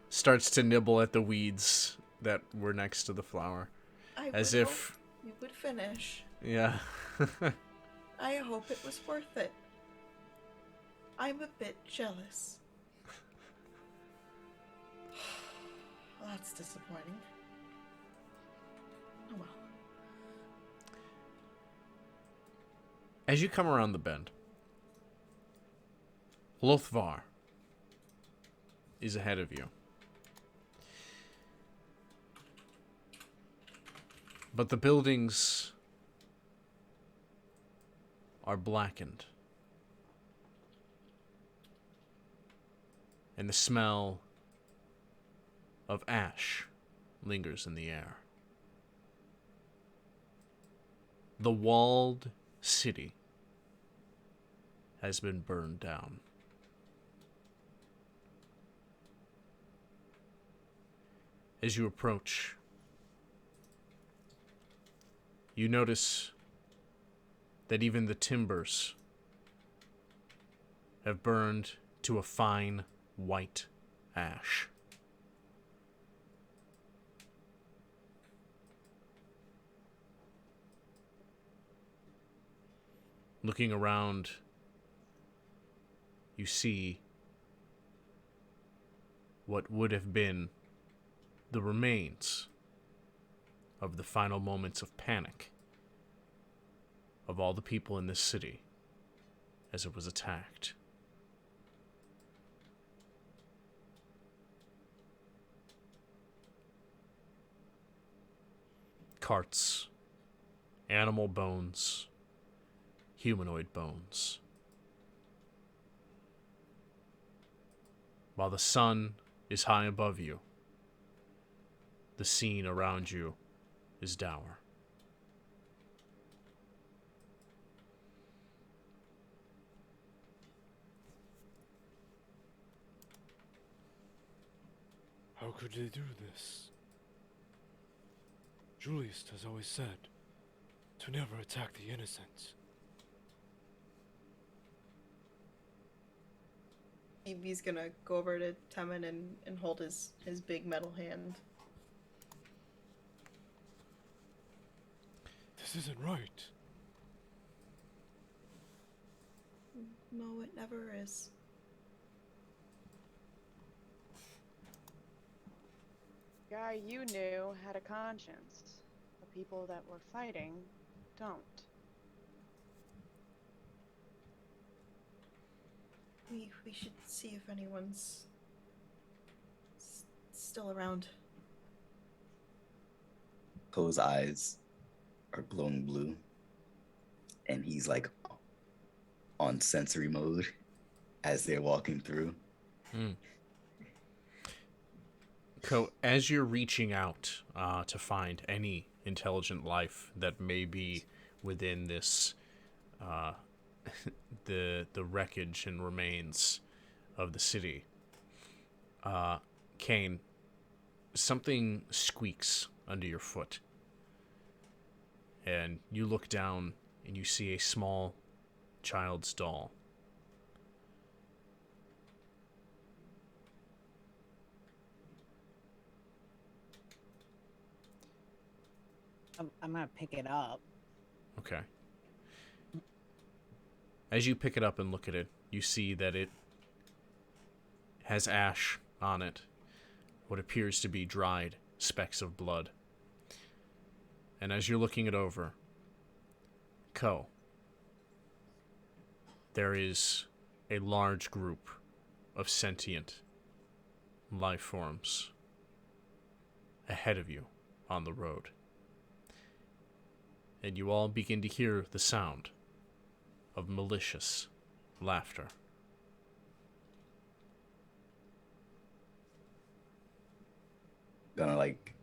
starts to nibble at the weeds that were next to the flower. As would if... hope you would finish. Yeah. I hope it was worth it. I'm a bit jealous. That's disappointing. Oh well. As you come around the bend, Lothvar is ahead of you. But the buildings are blackened. And the smell of ash lingers in the air. The walled city has been burned down. As you approach, you notice that even the timbers have burned to a fine white ash. Looking around, you see what would have been the remains of the final moments of panic of all the people in this city as it was attacked. Carts, animal bones, humanoid bones. While the sun is high above you, the scene around you is dour. How could they do this? Julius has always said to never attack the innocent. He's gonna go over to Temin and hold his big metal hand. This isn't right. No, it never is. Guy you knew had a conscience. The people that were fighting don't. We should see if anyone's still around. Ko's eyes are glowing blue, and he's like on sensory mode as they're walking through. Ko, as you're reaching out to find any intelligent life that may be within this the wreckage and remains of the city, Kane, something squeaks under your foot, and you look down and you see a small child's doll. I'm gonna pick it up. Okay. As you pick it up and look at it, you see that it has ash on it, what appears to be dried specks of blood. And as you're looking it over, Ko, there is a large group of sentient life forms ahead of you on the road. And you all begin to hear the sound of malicious laughter. Gonna like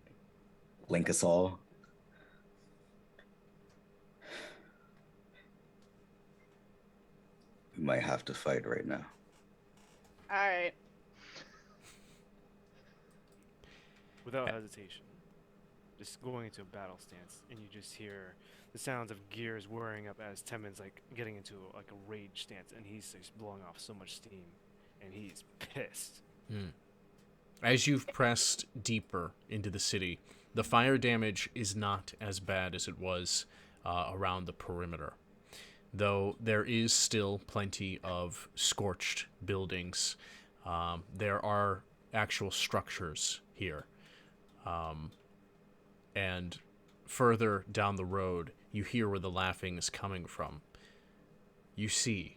link us all. We might have to fight right now. Alright. without hesitation, just going into a battle stance, and you just hear the sounds of gears whirring up as Temen's like getting into like a rage stance, and he's just blowing off so much steam, and he's pissed. As you've pressed deeper into the city, the fire damage is not as bad as it was around the perimeter, though there is still plenty of scorched buildings. There are actual structures here. And further down the road, you hear where the laughing is coming from. You see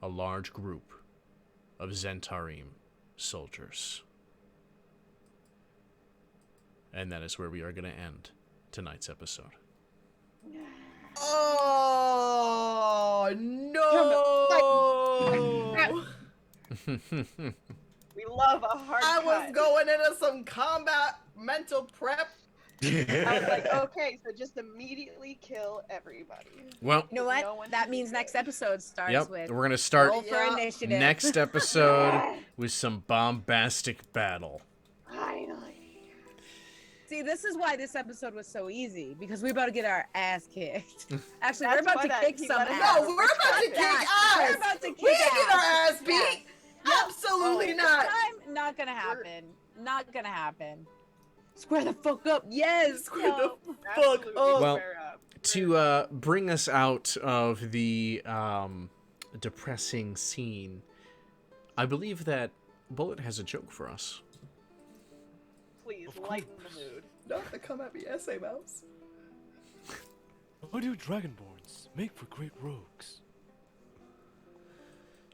a large group of Zentarim soldiers. And that is where we are going to end tonight's episode. Oh no! We love a hard I was cut. going into some combat mental prep. I was like, okay, so just immediately kill everybody. Well, You know No what? one That can means do next it. episode starts yep, with we're going to start roll for Yeah. initiative. next episode with some bombastic battle. Finally. See, this is why this episode was so easy, because we're about to get our ass kicked. Actually, That's we're about why to that kick he some let us ass. No, we're about to kick We're ass. about to kick We ain't get our ass. ass beat. Absolutely This not. time, not gonna happen. Not gonna happen. Square the fuck up. Yes. Square the yo. Absolutely up. Well, square up. To bring us out of the depressing scene, I believe that Bullet has a joke for us. Please Of lighten course. the mood. Not to come at me, essay mouse. Why do dragonborns make for great rogues?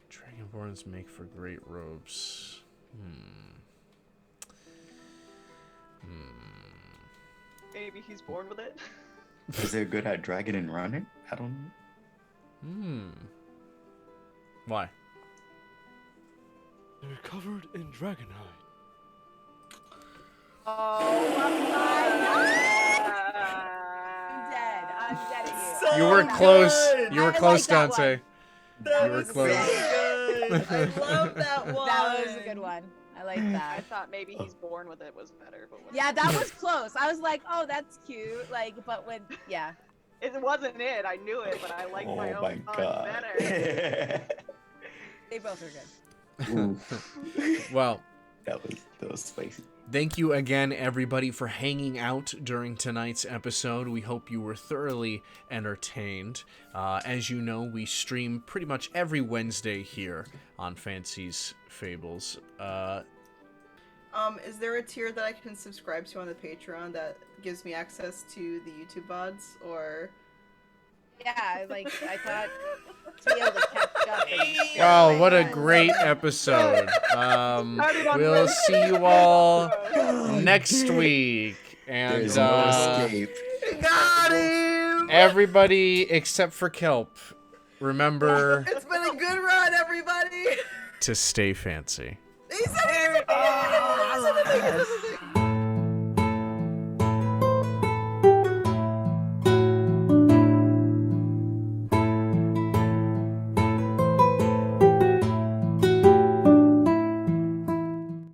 Dragonborns make for great robes. Maybe he's born with it. Is there good at dragon and running? I don't know. Why? They're covered in dragonhide. Oh my god. I'm dead at you. So You were good. close. You were I like close, that Dante. That You were was close. so good. I love that one. That was a good one. I like I that. thought maybe he's born with it was better, but whatever. Yeah, that was close. I was like, oh, that's cute. Like, but when, yeah. It wasn't it. I knew it, but I liked my Oh own my song god. better. They both are good. Oof. Well, that was spicy. thank you again, everybody, for hanging out during tonight's episode. We hope you were thoroughly entertained. As you know, we stream pretty much every Wednesday here on Fancie's Fables. Is there a tier that I can subscribe to on the Patreon that gives me access to the YouTube VODs, or? Yeah, like, I thought to be able to catch up. And Oh, what a great episode. We'll see you all next week. And There's no escape. Got him! everybody except for Kelp, remember It's been a good run, everybody! to stay fancy. He said it!